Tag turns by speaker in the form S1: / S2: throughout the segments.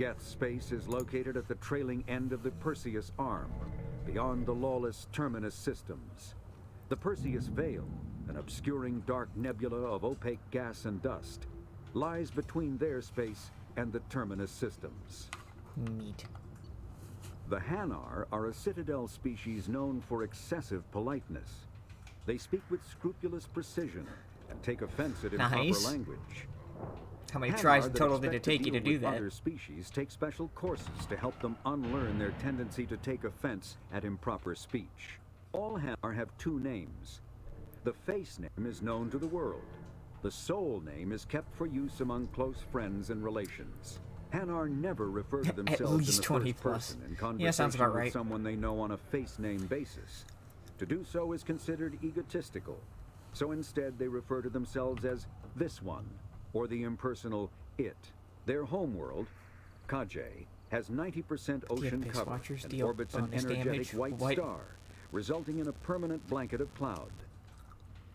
S1: Geth space is located at the trailing end of the Perseus Arm, beyond the lawless Terminus systems. The Perseus Veil, an obscuring dark nebula of opaque gas and dust, lies between their space and the Terminus systems.
S2: Neat.
S1: The Hanar are a citadel species known for excessive politeness. They speak with scrupulous precision and take offense at improper language.
S2: How many
S1: Hanar
S2: tries
S1: that
S2: total did it
S1: expect to
S2: take you to
S1: deal
S2: do
S1: with
S2: that?
S1: Other species take special courses to help them unlearn their tendency to take offense at improper speech. All Hanar have two names. The face name is known to the world. The soul name is kept for use among close friends and relations. Hanar never refer to themselves
S2: least
S1: in the
S2: 20
S1: first
S2: plus.
S1: person in
S2: Yeah,
S1: conversation
S2: sounds about
S1: with
S2: right.
S1: someone they know on a face name basis. To do so is considered egotistical, so instead they refer to themselves as this one, or the impersonal it. Their homeworld, Kaje, has 90% ocean
S2: Piss
S1: cover
S2: Watchers
S1: and
S2: deal
S1: orbits an
S2: bonus
S1: energetic
S2: damage.
S1: white star, resulting in a permanent blanket of cloud.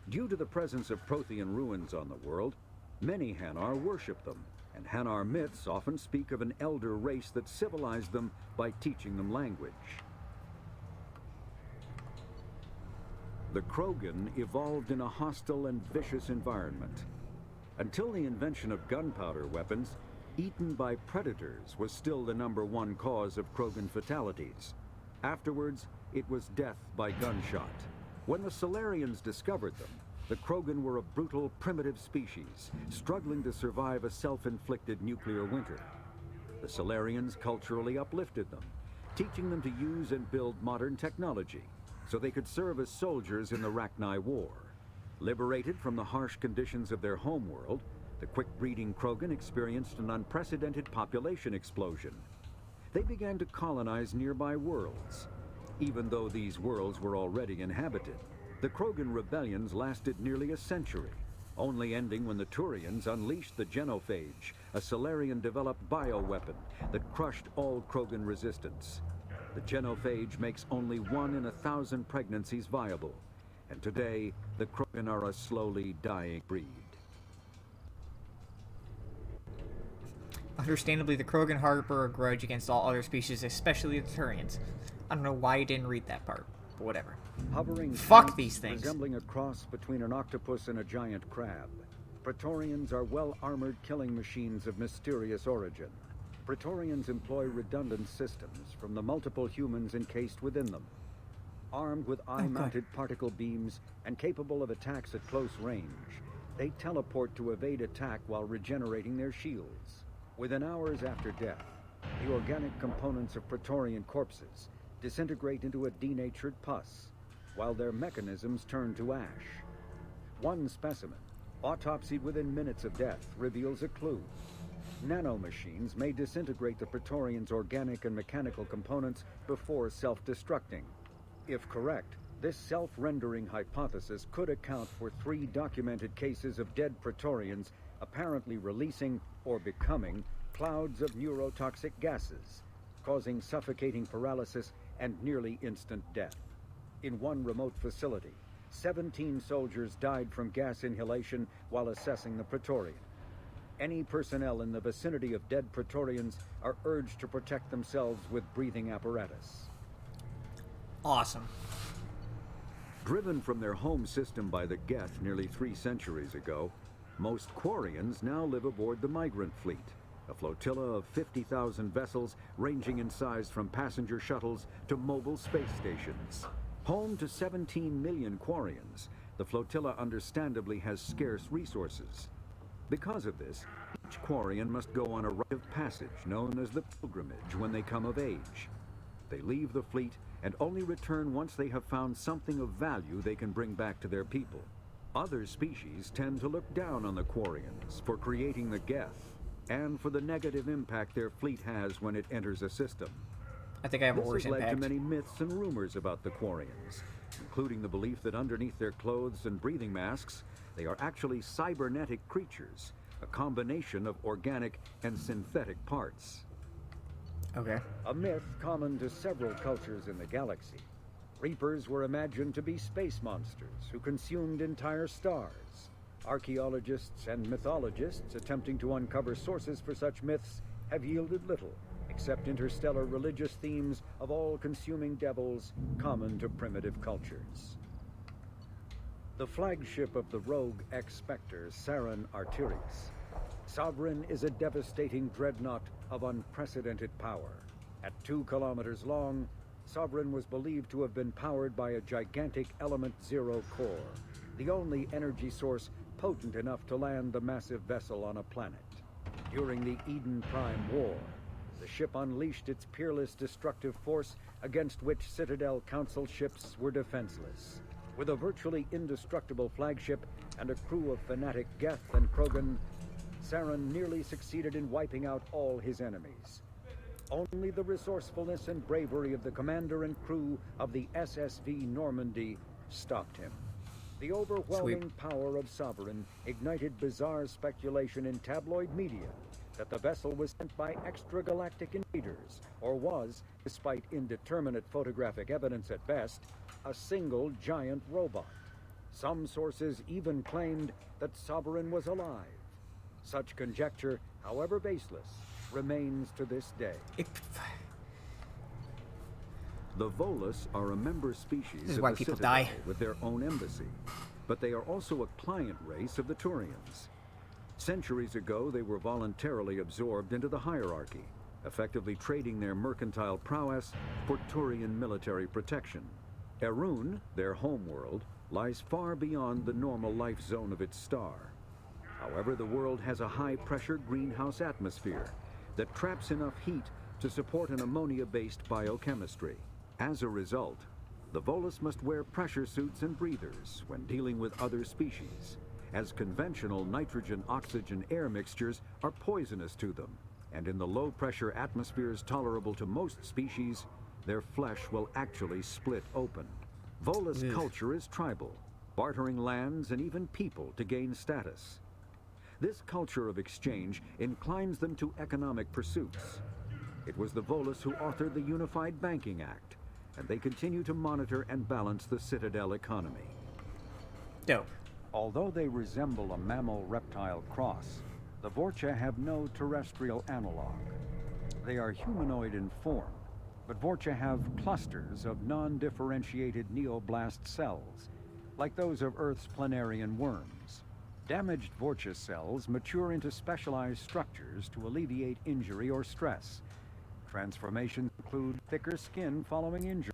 S1: Due to the presence of Prothean ruins on the world, many Hanar worship them, and Hanar myths often speak of an elder race that civilized them by teaching them language. The Krogan evolved in a hostile and vicious environment. Until the invention of gunpowder weapons, eaten by predators was still the #1 cause of Krogan fatalities. Afterwards, it was death by gunshot. When the Solarians discovered them, the Krogan were a brutal, primitive species, struggling to survive a self-inflicted nuclear winter. The Solarians culturally uplifted them, teaching them to use and build modern technology, so they could serve as soldiers in the Rachni War. Liberated from the harsh conditions of their homeworld, the quick-breeding Krogan experienced an unprecedented population explosion. They began to colonize nearby worlds. Even though these worlds were already inhabited, the Krogan rebellions lasted nearly a century, only ending when the Turians unleashed the Genophage, a Solarian-developed bioweapon that crushed all Krogan resistance. The Genophage makes only 1 in 1,000 pregnancies viable, and today the Krogan are a slowly dying breed.
S2: Understandably, the Krogan harbor a grudge against all other species, especially the Turians. I don't know why you didn't read that part, but whatever.
S1: Hovering
S2: Fuck
S1: tanks
S2: these things.
S1: resembling a cross between an octopus and a giant crab. Praetorians are well-armored killing machines of mysterious origin. Praetorians employ redundant systems from the multiple humans encased within them. Armed with eye-mounted particle beams and capable of attacks at close range, they teleport to evade attack while regenerating their shields. Within hours after death, the organic components of Praetorian corpses disintegrate into a denatured pus, while their mechanisms turn to ash. One specimen, autopsied within minutes of death, reveals a clue. Nanomachines may disintegrate the Praetorians' organic and mechanical components before self-destructing. If correct, this self-rendering hypothesis could account for 3 documented cases of dead Praetorians apparently releasing or becoming clouds of neurotoxic gases, causing suffocating paralysis and nearly instant death. In one remote facility, 17 soldiers died from gas inhalation while assessing the Praetorian. Any personnel in the vicinity of dead Praetorians are urged to protect themselves with breathing apparatus.
S2: Awesome.
S1: Driven from their home system by the Geth nearly 3 centuries ago, most Quarians now live aboard the Migrant Fleet, a flotilla of 50,000 vessels ranging in size from passenger shuttles to mobile space stations. Home to 17 million Quarians, the flotilla understandably has scarce resources. Because of this, each Quarian must go on a rite of passage known as the pilgrimage when they come of age. They leave the fleet and only return once they have found something of value they can bring back to their people. Other species tend to look down on the Quarians for creating the Geth, and for the negative impact their fleet has when it enters a system.
S2: I think I have a
S1: This
S2: worse
S1: has led to
S2: impact.
S1: many myths and rumors about the Quarians, including the belief that underneath their clothes and breathing masks, they are actually cybernetic creatures, a combination of organic and synthetic parts.
S2: Okay.
S1: A myth common to several cultures in the galaxy. Reapers were imagined to be space monsters who consumed entire stars. Archaeologists and mythologists attempting to uncover sources for such myths have have yielded little, except interstellar religious themes of all-consuming devils common to primitive cultures. The flagship of the rogue X-Spectre, Saren Arterius. Sovereign is a devastating dreadnought of unprecedented power. At 2 kilometers long, Sovereign was believed to have been powered by a gigantic Element Zero core, the only energy source potent enough to land the massive vessel on a planet. During the Eden Prime War, the ship unleashed its peerless destructive force against which Citadel Council ships were defenseless. With a virtually indestructible flagship and a crew of fanatic Geth and Krogan, Saren nearly succeeded in wiping out all his enemies. Only the resourcefulness and bravery of the commander and crew of the SSV Normandy stopped him. The overwhelming power of Sovereign ignited bizarre speculation in tabloid media that the vessel was sent by extragalactic invaders, or was, despite indeterminate photographic evidence at best, a single giant robot. Some sources even claimed that Sovereign was alive. Such conjecture, however baseless, remains to this day. The Volus are a member species
S2: This is
S1: of
S2: why
S1: the
S2: people
S1: Citadel
S2: die.
S1: with their own embassy, but they are also a client race of the Turians. Centuries ago, they were voluntarily absorbed into the hierarchy, effectively trading their mercantile prowess for Turian military protection. Erun, their homeworld, lies far beyond the normal life zone of its star. However, the world has a high-pressure greenhouse atmosphere that traps enough heat to support an ammonia-based biochemistry. As a result, the Volus must wear pressure suits and breathers when dealing with other species, as conventional nitrogen-oxygen air mixtures are poisonous to them, and in the low-pressure atmospheres tolerable to most species, their flesh will actually split open. Volus culture is tribal, bartering lands and even people to gain status. This culture of exchange inclines them to economic pursuits. It was the Volus who authored the Unified Banking Act, and they continue to monitor and balance the Citadel economy.
S2: Dope.
S1: Although they resemble a mammal-reptile cross, the Vorcha have no terrestrial analog. They are humanoid in form, but Vorcha have clusters of non-differentiated neoblast cells, like those of Earth's planarian worms. Damaged Vorcha cells mature into specialized structures to alleviate injury or stress. Transformations include thicker skin following injury,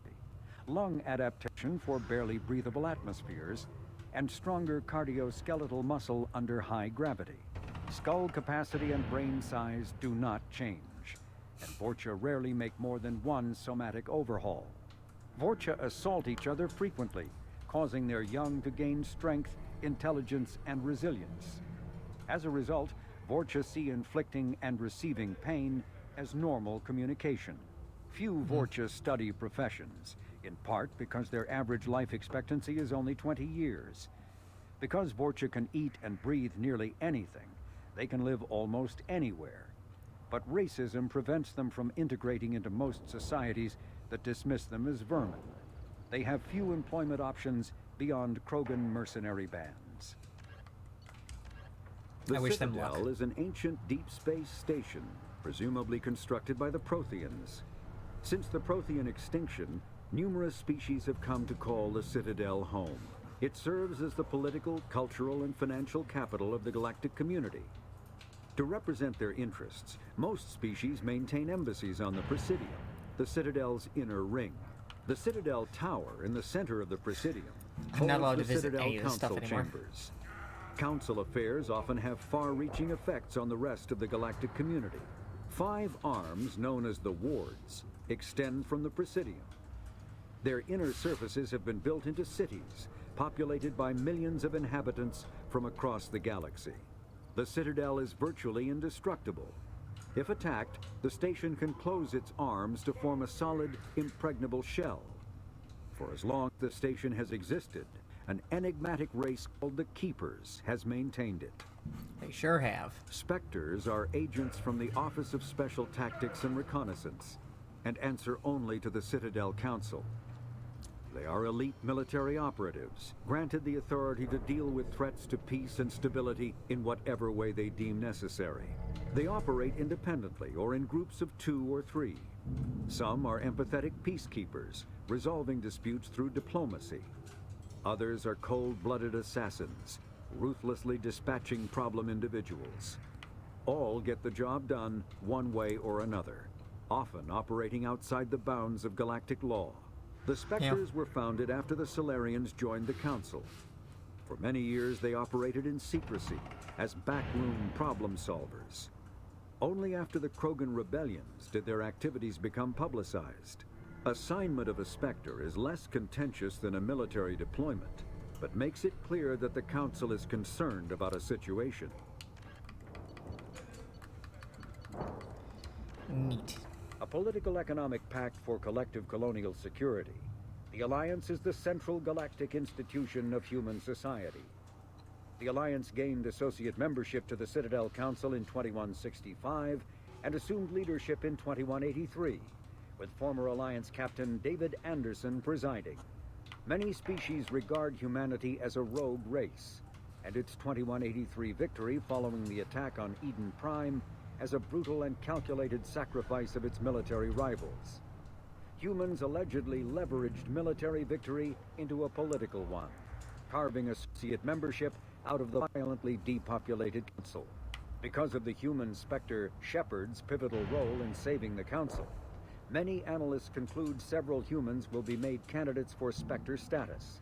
S1: lung adaptation for barely breathable atmospheres, and stronger cardioskeletal muscle under high gravity. Skull capacity and brain size do not change, and Vorcha rarely make more than one somatic overhaul. Vorcha assault each other frequently, causing their young to gain strength, intelligence, and resilience. As a result, Vorcha see inflicting and receiving pain as normal communication. Few Vorcha study professions, in part because their average life expectancy is only 20 years. Because Vorcha can eat and breathe nearly anything, they can live almost anywhere. But racism prevents them from integrating into most societies that dismiss them as vermin. They have few employment options beyond Krogan mercenary bands. The
S2: I wish them
S1: Citadel
S2: luck.
S1: is an ancient deep space station, presumably constructed by the Protheans. Since the Prothean extinction, numerous species have come to call the Citadel home. It serves as the political, cultural, and financial capital of the galactic community. To represent their interests, most species maintain embassies on the Presidium, the Citadel's inner ring. The Citadel Tower in the center of the Presidium
S2: I'm not
S1: holds
S2: allowed
S1: the
S2: to visit
S1: Citadel
S2: any of this stuff
S1: Council
S2: anymore.
S1: chambers. Council affairs often have far-reaching effects on the rest of the galactic community. 5 arms, known as the Wards, extend from the Presidium. Their inner surfaces have been built into cities, populated by millions of inhabitants from across the galaxy. The Citadel is virtually indestructible. If attacked, the station can close its arms to form a solid, impregnable shell. For as long as the station has existed, an enigmatic race called the Keepers has maintained it.
S2: They sure have.
S1: Spectres are agents from the Office of Special Tactics and Reconnaissance, and answer only to the Citadel Council. They are elite military operatives, granted the authority to deal with threats to peace and stability in whatever way they deem necessary. They operate independently or in groups of 2 or 3. Some are empathetic peacekeepers, resolving disputes through diplomacy. Others are cold-blooded assassins, ruthlessly dispatching problem individuals. All get the job done one way or another, often operating outside the bounds of galactic law. The Spectres were founded after the Solarians joined the Council. For many years, they operated in secrecy as backroom problem solvers. Only after the Krogan rebellions did their activities become publicized. Assignment of a Spectre is less contentious than a military deployment, but makes it clear that the Council is concerned about a situation.
S2: Neat.
S1: A political economic pact for collective colonial security, the Alliance is the central galactic institution of human society. The Alliance gained associate membership to the Citadel Council in 2165 and assumed leadership in 2183, with former Alliance Captain David Anderson presiding. Many species regard humanity as a rogue race, and its 2183 victory following the attack on Eden Prime as a brutal and calculated sacrifice of its military rivals. Humans allegedly leveraged military victory into a political one, carving associate membership out of the violently depopulated Council. Because of the human Spectre Shepard's pivotal role in saving the Council, many analysts conclude several humans will be made candidates for Spectre status,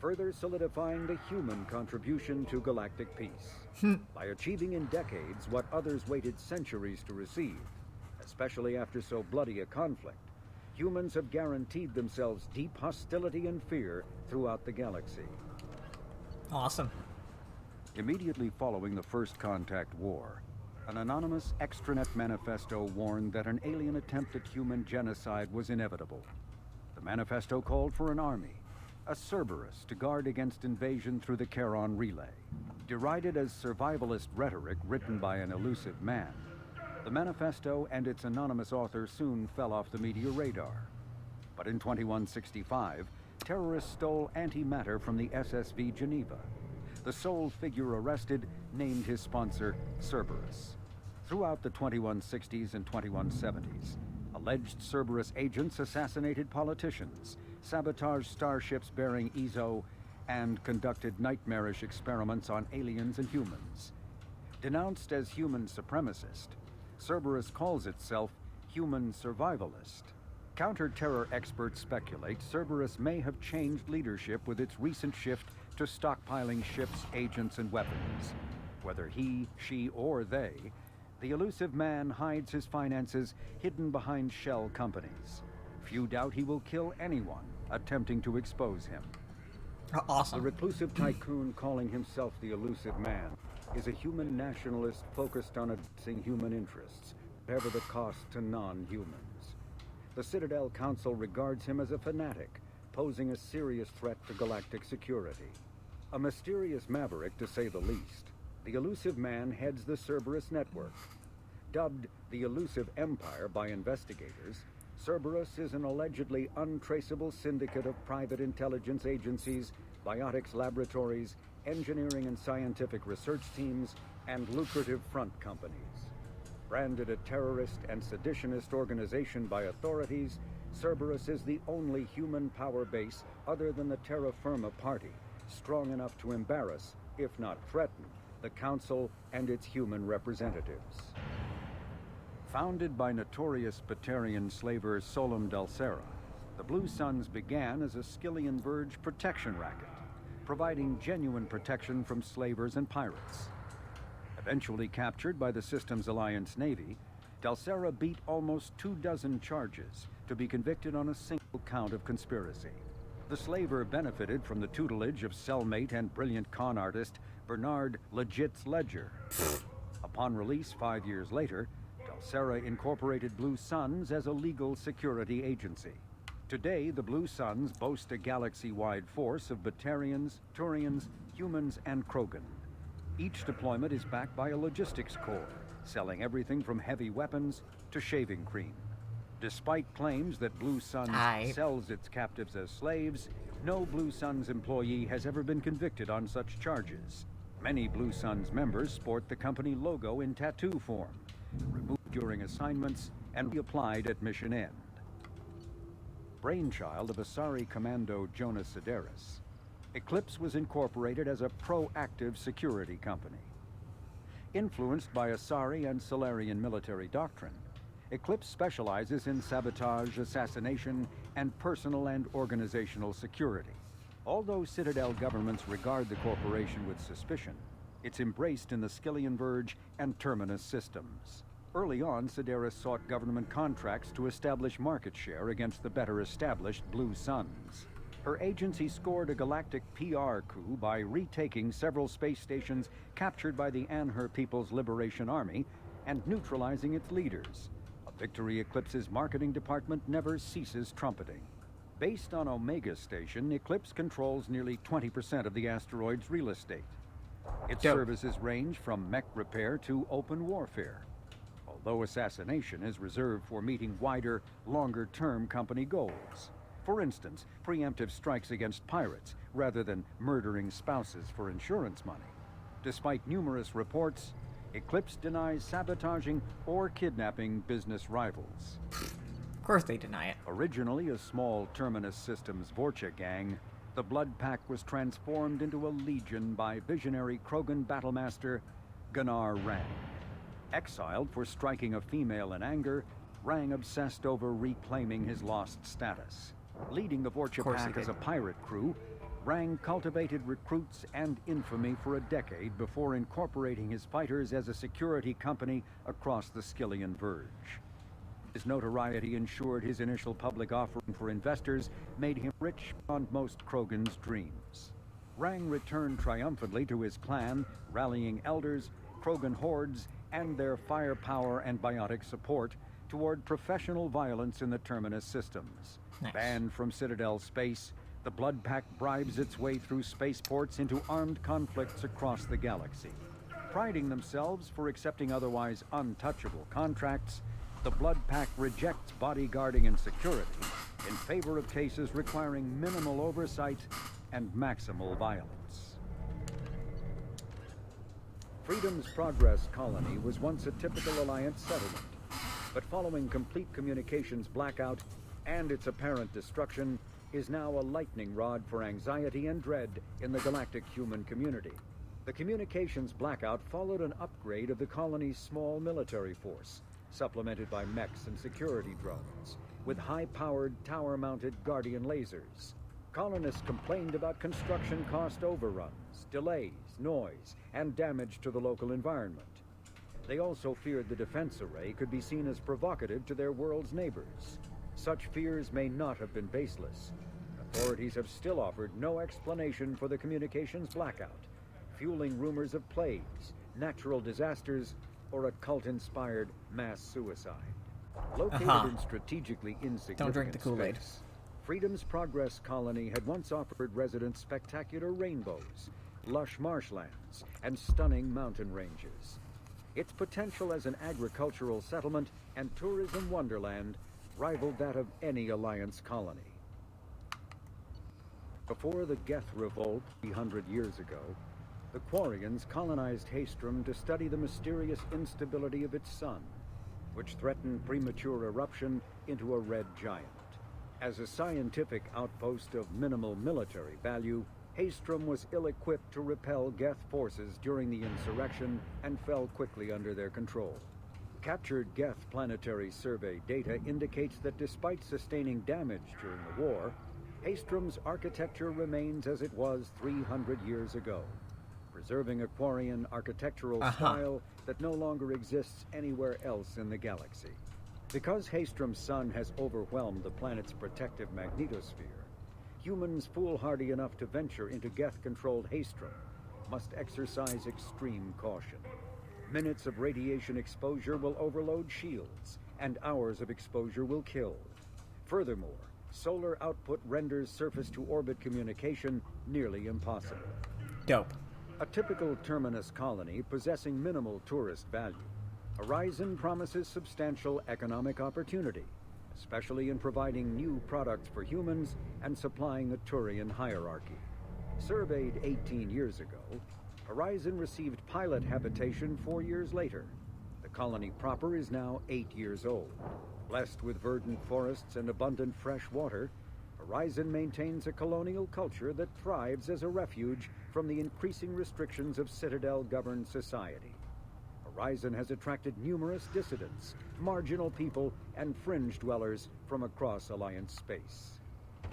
S1: further solidifying the human contribution to galactic peace. By achieving in decades what others waited centuries to receive, especially after so bloody a conflict, humans have guaranteed themselves deep hostility and fear throughout the galaxy.
S2: Awesome.
S1: Immediately following the First Contact War, an anonymous extranet manifesto warned that an alien attempt at human genocide was inevitable. The manifesto called for an army, a Cerberus, to guard against invasion through the Charon Relay. Derided as survivalist rhetoric written by an elusive man, the manifesto and its anonymous author soon fell off the media radar. But in 2165, terrorists stole antimatter from the SSV Geneva. The sole figure arrested named his sponsor Cerberus. Throughout the 2160s and 2170s, alleged Cerberus agents assassinated politicians, sabotaged starships bearing Ezo, and conducted nightmarish experiments on aliens and humans. Denounced as human supremacist, Cerberus calls itself human survivalist. Counter-terror experts speculate Cerberus may have changed leadership with its recent shift to stockpiling ships, agents, and weapons. Whether he, she, or they, the elusive man hides his finances hidden behind shell companies. Few doubt he will kill anyone attempting to expose him.
S2: Awesome.
S1: The reclusive tycoon calling himself the elusive man is a human nationalist focused on advancing human interests, whatever the cost to non-humans. The Citadel Council regards him as a fanatic, posing a serious threat to galactic security. A mysterious maverick, to say the least, the elusive man heads the Cerberus network. Dubbed the Elusive Empire by investigators, Cerberus is an allegedly untraceable syndicate of private intelligence agencies, biotics laboratories, engineering and scientific research teams, and lucrative front companies. Branded a terrorist and seditionist organization by authorities, Cerberus is the only human power base other than the Terra Firma Party, strong enough to embarrass, if not threaten, the Council and its human representatives. Founded by notorious Batarian slaver Solum Dulcera, the Blue Suns began as a Skyllian Verge protection racket, providing genuine protection from slavers and pirates. Eventually captured by the Systems Alliance Navy, Dulcera beat almost 24 charges to be convicted on a single count of conspiracy. The slaver benefited from the tutelage of cellmate and brilliant con artist Bernard Legitz Ledger. Upon release 5 years later, Dulcera incorporated Blue Suns as a legal security agency. Today, the Blue Suns boast a galaxy-wide force of Batarians, Turians, humans, and Krogan. Each deployment is backed by a logistics corps, selling everything from heavy weapons to shaving cream. Despite claims that Blue Suns sells its captives as slaves, no Blue Suns employee has ever been convicted on such charges. Many Blue Suns members sport the company logo in tattoo form, removed during assignments and reapplied at mission end. Brainchild of Asari Commando Jonas Sedaris, Eclipse was incorporated as a proactive security company. Influenced by Asari and Solarian military doctrine, Eclipse specializes in sabotage, assassination, and personal and organizational security. Although Citadel governments regard the corporation with suspicion, it's embraced in the Skillian Verge and Terminus systems. Early on, Sedaris sought government contracts to establish market share against the better established Blue Suns. Her agency scored a galactic PR coup by retaking several space stations captured by the Anhur People's Liberation Army and neutralizing its leaders. A victory Eclipse's marketing department never ceases trumpeting. Based on Omega Station, Eclipse controls nearly 20% of the asteroid's real estate. Its services range from mech repair to open warfare, although assassination is reserved for meeting wider, longer-term company goals. For instance, preemptive strikes against pirates, rather than murdering spouses for insurance money. Despite numerous reports, Eclipse denies sabotaging or kidnapping business rivals.
S2: Of course they deny it.
S1: Originally a small Terminus Systems Vorcha gang, the Blood Pack was transformed into a legion by visionary Krogan battlemaster Gunnar Rang. Exiled for striking a female in anger, Rang obsessed over reclaiming his lost status. Leading the Vorcha Pack as a pirate crew, Rang cultivated recruits and infamy for a decade before incorporating his fighters as a security company across the Skillian Verge. His notoriety ensured his initial public offering for investors made him rich beyond most Krogan's dreams. Rang returned triumphantly to his clan, rallying elders, Krogan hordes, and their firepower and biotic support toward professional violence in the Terminus systems.
S2: Nice.
S1: Banned from Citadel space, the Blood Pack bribes its way through spaceports into armed conflicts across the galaxy. Priding themselves for accepting otherwise untouchable contracts, the Blood Pack rejects bodyguarding and security in favor of cases requiring minimal oversight and maximal violence. Freedom's Progress colony was once a typical Alliance settlement, but following complete communications blackout and its apparent destruction, is now a lightning rod for anxiety and dread in the galactic human community. The communications blackout followed an upgrade of the colony's small military force, supplemented by mechs and security drones, with high-powered, tower-mounted Guardian lasers. Colonists complained about construction cost overruns, delays, noise, and damage to the local environment. They also feared the defense array could be seen as provocative to their world's neighbors. Such fears may not have been baseless. Authorities have still offered no explanation for the communications blackout, fueling rumors of plagues, natural disasters, or a cult-inspired mass suicide. Located in strategically insignificant
S2: Don't drink the Kool-Aid.
S1: space, Freedom's Progress colony had once offered residents spectacular rainbows, lush marshlands, and stunning mountain ranges. Its potential as an agricultural settlement and tourism wonderland rivaled that of any Alliance colony. Before the Geth Revolt 300 years ago, the Quarians colonized Haestrom to study the mysterious instability of its sun, which threatened premature eruption into a red giant. As a scientific outpost of minimal military value, Haestrom was ill-equipped to repel Geth forces during the insurrection and fell quickly under their control. Captured Geth planetary survey data indicates that despite sustaining damage during the war, Haestrom's architecture remains as it was 300 years ago, preserving a Quarian architectural style that no longer exists anywhere else in the galaxy. Because Haestrom's sun has overwhelmed the planet's protective magnetosphere, humans foolhardy enough to venture into Geth-controlled Haestrom must exercise extreme caution. Minutes of radiation exposure will overload shields, and hours of exposure will kill. Furthermore, solar output renders surface-to-orbit communication nearly impossible.
S2: Dope.
S1: A typical Terminus colony possessing minimal tourist value, Horizon promises substantial economic opportunity, especially in providing new products for humans and supplying a Turian hierarchy. Surveyed 18 years ago, Horizon received pilot habitation 4 years later. The colony proper is now 8 years old. Blessed with verdant forests and abundant fresh water, Horizon maintains a colonial culture that thrives as a refuge from the increasing restrictions of Citadel-governed society. Horizon has attracted numerous dissidents, marginal people, and fringe dwellers from across Alliance space.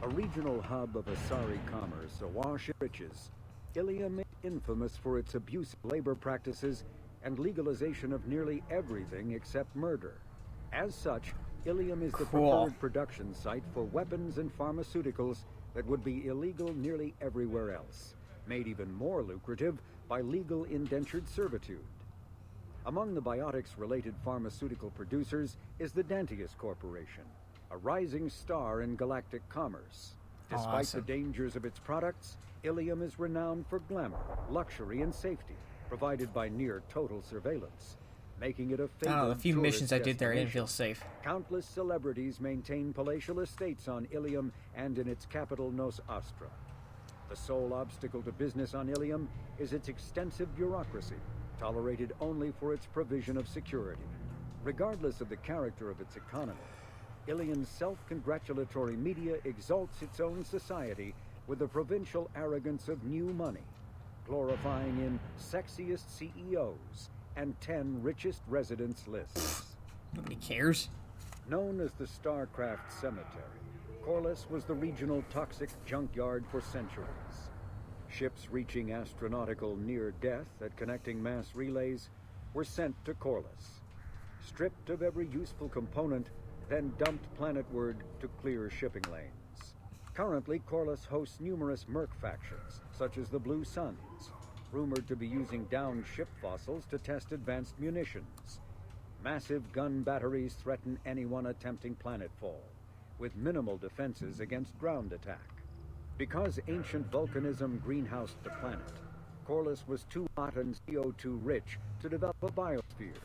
S1: A regional hub of Asari commerce awash in riches, Ilium is infamous for its abusive labor practices and legalization of nearly everything except murder. As such, Ilium is the preferred production site for weapons and pharmaceuticals that would be illegal nearly everywhere else, made even more lucrative by legal indentured servitude. Among the biotics-related pharmaceutical producers is the Dantius Corporation, a rising star in galactic commerce. Despite the dangers of its products, Ilium is renowned for glamour, luxury, and safety, provided by near-total surveillance, making it a favored
S2: the few missions I did there, I didn't feel safe.
S1: Countless celebrities maintain palatial estates on Ilium and in its capital, Nos Astra. The sole obstacle to business on Ilium is its extensive bureaucracy, tolerated only for its provision of security. Regardless of the character of its economy, Ilium's self-congratulatory media exalts its own society with the provincial arrogance of new money, glorifying in sexiest CEOs and 10 richest residents lists.
S2: Nobody cares.
S1: Known as the Starcraft Cemetery, Corliss was the regional toxic junkyard for centuries. Ships reaching astronautical near-death at connecting mass relays were sent to Corliss, stripped of every useful component, then dumped planetward to clear shipping lanes. Currently, Corliss hosts numerous merc factions, such as the Blue Suns, rumored to be using downed ship fossils to test advanced munitions. Massive gun batteries threaten anyone attempting planetfall, with minimal defenses against ground attack. Because ancient volcanism greenhoused the planet, Corliss was too hot and CO2 rich to develop a biosphere,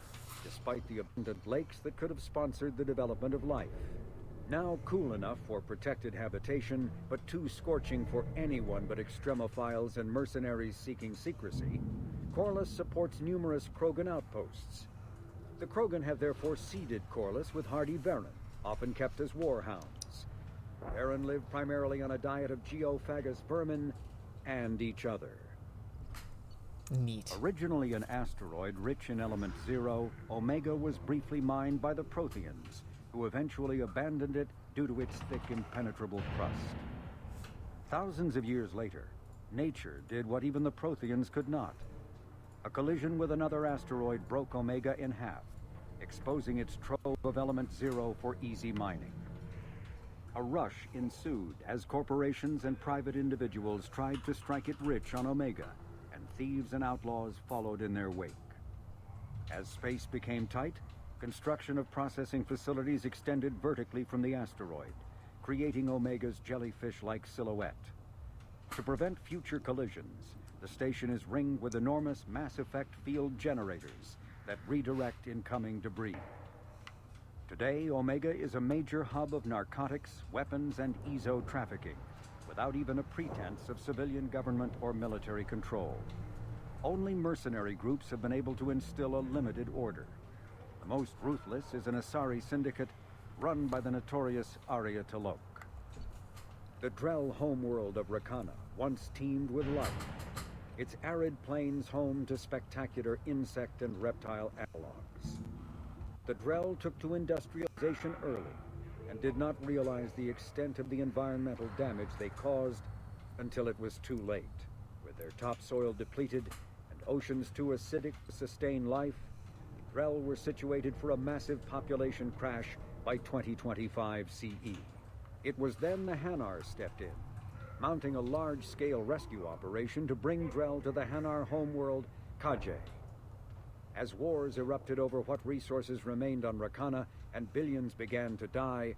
S1: despite the abundant lakes that could have sponsored the development of life. Now cool enough for protected habitation, but too scorching for anyone but extremophiles and mercenaries seeking secrecy, Corliss supports numerous Krogan outposts. The Krogan have therefore seeded Corliss with hardy Varen, often kept as warhounds. Varen live primarily on a diet of geophagous vermin and each other.
S2: Neat.
S1: Originally an asteroid rich in element zero, Omega was briefly mined by the Protheans, who eventually abandoned it due to its thick, impenetrable crust. Thousands of years later, nature did what even the Protheans could not. A collision with another asteroid broke Omega in half, exposing its trove of element zero for easy mining. A rush ensued as corporations and private individuals tried to strike it rich on Omega, and thieves and outlaws followed in their wake. As space became tight, construction of processing facilities extended vertically from the asteroid, creating Omega's jellyfish-like silhouette. To prevent future collisions, the station is ringed with enormous mass-effect field generators that redirect incoming debris. Today, Omega is a major hub of narcotics, weapons, and EZO trafficking, without even a pretense of civilian government or military control. Only mercenary groups have been able to instill a limited order. The most ruthless is an Asari syndicate run by the notorious Arya T'Loak. The Drell homeworld of Rakana once teemed with life, its arid plains home to spectacular insect and reptile analogs. The Drell took to industrialization early and did not realize the extent of the environmental damage they caused until it was too late. With their topsoil depleted and oceans too acidic to sustain life, the Drell were situated for a massive population crash by 2025 CE. It was then the Hanar stepped in, mounting a large-scale rescue operation to bring Drell to the Hanar homeworld, Kajay. As wars erupted over what resources remained on Rakana and billions began to die,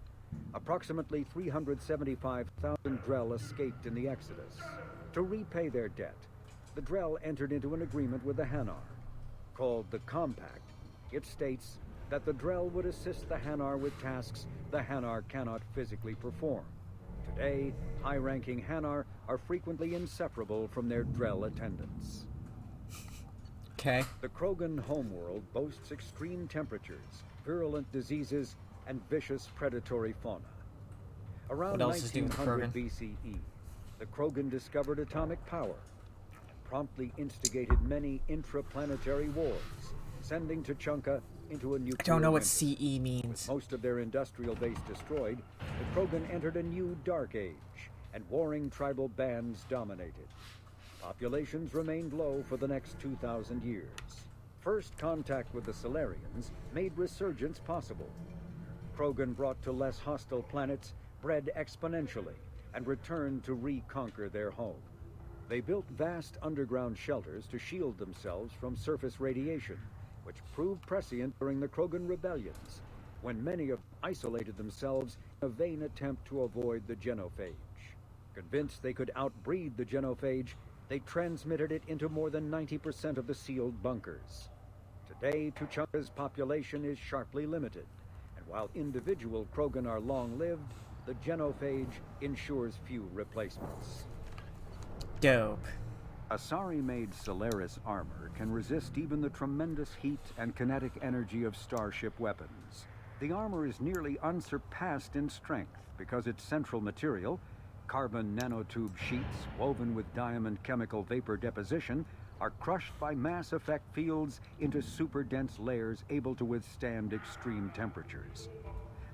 S1: approximately 375,000 Drell escaped in the Exodus. To repay their debt, the Drell entered into an agreement with the Hanar. Called the Compact, it states, that the Drell would assist the Hanar with tasks the Hanar cannot physically perform. Today, high-ranking Hanar are frequently inseparable from their Drell attendants.
S2: Okay.
S1: The Krogan homeworld boasts extreme temperatures, virulent diseases, and vicious predatory fauna. Around
S2: What else is new with
S1: 1900
S2: Krogan?
S1: BCE, the Krogan discovered atomic power and promptly instigated many intraplanetary wars, sending Tuchanka into a nuclear
S2: I don't know what
S1: winter.
S2: CE means.
S1: Most of their industrial base destroyed, the Krogan entered a new dark age, and warring tribal bands dominated. Populations remained low for the next 2,000 years. First contact with the Solarians made resurgence possible. Krogan brought to less hostile planets bred exponentially and returned to reconquer their home. They built vast underground shelters to shield themselves from surface radiation, which proved prescient during the Krogan rebellions, when many of them isolated themselves in a vain attempt to avoid the genophage. Convinced they could outbreed the genophage, they transmitted it into more than 90% of the sealed bunkers. Today, Tuchanka's population is sharply limited, and while individual Krogan are long-lived, the genophage ensures few replacements.
S2: Dope.
S1: Asari-made Solaris armor can resist even the tremendous heat and kinetic energy of starship weapons. The armor is nearly unsurpassed in strength because its central material, carbon nanotube sheets woven with diamond chemical vapor deposition, are crushed by mass effect fields into super dense layers able to withstand extreme temperatures.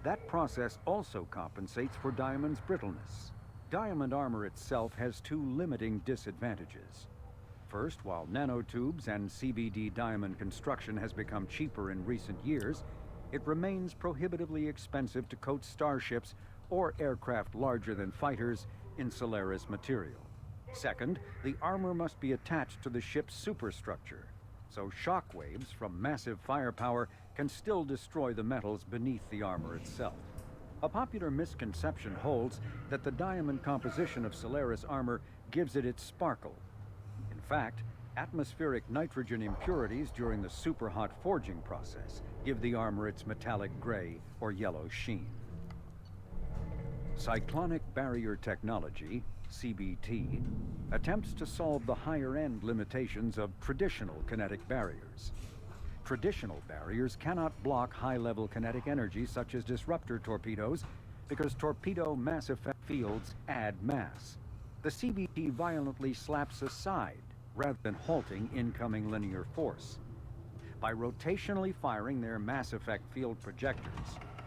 S1: That process also compensates for diamond's brittleness. Diamond armor itself has two limiting disadvantages. First, while nanotubes and CVD diamond construction has become cheaper in recent years, it remains prohibitively expensive to coat starships or aircraft larger than fighters in Solaris material. Second, the armor must be attached to the ship's superstructure, so shock waves from massive firepower can still destroy the metals beneath the armor itself. A popular misconception holds that the diamond composition of Solaris armor gives it its sparkle. In fact, atmospheric nitrogen impurities during the superhot forging process give the armor its metallic gray or yellow sheen. Cyclonic barrier technology, CBT, attempts to solve the higher-end limitations of traditional kinetic barriers. Traditional barriers cannot block high-level kinetic energy such as disruptor torpedoes because torpedo mass effect fields add mass. The CBT violently slaps aside rather than halting incoming linear force. By rotationally firing their mass effect field projectors,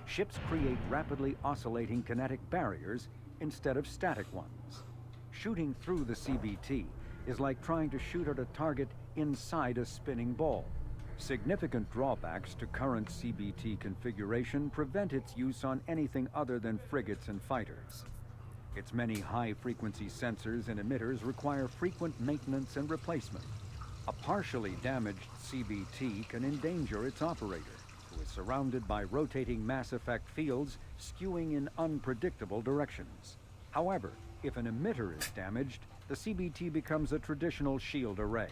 S1: ships create rapidly oscillating kinetic barriers instead of static ones. Shooting through the CBT is like trying to shoot at a target inside a spinning ball. Significant drawbacks to current CBT configuration prevent its use on anything other than frigates and fighters. Its many high-frequency sensors and emitters require frequent maintenance and replacement. A partially damaged CBT can endanger its operator, who is surrounded by rotating mass effect fields skewing in unpredictable directions. However, if an emitter is damaged, the CBT becomes a traditional shield array,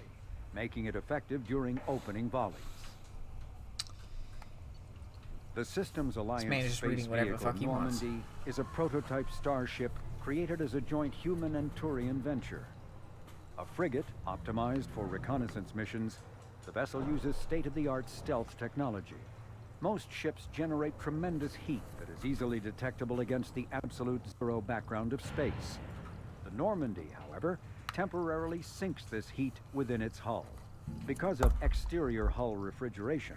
S1: making it effective during opening volleys. The Systems
S2: man
S1: Alliance
S2: is
S1: space
S2: reading whatever the
S1: vehicle
S2: fuck he wants.
S1: Normandy is a prototype starship created as a joint human and Turian venture. A frigate optimized for reconnaissance missions, the vessel uses state-of-the-art stealth technology. Most ships generate tremendous heat that is easily detectable against the absolute zero background of space. The Normandy, however, temporarily sinks this heat within its hull. Because of exterior hull refrigeration,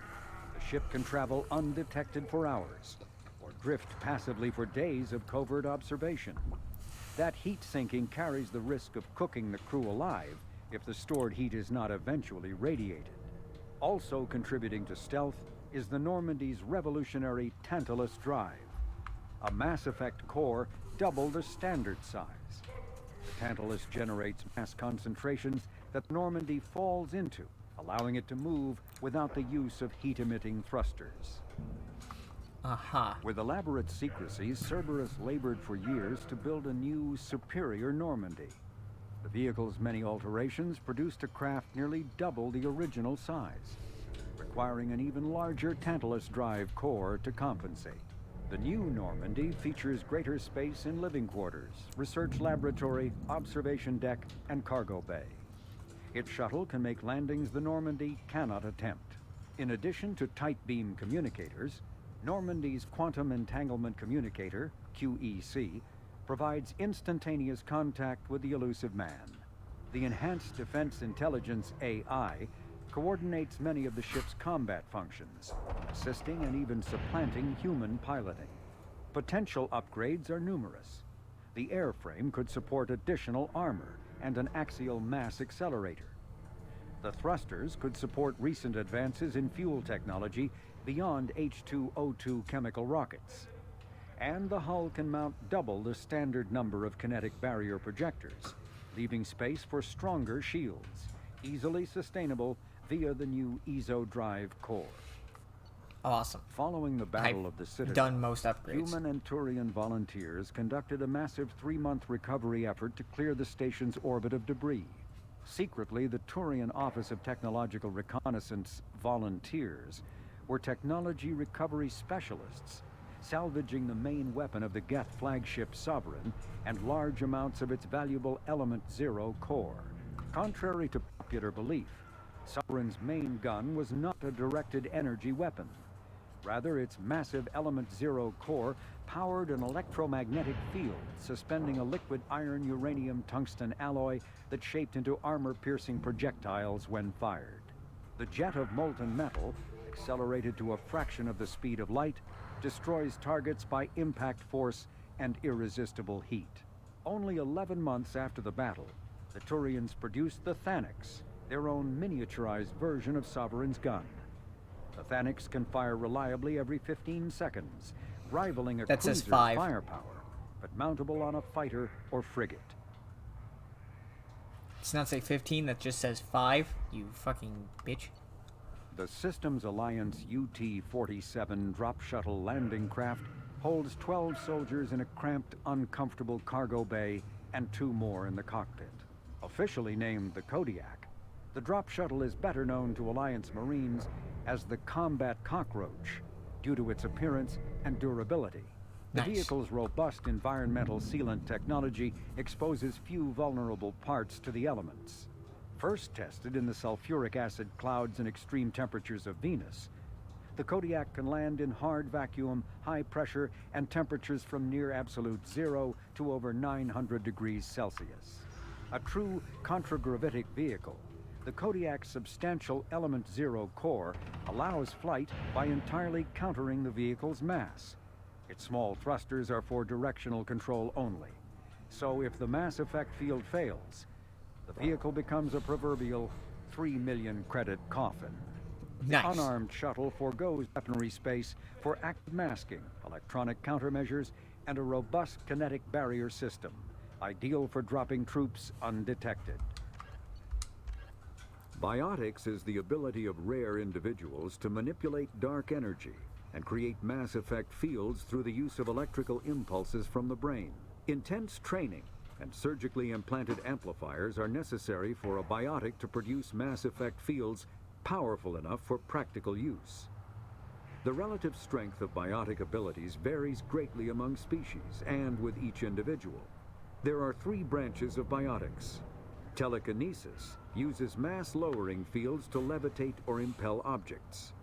S1: the ship can travel undetected for hours, or drift passively for days of covert observation. That heat sinking carries the risk of cooking the crew alive if the stored heat is not eventually radiated. Also contributing to stealth is the Normandy's revolutionary Tantalus drive, a Mass Effect core double the standard size. The Tantalus generates mass concentrations that Normandy falls into, allowing it to move without the use of heat-emitting thrusters.
S2: Aha.
S1: With elaborate secrecy, Cerberus labored for years to build a new, superior Normandy. The vehicle's many alterations produced a craft nearly double the original size. requiring an even larger Tantalus drive core to compensate. The new Normandy features greater space in living quarters, research laboratory, observation deck, and cargo bay. Its shuttle can make landings the Normandy cannot attempt. In addition to tight beam communicators, Normandy's Quantum Entanglement Communicator, QEC, provides instantaneous contact with the elusive man. The Enhanced Defense Intelligence AI coordinates many of the ship's combat functions, assisting and even supplanting human piloting. Potential upgrades are numerous. The airframe could support additional armor and an axial mass accelerator. The thrusters could support recent advances in fuel technology beyond H2O2 chemical rockets. And the hull can mount double the standard number of kinetic barrier projectors, leaving space for stronger shields, easily sustainable via the new EZO drive core.
S2: Awesome.
S1: Following the Battle of the Citadel,
S2: done most upgrades.
S1: Human and Turian volunteers conducted a massive 3-month recovery effort to clear the station's orbit of debris. Secretly, the Turian Office of Technological Reconnaissance volunteers were technology recovery specialists, salvaging the main weapon of the Geth flagship Sovereign and large amounts of its valuable Element Zero core. Contrary to popular belief, Sovereign's main gun was not a directed energy weapon. Rather, its massive Element Zero core powered an electromagnetic field suspending a liquid iron uranium tungsten alloy that shaped into armor-piercing projectiles when fired. The jet of molten metal, accelerated to a fraction of the speed of light, destroys targets by impact force and irresistible heat. Only 11 months after the battle, the Turians produced the Thanix, their own miniaturized version of Sovereign's gun. The Thanix can fire reliably every 15 seconds, rivaling a cruiser's firepower, but mountable on a fighter or frigate.
S2: It's not say 15, that just says 5, you fucking bitch.
S1: The Systems Alliance UT-47 drop shuttle landing craft holds 12 soldiers in a cramped, uncomfortable cargo bay and 2 more in the cockpit. Officially named the Kodiak, the drop shuttle is better known to Alliance Marines as the Combat Cockroach due to its appearance and durability. The vehicle's robust environmental sealant technology exposes few vulnerable parts to the elements. First tested in the sulfuric acid clouds and extreme temperatures of Venus, the Kodiak can land in hard vacuum, high pressure, and temperatures from near absolute zero to over 900 degrees Celsius. A true contragravitic vehicle, the Kodiak's substantial Element Zero core allows flight by entirely countering the vehicle's mass. Its small thrusters are for directional control only. So if the mass effect field fails, the vehicle becomes a proverbial 3 million credit coffin.
S2: Nice.
S1: The unarmed shuttle forgoes weaponry space for active masking, electronic countermeasures, and a robust kinetic barrier system, ideal for dropping troops undetected. Biotics is the ability of rare individuals to manipulate dark energy and create mass effect fields through the use of electrical impulses from the brain. Intense training and surgically implanted amplifiers are necessary for a biotic to produce mass effect fields powerful enough for practical use. The relative strength of biotic abilities varies greatly among species and with each individual. There are 3 branches of biotics. Telekinesis uses mass-lowering fields to levitate or impel objects.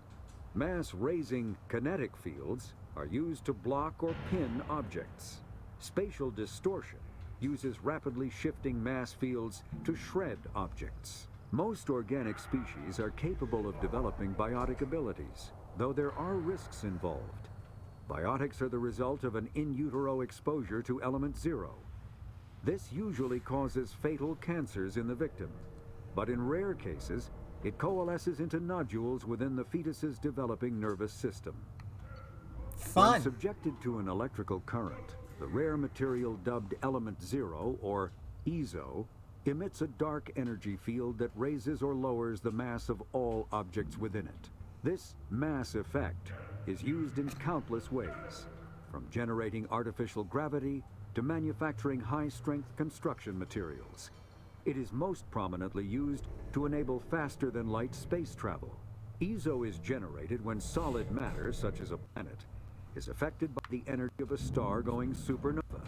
S1: Mass-raising kinetic fields are used to block or pin objects. Spatial distortion uses rapidly shifting mass fields to shred objects. Most organic species are capable of developing biotic abilities, though there are risks involved. Biotics are the result of an in utero exposure to Element Zero. This usually causes fatal cancers in the victim, but in rare cases, it coalesces into nodules within the fetus's developing nervous system.
S2: Fun.
S1: When subjected to an electrical current, the rare material dubbed Element Zero, or EZO, emits a dark energy field that raises or lowers the mass of all objects within it. This mass effect is used in countless ways, from generating artificial gravity to manufacturing high-strength construction materials. It is most prominently used to enable faster-than-light space travel. EZO is generated when solid matter, such as a planet, is affected by the energy of a star going supernova.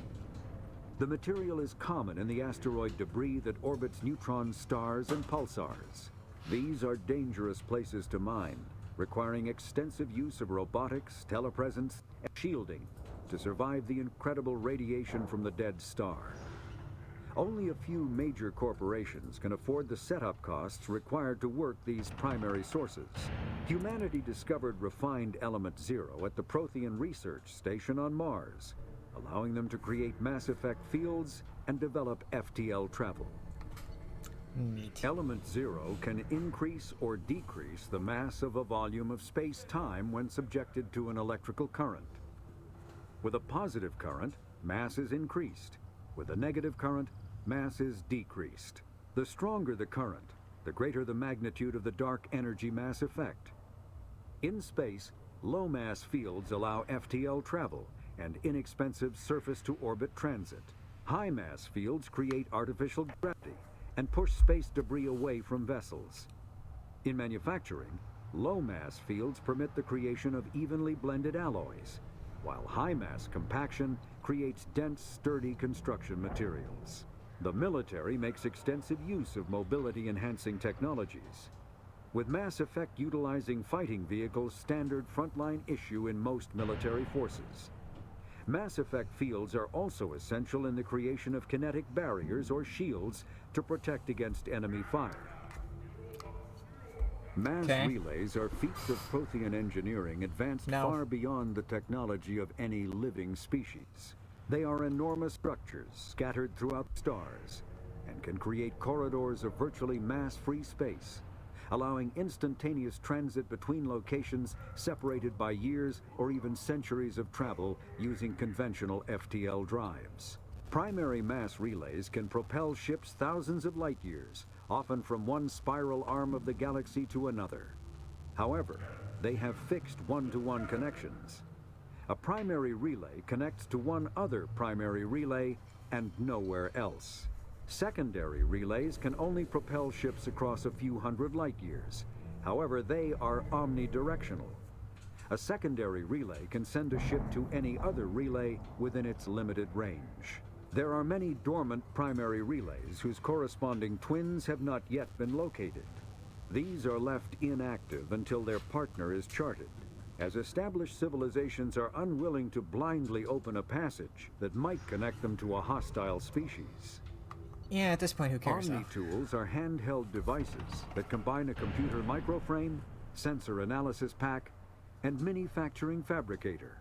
S1: The material is common in the asteroid debris that orbits neutron stars and pulsars. These are dangerous places to mine, requiring extensive use of robotics, telepresence, and shielding to survive the incredible radiation from the dead star. Only a few major corporations can afford the setup costs required to work these primary sources. Humanity discovered refined element zero at the Prothean Research Station on Mars, allowing them to create mass effect fields and develop FTL travel.
S2: Neat.
S1: Element zero can increase or decrease the mass of a volume of space-time when subjected to an electrical current. With a positive current, mass is increased. With a negative current, mass is decreased. The stronger the current, the greater the magnitude of the dark energy mass effect. In space, low mass fields allow FTL travel and inexpensive surface-to-orbit transit. High mass fields create artificial gravity and push space debris away from vessels. In manufacturing, low mass fields permit the creation of evenly blended alloys, while high mass compaction creates dense, sturdy construction materials. The military makes extensive use of mobility-enhancing technologies, with Mass Effect utilizing fighting vehicles standard frontline issue in most military forces. Mass Effect fields are also essential in the creation of kinetic barriers or shields to protect against enemy fire. Mass relays are feats of Prothean engineering advanced far beyond the technology of any living species. They are enormous structures scattered throughout stars and can create corridors of virtually mass-free space, allowing instantaneous transit between locations separated by years or even centuries of travel using conventional FTL drives. Primary mass relays can propel ships thousands of light years, often from one spiral arm of the galaxy to another. However, they have fixed one-to-one connections. A primary relay connects to one other primary relay and nowhere else. Secondary relays can only propel ships across a few hundred light years. However, they are omnidirectional. A secondary relay can send a ship to any other relay within its limited range. There are many dormant primary relays whose corresponding twins have not yet been located. These are left inactive until their partner is charted, as established civilizations are unwilling to blindly open a passage that might connect them to a hostile species.
S2: Yeah, at this point, who cares?
S1: Omni-tools are handheld devices that combine a computer microframe, sensor analysis pack, and manufacturing fabricator.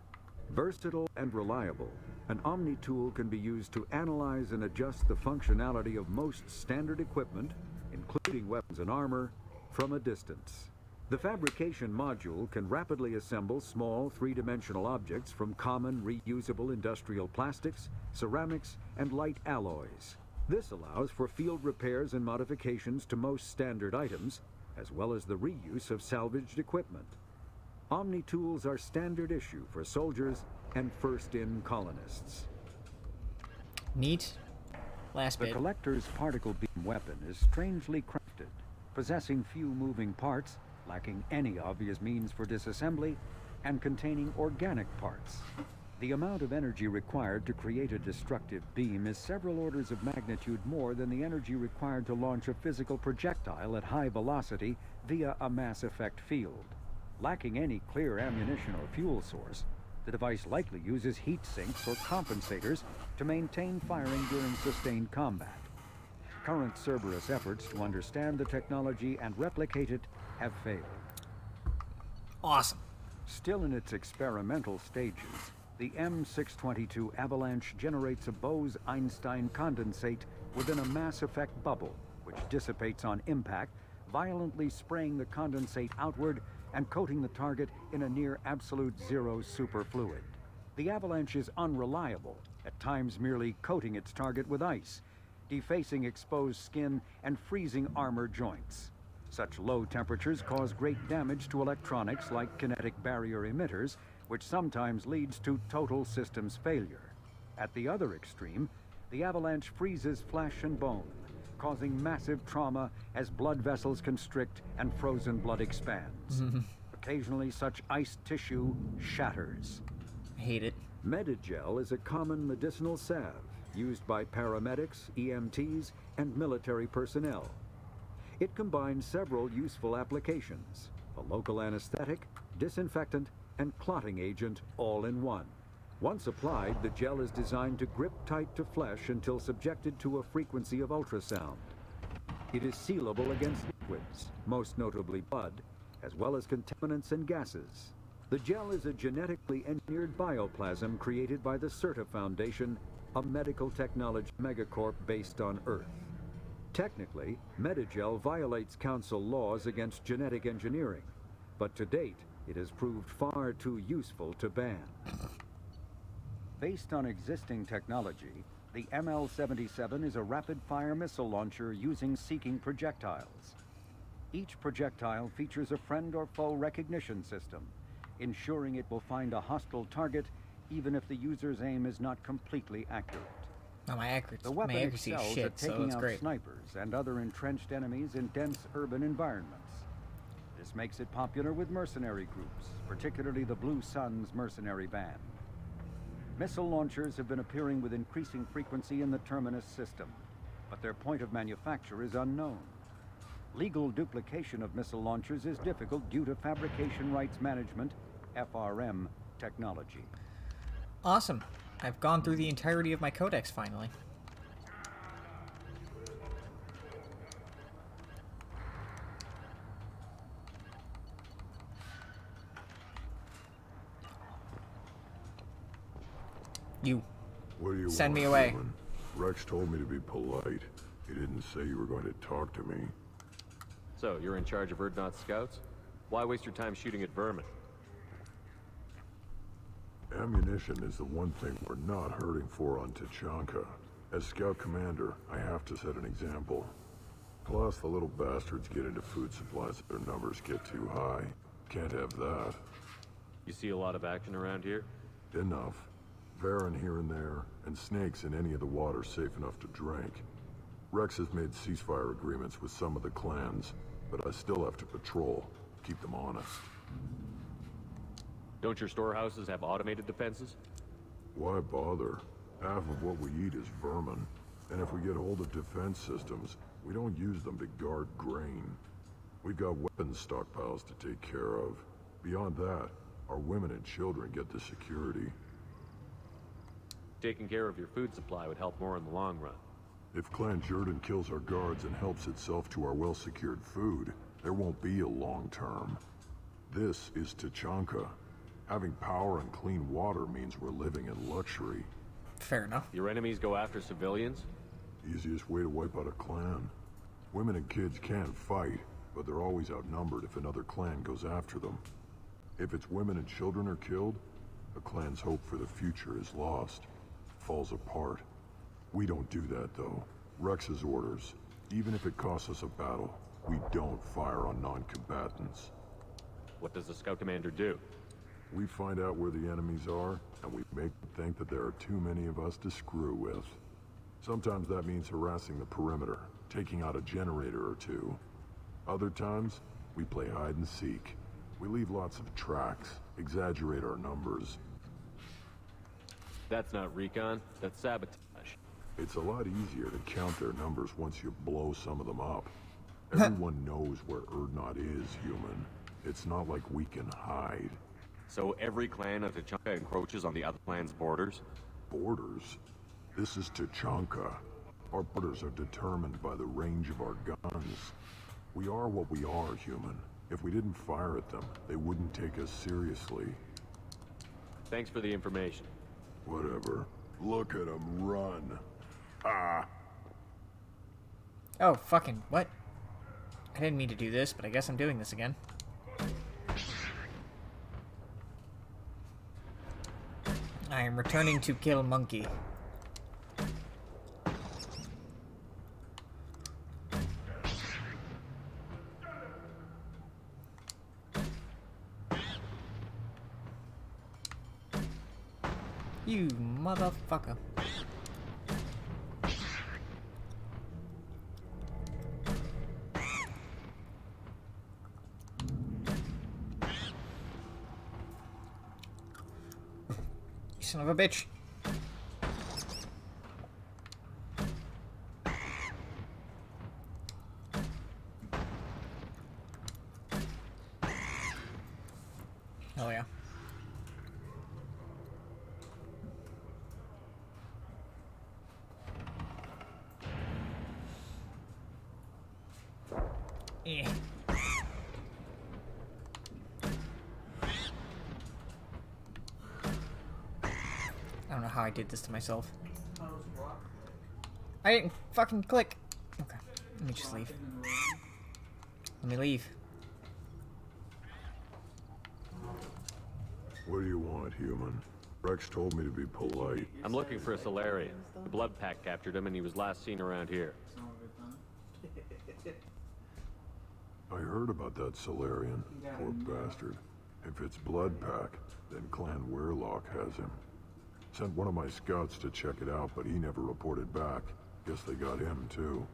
S1: Versatile and reliable, an Omni-tool can be used to analyze and adjust the functionality of most standard equipment, including weapons and armor, from a distance. The fabrication module can rapidly assemble small three-dimensional objects from common reusable industrial plastics, ceramics, and light alloys. This allows for field repairs and modifications to most standard items, as well as the reuse of salvaged equipment. Omni-tools are standard issue for soldiers and first-in colonists.
S2: Neat. Last bit.
S1: The Collector's particle beam weapon is strangely crafted, possessing few moving parts, lacking any obvious means for disassembly, and containing organic parts. The amount of energy required to create a destructive beam is several orders of magnitude more than the energy required to launch a physical projectile at high velocity via a mass effect field. Lacking any clear ammunition or fuel source, the device likely uses heat sinks or compensators to maintain firing during sustained combat. Current Cerberus efforts to understand the technology and replicate it have failed.
S2: Awesome.
S1: Still in its experimental stages, the M622 Avalanche generates a Bose-Einstein condensate within a mass effect bubble, which dissipates on impact, violently spraying the condensate outward and coating the target in a near absolute zero superfluid. The Avalanche is unreliable, at times merely coating its target with ice, defacing exposed skin and freezing armor joints. Such low temperatures cause great damage to electronics like kinetic barrier emitters, which sometimes leads to total systems failure. At the other extreme, the Avalanche freezes flesh and bone, causing massive trauma as blood vessels constrict and frozen blood expands. Occasionally, such iced tissue shatters.
S2: I hate it.
S1: Medigel is a common medicinal salve used by paramedics, EMTs, and military personnel. It combines several useful applications: a local anesthetic, disinfectant, and clotting agent all in one. Once applied, the gel is designed to grip tight to flesh until subjected to a frequency of ultrasound. It is sealable against liquids, most notably blood, as well as contaminants and gases. The gel is a genetically engineered bioplasm created by the CERTA Foundation, a medical technology megacorp based on Earth. Technically, Medigel violates council laws against genetic engineering, but to date, it has proved far too useful to ban. Based on existing technology, the ML-77 is a rapid-fire missile launcher using seeking projectiles. Each projectile features a friend or foe recognition system, ensuring it will find a hostile target even if the user's aim is not completely accurate.
S2: Oh, my
S1: The weapon
S2: accuracy is
S1: excels
S2: shit,
S1: at
S2: so
S1: taking
S2: it's
S1: out
S2: great.
S1: snipers and other entrenched enemies in dense urban environments. This makes it popular with mercenary groups, particularly the Blue Suns mercenary band. Missile launchers have been appearing with increasing frequency in the Terminus system, but their point of manufacture is unknown. Legal duplication of missile launchers is difficult due to Fabrication Rights Management, FRM, technology.
S2: Awesome. I've gone through the entirety of my codex finally. You.
S3: What do you
S2: Send
S3: want,
S2: me away.
S3: human? Rex told me to be polite. He didn't say you were going to talk to me.
S4: So, you're in charge of Urdnot scouts? Why waste your time shooting at vermin?
S3: Ammunition is the one thing we're not hurting for on Tachanka. As scout commander, I have to set an example. Plus, the little bastards get into food supplies if their numbers get too high. Can't have that.
S4: You see a lot of action around here?
S3: Enough. Varen here and there, and snakes in any of the water safe enough to drink. Rex has made ceasefire agreements with some of the clans, but I still have to patrol, keep them honest.
S4: Don't your storehouses have automated defenses?
S3: Why bother? Half of what we eat is vermin, and if we get hold of defense systems, we don't use them to guard grain. We've got weapons stockpiles to take care of. Beyond that, our women and children get the security.
S4: Taking care of your food supply would help more in the long run.
S3: If Clan Jordan kills our guards and helps itself to our well-secured food, there won't be a long term. This is Tachanka. Having power and clean water means we're living in luxury.
S2: Fair enough.
S4: Your enemies go after civilians?
S3: Easiest way to wipe out a clan. Women and kids can fight, but they're always outnumbered if another clan goes after them. If its women and children are killed, a clan's hope for the future is lost. Falls apart. We don't do that, though. Rex's orders. Even if it costs us a battle, we don't fire on non-combatants.
S4: What does the scout commander do?
S3: We find out where the enemies are, and we make them think that there are too many of us to screw with. Sometimes that means harassing the perimeter, taking out a generator or two. Other times, we play hide and seek. We leave lots of tracks, exaggerate our numbers.
S4: That's not recon, that's sabotage.
S3: It's a lot easier to count their numbers once you blow some of them up. Everyone knows where Urdnot is, human. It's not like we can hide.
S4: So every clan of Tachanka encroaches on the other clan's borders?
S3: Borders? This is Tachanka. Our borders are determined by the range of our guns. We are what we are, human. If we didn't fire at them, they wouldn't take us seriously.
S4: Thanks for the information.
S3: Whatever. Look at them run. Ah!
S2: Oh, fucking what? I didn't mean to do this, but I guess I'm doing this again. I am returning to kill monkey. You motherfucker. Son of a bitch. Oh yeah. Eh. I don't know how I did this to myself. I didn't fucking click. Okay, let me just leave. Let me leave.
S3: What do you want, human? Rex told me to be polite.
S4: I'm looking for a Solarian. The Blood Pack captured him and he was last seen around here.
S3: I heard about that Solarian. Poor bastard. If it's Blood Pack, then Clan Weirlock has him. Sent one of my scouts to check it out, but he never reported back. Guess they got him, too.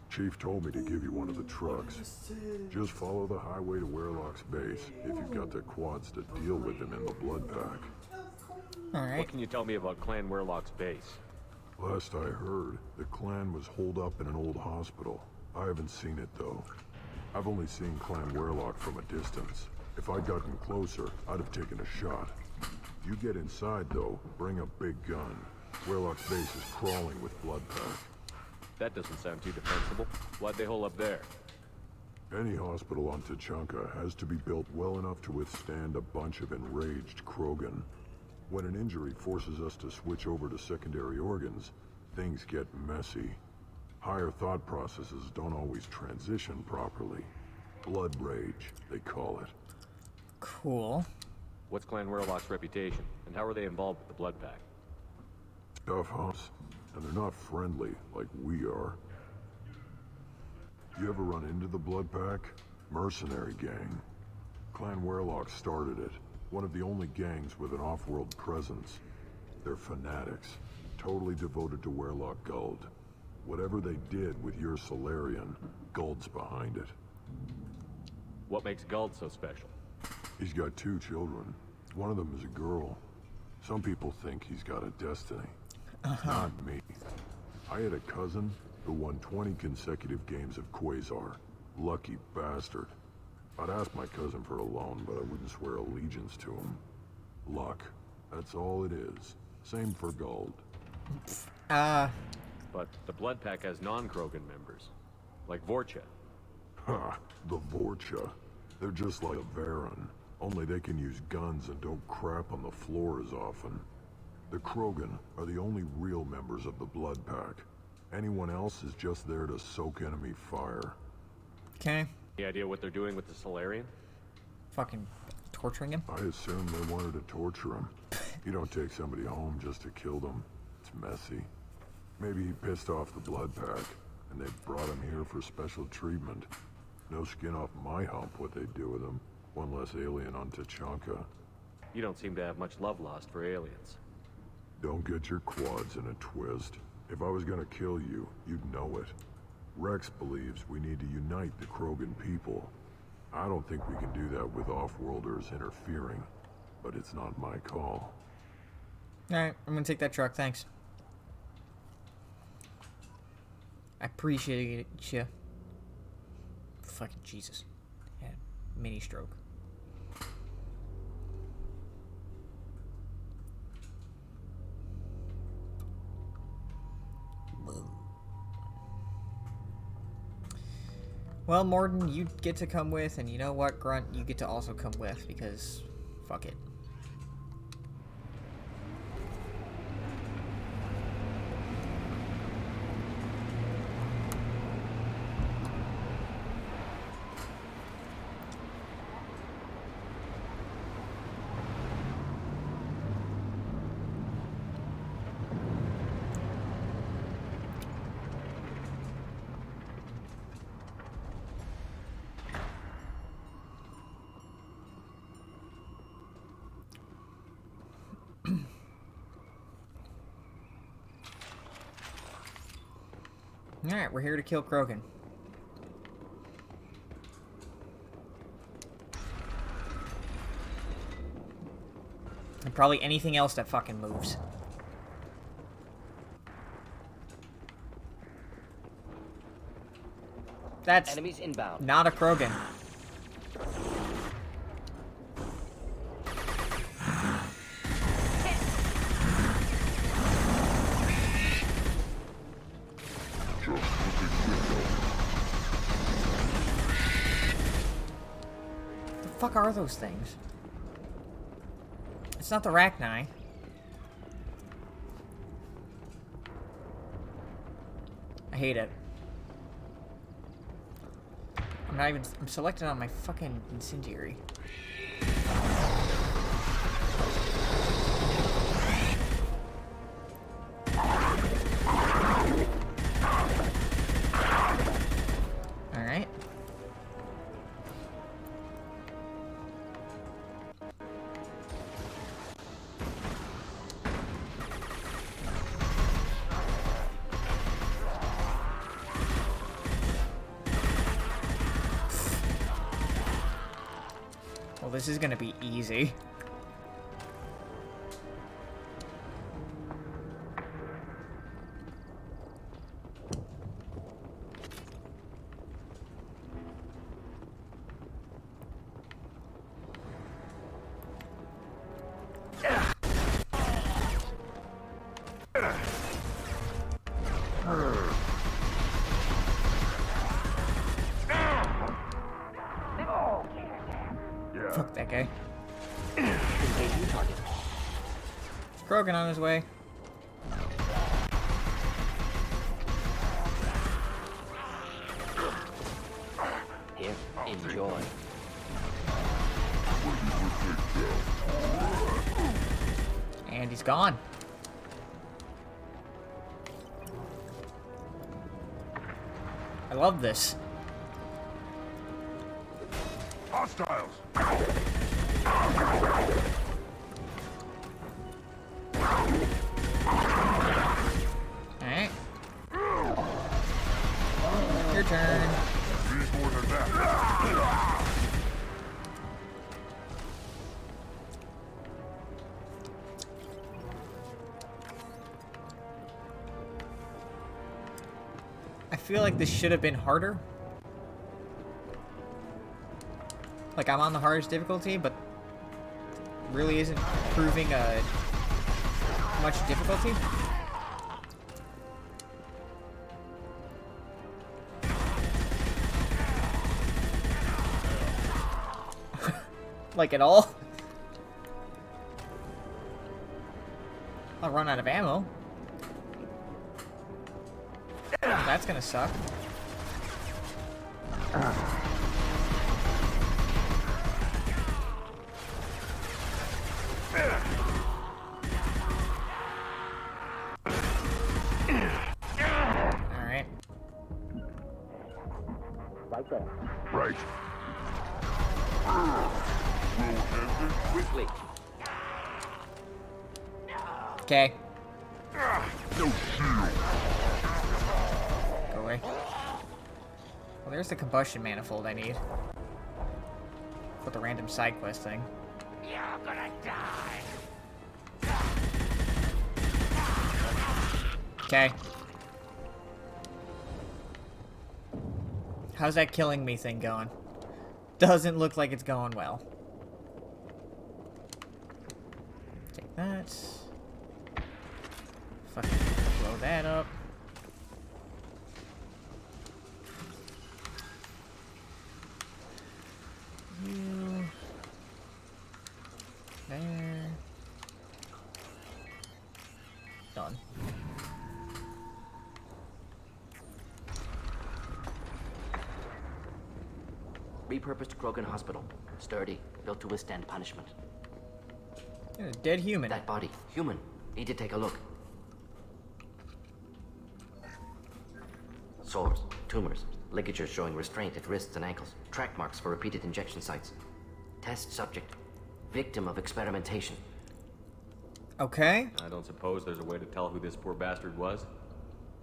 S3: Chief told me to give you one of the trucks. Just follow the highway to Weirlock's base, if you've got the quads to deal with him in the Blood Pack.
S2: Alright.
S4: What can you tell me about Clan Weirlock's base?
S3: Last I heard, the clan was holed up in an old hospital. I haven't seen it, though. I've only seen Clan Weirlock from a distance. If I'd gotten closer, I'd have taken a shot. You get inside, though, bring a big gun. Weirlock's base is crawling with Blood Pack.
S4: That doesn't sound too defensible. Why'd they hole up there?
S3: Any hospital on Tuchanka has to be built well enough to withstand a bunch of enraged Krogan. When an injury forces us to switch over to secondary organs, things get messy. Higher thought processes don't always transition properly. Blood rage, they call it.
S2: Cool.
S4: What's Clan Weirlock's reputation, and how are they involved with the Blood Pack?
S3: Tough hunts, and they're not friendly like we are. You ever run into the Blood Pack? Mercenary gang. Clan Weirlock started it. One of the only gangs with an off-world presence. They're fanatics, totally devoted to Weirlock Guld. Whatever they did with your Solarian, Guld's behind it.
S4: What makes Guld so special?
S3: He's got 2 children. One of them is a girl. Some people think he's got a destiny. Not me. I had a cousin who won 20 consecutive games of Quasar. Lucky bastard. I'd ask my cousin for a loan, but I wouldn't swear allegiance to him. Luck. That's all it is. Same for Guld.
S4: But the Blood Pack has non-Krogan members, like Vorcha.
S3: Ha! The Vorcha. They're just like a Varen. Only they can use guns and don't crap on the floor as often. The Krogan are the only real members of the Blood Pack. Anyone else is just there to soak enemy fire.
S2: Okay.
S4: Any idea what they're doing with the Solarian?
S2: Fucking torturing him.
S3: I assume they wanted to torture him. You don't take somebody home just to kill them. It's messy. Maybe he pissed off the Blood Pack, and they brought him here for special treatment. No skin off my hump what they do with him. One less alien on Tuchanka.
S4: You don't seem to have much love lost for aliens.
S3: Don't get your quads in a twist. If I was gonna kill you, you'd know it. Rex believes we need to unite the Krogan people. I don't think we can do that with off-worlders interfering, but it's not my call.
S2: Alright, I'm gonna take that truck, thanks. I appreciate it, yeah. Fucking Jesus. Yeah, mini stroke. Well, Mordin, you get to come with, and you know what, Grunt, you get to also come with, because fuck it. Alright, we're here to kill Krogan. And probably anything else that fucking moves. That's
S5: Enemies inbound.
S2: not a Krogan. The fuck are those things? It's not the Rachni. I hate it. I'm selected on my fucking incendiary. Alright. Well, this is gonna be easy. Fuck that guy.
S5: Engaging target.
S2: Krogan on his way.
S5: Here, enjoy.
S2: And he's gone. I love this.
S3: Hostiles!
S2: Alright. Your turn.
S3: Need more than that.
S2: I feel like this should have been harder. Like, I'm on the hardest difficulty, but really isn't proving much difficulty. Like, at all. I'll run out of ammo. That's gonna suck. Alright.
S5: Right there.
S3: Right.
S5: Quickly.
S2: Okay.
S3: No shield.
S2: Go away. Well, there's the combustion manifold I need. For the random side quest thing.
S5: You're gonna die.
S2: Okay. How's that killing me thing going? Doesn't look like it's going well. Take that. Fucking blow that up. You. There. Done.
S5: Repurposed Krogan Hospital. Sturdy, built to withstand punishment.
S2: There's a dead human.
S5: That body, human. Need to take a look. Sores, tumors, ligatures showing restraint at wrists and ankles, track marks for repeated injection sites. Test subject, victim of experimentation.
S2: Okay.
S4: I don't suppose there's a way to tell who this poor bastard was?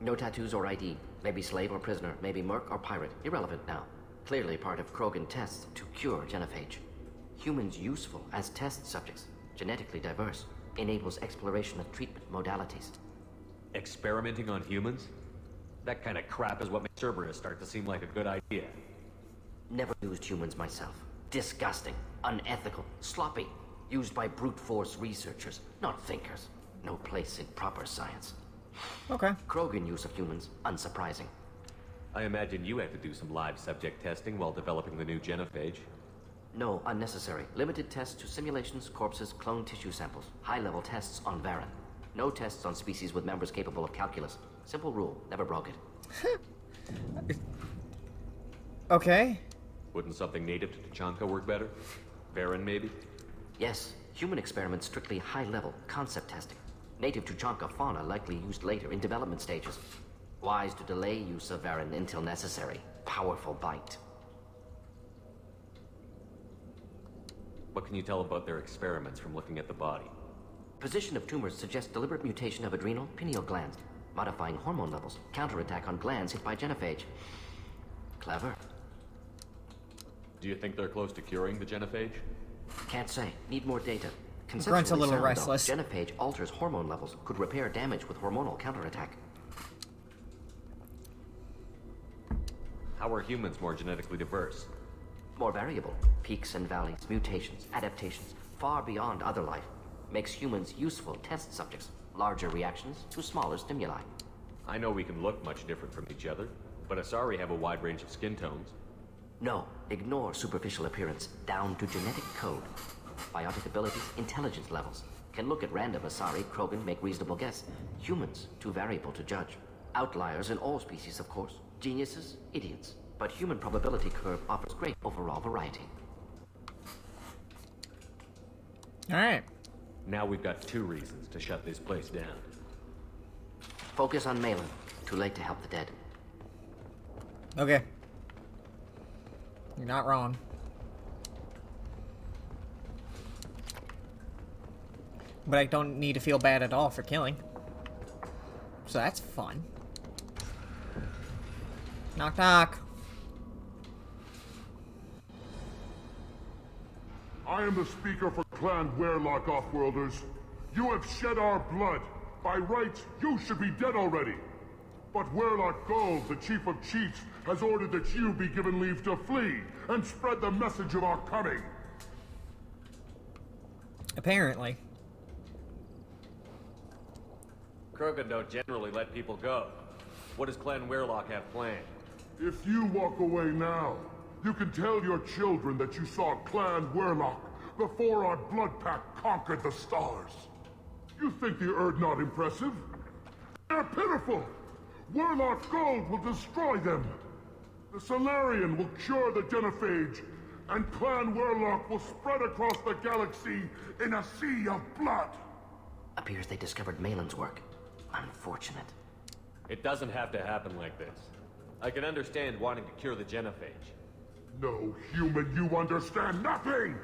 S5: No tattoos or ID. Maybe slave or prisoner, maybe merc or pirate. Irrelevant now. Clearly part of Krogan tests to cure genophage. Humans useful as test subjects. genetically diverse, enables exploration of treatment modalities.
S4: Experimenting on humans? That kind of crap is what makes Cerberus start to seem like a good idea.
S5: Never used humans myself. Disgusting, unethical, sloppy. Used by brute force researchers, not thinkers. No place in proper science.
S2: Okay.
S5: Krogan use of humans, unsurprising.
S4: I imagine you had to do some live subject testing while developing the new genophage.
S5: No, unnecessary. Limited tests to simulations, corpses, cloned tissue samples. High-level tests on Varen. No tests on species with members capable of calculus. Simple rule, never broke it.
S2: Okay.
S4: Wouldn't something native to Tuchanka work better? Varen, maybe?
S5: Yes, human experiments strictly high-level, concept testing. Native Tuchanka fauna likely used later in development stages. Wise to delay use of Varen until necessary. Powerful bite.
S4: What can you tell about their experiments from looking at the body?
S5: Position of tumors suggests deliberate mutation of adrenal, pineal glands, modifying hormone levels, counterattack on glands hit by genophage. Clever.
S4: Do you think they're close to curing the genophage?
S5: Can't say. Need more data.
S2: Grunt's a
S5: Conceptually
S2: little
S5: sound,
S2: restless.
S5: though. Genophage alters hormone levels, could repair damage with hormonal counterattack.
S4: How are humans more genetically diverse?
S5: More variable. Peaks and valleys, mutations, adaptations, far beyond other life. Makes humans useful test subjects. Larger reactions to smaller stimuli.
S4: I know we can look much different from each other, but Asari have a wide range of skin tones.
S5: No, ignore superficial appearance, down to genetic code. Biotic abilities, intelligence levels. Can look at random Asari, Krogan, make reasonable guess. Humans, too variable to judge. Outliers in all species, of course. Geniuses, idiots. But human probability curve offers great overall variety.
S2: Alright.
S4: Now we've got 2 reasons to shut this place down.
S5: Focus on Malin. Too late to help the dead.
S2: Okay. You're not wrong. But I don't need to feel bad at all for killing. So that's fun. Knock knock.
S6: I am the speaker for Clan Werelock Offworlders. You have shed our blood. By rights, you should be dead already. But Werelock Gold, the Chief of Chiefs, has ordered that you be given leave to flee and spread the message of our coming.
S2: Apparently.
S4: Krogan don't generally let people go. What does Clan Werelock have planned?
S6: If you walk away now, you can tell your children that you saw Clan Werelock before our blood pact conquered the stars. You think the Erd not impressive? They're pitiful! Werelock Gold will destroy them! The Solarian will cure the genophage, and Clan Werelock will spread across the galaxy in a sea of blood!
S5: Appears they discovered Malin's work. Unfortunate.
S4: It doesn't have to happen like this. I can understand wanting to cure the genophage.
S6: No, human, you understand nothing!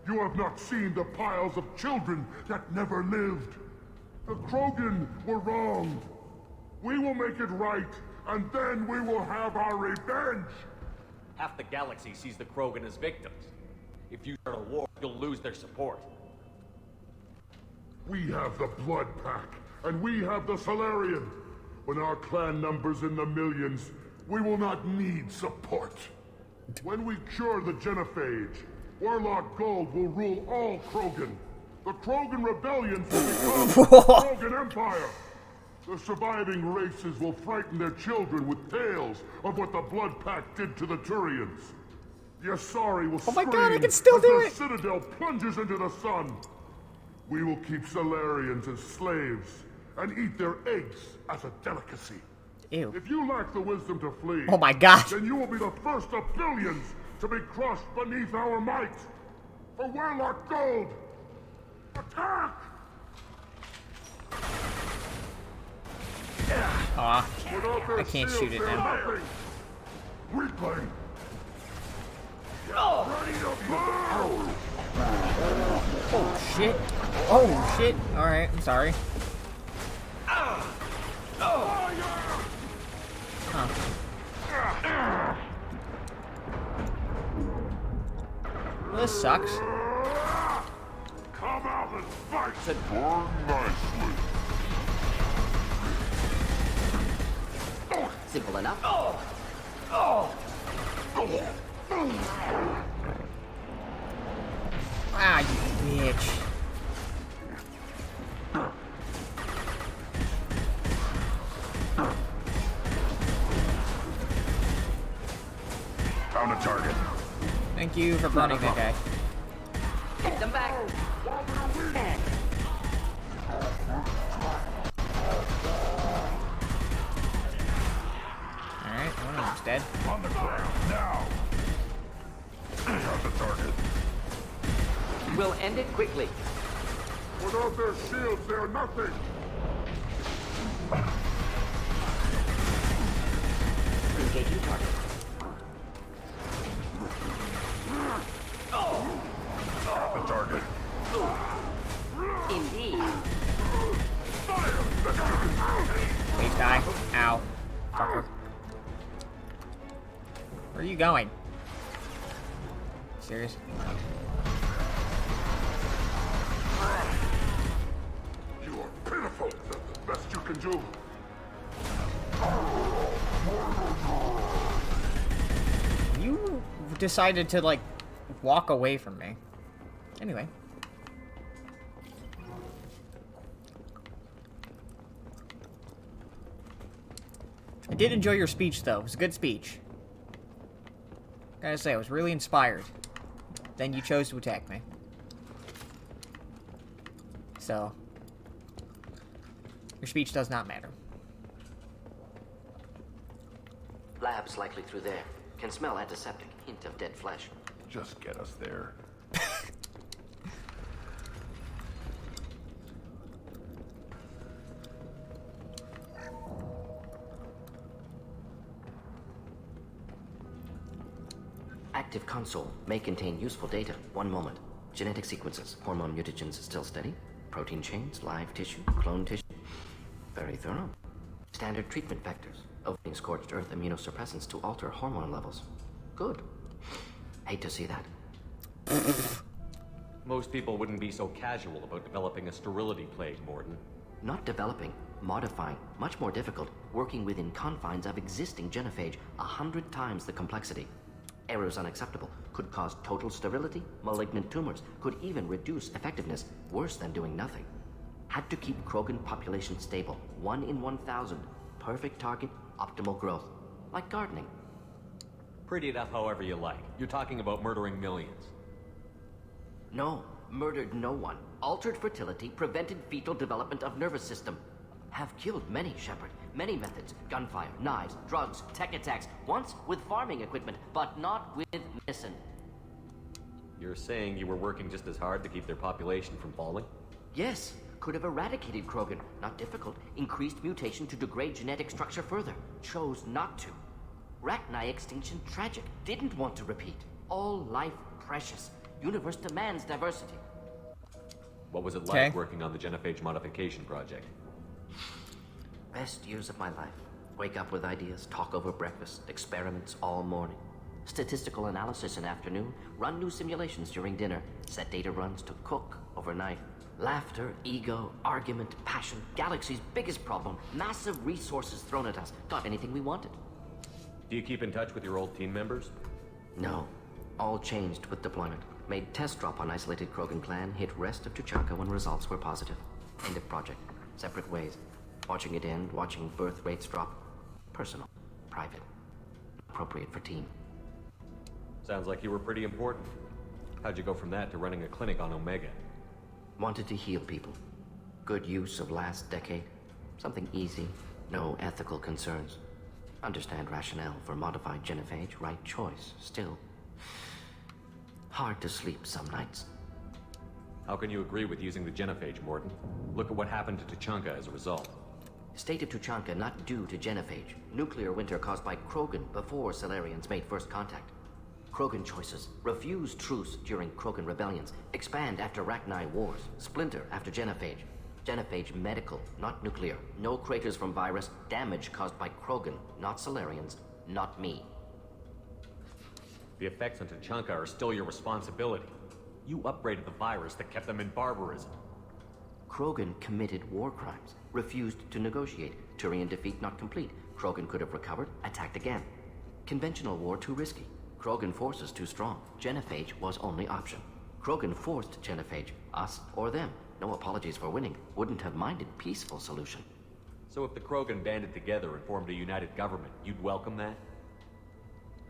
S6: You have not seen the piles of children that never lived. The Krogan were wrong. We will make it right, and then we will have our revenge!
S4: Half the galaxy sees the Krogan as victims. If you start a war, you'll lose their support.
S6: We have the Blood Pack, and we have the Solarian. When our clan numbers in the millions, we will not need support. When we cure the genophage, Werelock Gold will rule all Krogan. The Krogan rebellions will become the Krogan Empire. The surviving races will frighten their children with tales of what the Blood Pact did to the Turians. The Asari will
S2: Oh my God, I
S6: scream
S2: can still
S6: as
S2: do
S6: the
S2: it!
S6: Citadel plunges into the sun. We will keep Solarians as slaves and eat their eggs as a delicacy.
S2: Ew.
S6: If you lack the wisdom to flee,
S2: Oh my God.
S6: then you will be the first of billions to be crushed beneath our might. For Werelock Gold, attack!
S2: Aw.
S6: Without their
S2: I can't
S6: shields,
S2: shoot it
S6: they're
S2: now.
S6: nothing. Weakling. Ready to burn!
S2: Oh shit. Oh shit. Alright, I'm sorry. Well, this sucks.
S6: Come out Let's fight! Burn nicely!
S5: Simple enough.
S2: Ah, you bitch.
S6: Found a target.
S2: Thank you for burning that guy.
S5: Get them back.
S2: Alright, one of them's dead.
S6: On the ground, now! Got the target.
S5: We'll end it quickly.
S6: Without their shields, they're nothing!
S5: Engaging target.
S6: Got the target.
S5: Indeed.
S2: Please die. Ow. Fucker. Where are you going? Serious?
S6: You are pitiful. That's the best you can do.
S2: You decided to, like, walk away from me. Anyway. I did enjoy your speech, though. It was a good speech. Gotta say, I was really inspired. Then you chose to attack me. So, your speech does not matter.
S5: Lab's likely through there. Can smell antiseptic. Hint of dead flesh.
S6: Just get us there.
S5: Active console may contain useful data. One moment. Genetic sequences. Hormone mutagens still steady. Protein chains, live tissue, clone tissue. Very thorough. Standard treatment vectors. Opening scorched earth immunosuppressants to alter hormone levels. Good. Hate to see that.
S4: Most people wouldn't be so casual about developing a sterility plague, Mordin.
S5: Not developing, modifying, much more difficult, working within confines of existing genophage, 100 times the complexity. Errors unacceptable, could cause total sterility, malignant tumors, could even reduce effectiveness, worse than doing nothing. Had to keep Krogan population stable, 1 in 1,000. Perfect target, optimal growth. Like gardening.
S4: Pretty enough however you like. You're talking about murdering millions.
S5: No, murdered no one. Altered fertility, prevented fetal development of nervous system. Have killed many, Shepard. Many methods. Gunfire, knives, drugs, tech attacks. Once with farming equipment, but not with medicine.
S4: You're saying you were working just as hard to keep their population from falling?
S5: Yes, could have eradicated Krogan. Not difficult. Increased mutation to degrade genetic structure further. Chose not to. Rachni extinction tragic. Didn't want to repeat. All life precious. Universe demands diversity.
S4: What was it
S2: Okay.
S4: like working on the genophage modification project?
S5: Best years of my life. Wake up with ideas, talk over breakfast, experiments all morning. Statistical analysis in afternoon, run new simulations during dinner, set data runs to cook overnight. Laughter, ego, argument, passion, galaxy's biggest problem, massive resources thrown at us. Got anything we wanted.
S4: Do you keep in touch with your old team members?
S5: No. All changed with deployment. Made test drop on isolated Krogan clan, hit rest of Tuchanka when results were positive. End of project. Separate ways. Watching it end, watching birth rates drop. Personal. Private. Appropriate for team.
S4: Sounds like you were pretty important. How'd you go from that to running a clinic on Omega?
S5: Wanted to heal people. Good use of last decade. Something easy. No ethical concerns. Understand rationale for modified genophage. Right choice. Still. Hard to sleep some nights.
S4: How can you agree with using the genophage, Mordin? Look at what happened to Tuchanka as a result.
S5: State of Tuchanka not due to genophage. Nuclear winter caused by Krogan before Salarians made first contact. Krogan choices. Refuse truce during Krogan rebellions. Expand after Rachni wars. Splinter after genophage. Genophage medical, not nuclear. No craters from virus. Damage caused by Krogan, not Salarians, not me.
S4: The effects on Tuchanka are still your responsibility. You upgraded the virus that kept them in barbarism.
S5: Krogan committed war crimes, refused to negotiate. Turian defeat not complete. Krogan could have recovered, attacked again. Conventional war too risky. Krogan forces too strong. Genophage was only option. Krogan forced Genophage, us or them. No apologies for winning. Wouldn't have minded peaceful solution.
S4: So if the Krogan banded together and formed a united government, you'd welcome that?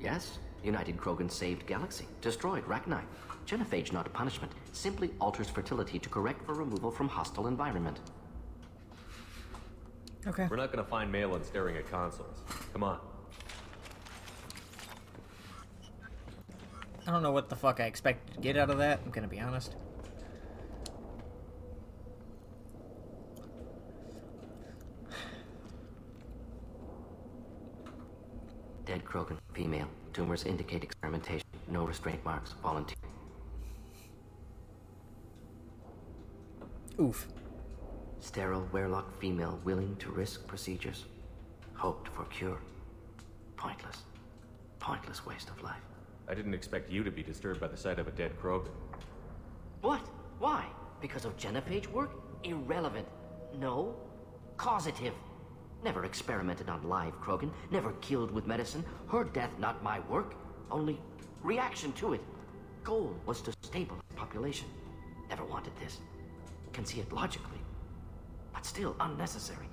S5: Yes, United Krogan saved Galaxy, destroyed Rachni. Genophage not a punishment, simply alters fertility to correct for removal from hostile environment.
S2: Okay.
S4: We're not gonna find Malin staring at consoles. Come on.
S2: I don't know what the fuck I expected to get out of that, I'm gonna be honest.
S5: Dead Krogan, female. Tumors indicate experimentation. No restraint marks. Volunteer.
S2: Oof.
S5: Sterile Werelock female willing to risk procedures. Hoped for cure. Pointless. Pointless waste of life.
S4: I didn't expect you to be disturbed by the sight of a dead Krogan.
S5: What? Why? Because of Genophage work? Irrelevant. No. Causative. Never experimented on live Krogan. Never killed with medicine. Her death not my work. Only reaction to it. Goal was to stabilize population. Never wanted this. Can see it logically. But still unnecessary.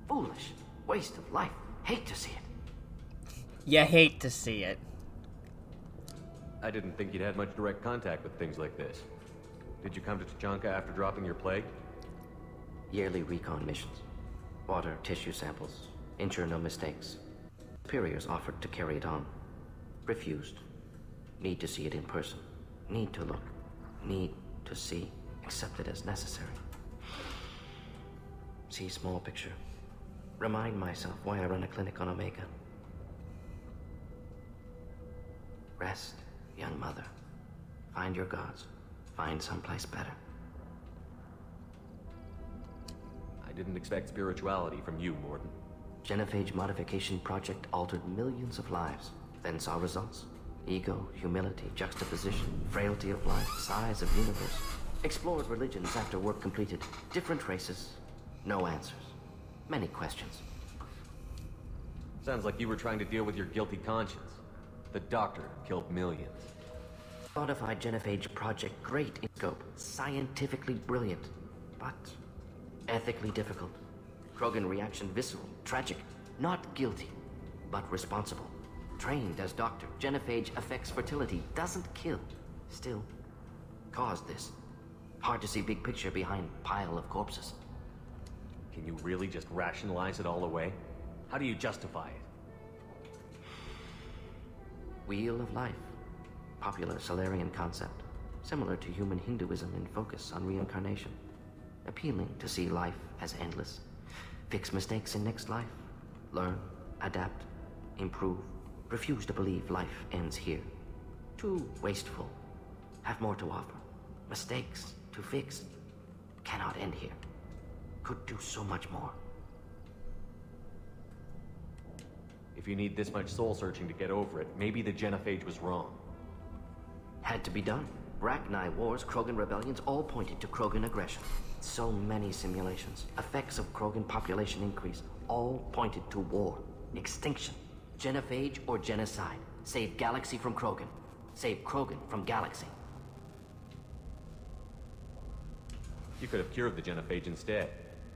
S5: Foolish. Waste of life. Hate to see it.
S2: You hate to see it.
S4: I didn't think you'd had much direct contact with things like this. Did you come to Tuchanka after dropping your plague?
S5: Yearly recon missions. Water, tissue samples. Ensure no mistakes. Superiors offered to carry it on. Refused. Need to see it in person. Need to look. Need to see. Accept it as necessary. See small picture. Remind myself why I run a clinic on Omega. Rest, young mother. Find your gods. Find someplace better.
S4: I didn't expect spirituality from you, Mordin.
S5: Genophage modification project altered millions of lives. Then saw results. Ego, humility, juxtaposition, frailty of life, size of universe. Explored religions after work completed. Different races. No answers. Many questions.
S4: Sounds like you were trying to deal with your guilty conscience. The doctor killed millions.
S5: Modified Genophage project great in scope. Scientifically brilliant. But ethically difficult. Krogan reaction visceral, tragic. Not guilty, but responsible. Trained as doctor, Genophage affects fertility, doesn't kill. Still, caused this. Hard to see big picture behind pile of corpses.
S4: Can you really just rationalize it all away? How do you justify it?
S5: Wheel of life. Popular Solarian concept. Similar to human Hinduism in focus on reincarnation. Appealing to see life as endless. Fix mistakes in next life. Learn, adapt, improve. Refuse to believe life ends here. Too wasteful. Have more to offer. Mistakes to fix. Cannot end here. Could do so much more.
S4: If you need this much soul searching to get over it, maybe the Genophage was wrong.
S5: Had to be done. Rachni wars, Krogan rebellions, all pointed to Krogan aggression. So many simulations. Effects of Krogan population increase, all pointed to war. Extinction. Genophage or genocide. Save Galaxy from Krogan. Save Krogan from Galaxy.
S4: You could have cured the Genophage instead.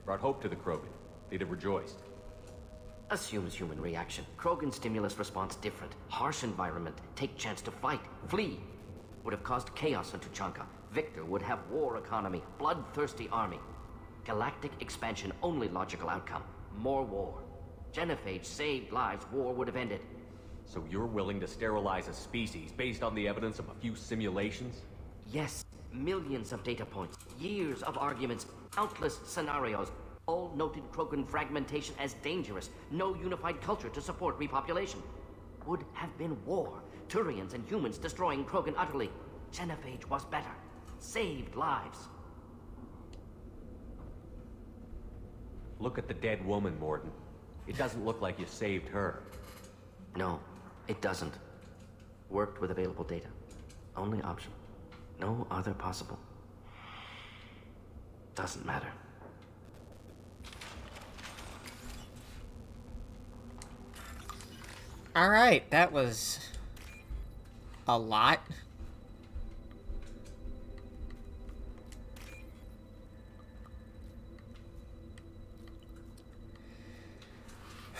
S4: Brought hope to the Krogan. They'd have rejoiced.
S5: Assumes human reaction. Krogan stimulus response different. Harsh environment. Take chance to fight. Flee. Would have caused chaos on Tuchanka. Victor would have war economy. Bloodthirsty army. Galactic expansion only logical outcome. More war. Genophage saved lives. War would have ended.
S4: So you're willing to sterilize a species based on the evidence of a few simulations?
S5: Yes. Millions of data points. Years of arguments. Countless scenarios. All noted Krogan fragmentation as dangerous. No unified culture to support repopulation. Would have been war. Turians and humans destroying Krogan utterly. Genophage was better. Saved lives.
S4: Look at the dead woman, Mordin. It doesn't look like you saved her.
S5: No, it doesn't. Worked with available data. Only option. No other possible. Doesn't matter.
S2: Alright, that was a lot.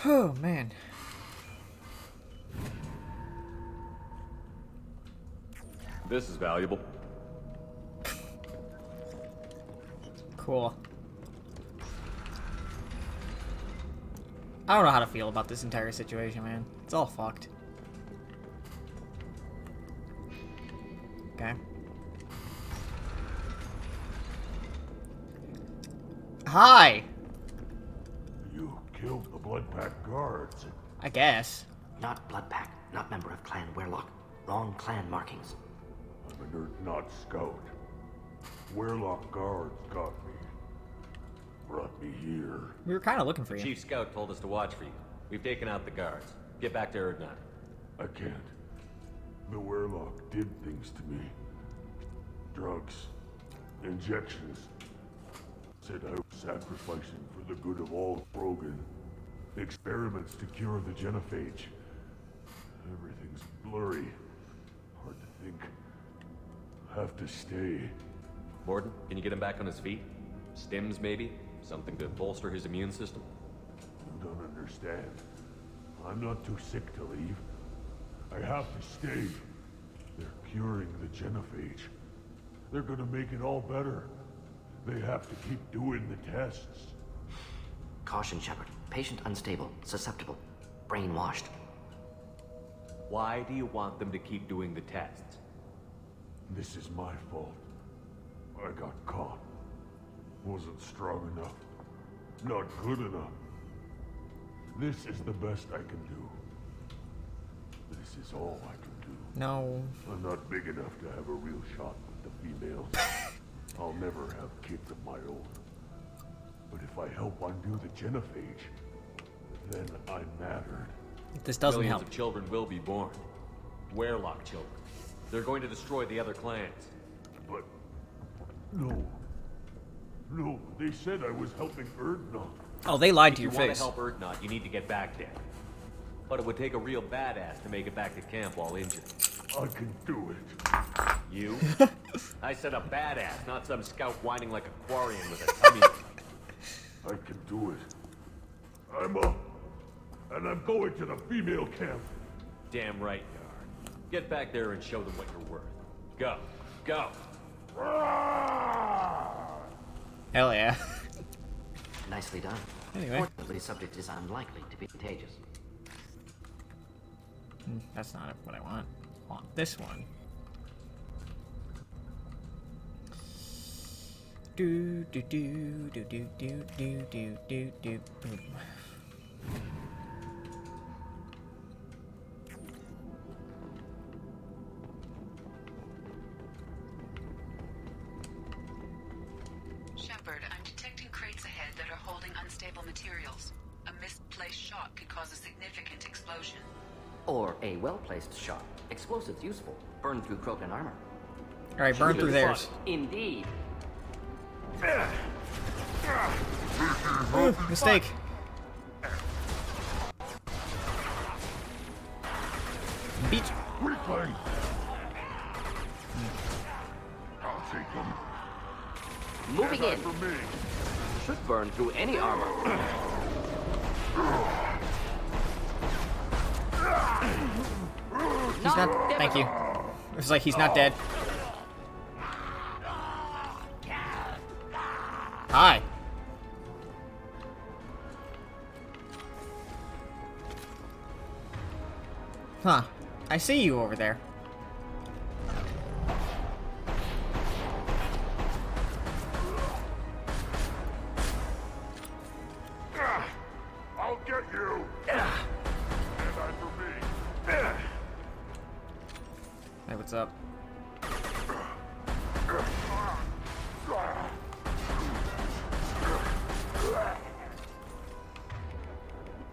S2: Oh, man.
S4: This is valuable.
S2: Cool. I don't know how to feel about this entire situation, man. It's all fucked. Okay. Hi!
S6: You killed the Blood Pack guards.
S2: I guess.
S5: Not Bloodpack, not member of Clan Werlock. Wrong clan markings.
S6: I'm an Urdnot scout. Werlock guards got me. Brought me here.
S2: We were kind of looking for you.
S4: Chief Scout told us to watch for you. We've taken out the guards. Get back to Urdnot.
S6: I can't. The Werlock did things to me. Drugs. Injections. Said I was sacrificing for the good of all Krogan. Experiments to cure the genophage. Everything's blurry. Hard to think. Have to stay.
S4: Mordin, can you get him back on his feet? Stims, maybe? Something to bolster his immune system?
S6: You don't understand. I'm not too sick to leave. I have to stay. They're curing the genophage. They're gonna make it all better. They have to keep doing the tests.
S5: Caution, Shepard. Patient unstable, susceptible, brainwashed.
S4: Why do you want them to keep doing the tests?
S6: This is my fault. I got caught. Wasn't strong enough. Not good enough. This is the best I can do. This is all I can do.
S2: No.
S6: I'm not big enough to have a real shot with the females. I'll never have kids of my own. But if I help undo the genophage, then I'm mattered.
S2: This doesn't
S4: Millions
S2: help.
S4: of children will be born. Werlock children. They're going to destroy the other clans.
S6: But... no. No, they said I was helping Urdnot.
S2: Oh, they lied
S4: If
S2: to
S4: you
S2: your
S4: want
S2: face.
S4: to help Urdnot, you need to get back there. But it would take a real badass to make it back to camp while injured.
S6: I can do it.
S4: You? I said a badass, not some scout whining like a quarian with a tummy.
S6: I can do it. I'm up. And I'm going to the female camp.
S4: Damn right you are. Get back there and show them what you're worth. Go. Go.
S2: Hell yeah.
S5: Nicely done.
S2: Anyway.
S5: Fortunately, the subject is unlikely to be contagious.
S2: That's not what I want. I want this one. Do do do do do do do do do do boom.
S7: Shepard, I'm detecting crates ahead that are holding unstable materials. A misplaced shot could cause a significant explosion.
S5: Or a well-placed shot. Explosives useful. Burn through Krogan armor.
S2: Alright, burn through theirs.
S5: Indeed.
S2: Ooh, mistake. Beach.
S6: Weakling! I'll take them.
S5: Moving in.
S6: For me.
S5: Should burn through any armor.
S2: He's not. Thank you. It's like he's not dead. Hi. Huh. I see you over there.
S6: I'll get you! And I'm for me.
S2: Hey, what's up?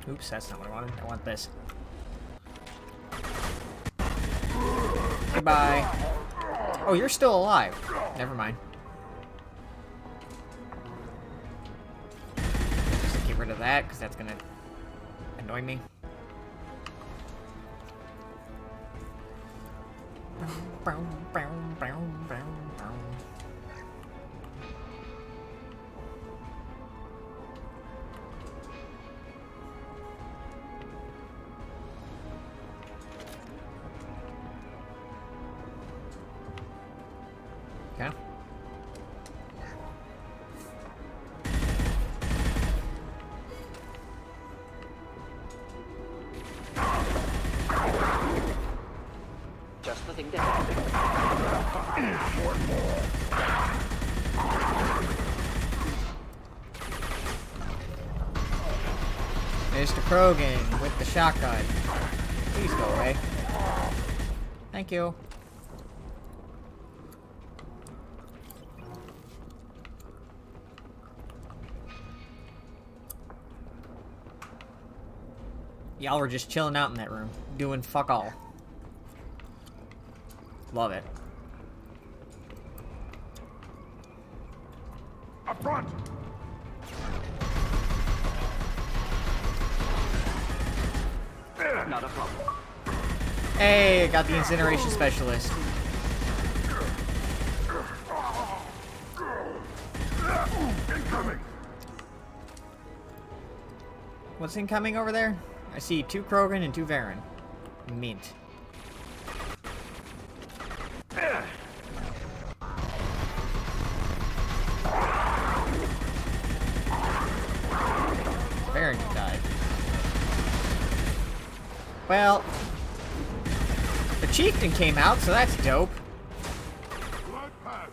S2: Oops, that's not what I wanted. I want this. Goodbye. Oh, you're still alive. Never mind. that, because that's gonna annoy me. Okay.
S5: Just the thing to happen.
S2: Mr. Krogan with the shotgun. Please go away. Thank you. Y'all were just chilling out in that room, doing fuck all. Love it.
S6: Up front!
S5: Not a problem.
S2: Hey, got the incineration specialist.
S6: Incoming!
S2: What's incoming over there? I see 2 Krogan and 2 Varen. Mint. Varen died. Well, the chieftain came out, so that's dope.
S6: Blood pack!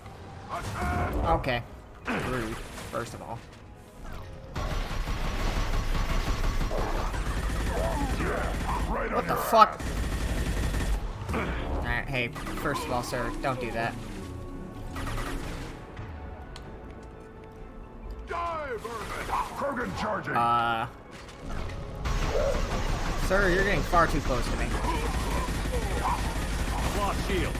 S6: Attack!
S2: Okay. Rude, first of all.
S6: Right
S2: What the fuck? Alright, hey, first of all, sir, don't do that.
S6: Dive, Urban! Krogan charging!
S2: Sir, you're getting far too close to me.
S4: Lost shield.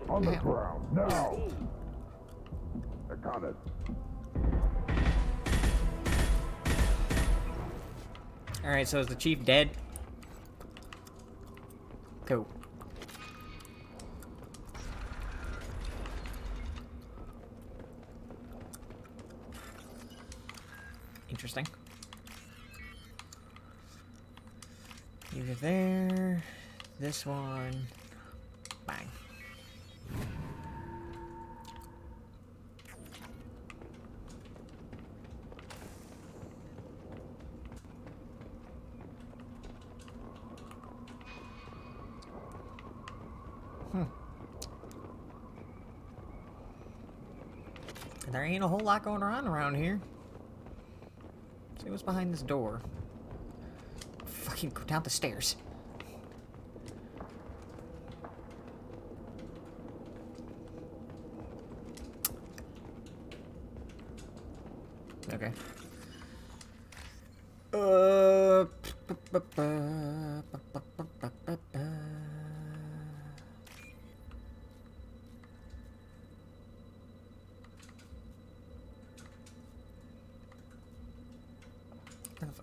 S6: On the ground, now! I got it.
S2: Alright, so is the chief dead? Cool. Interesting. Either there, this one, bang. There ain't a whole lot going on around here. See what's behind this door. Fucking go down the stairs. Okay.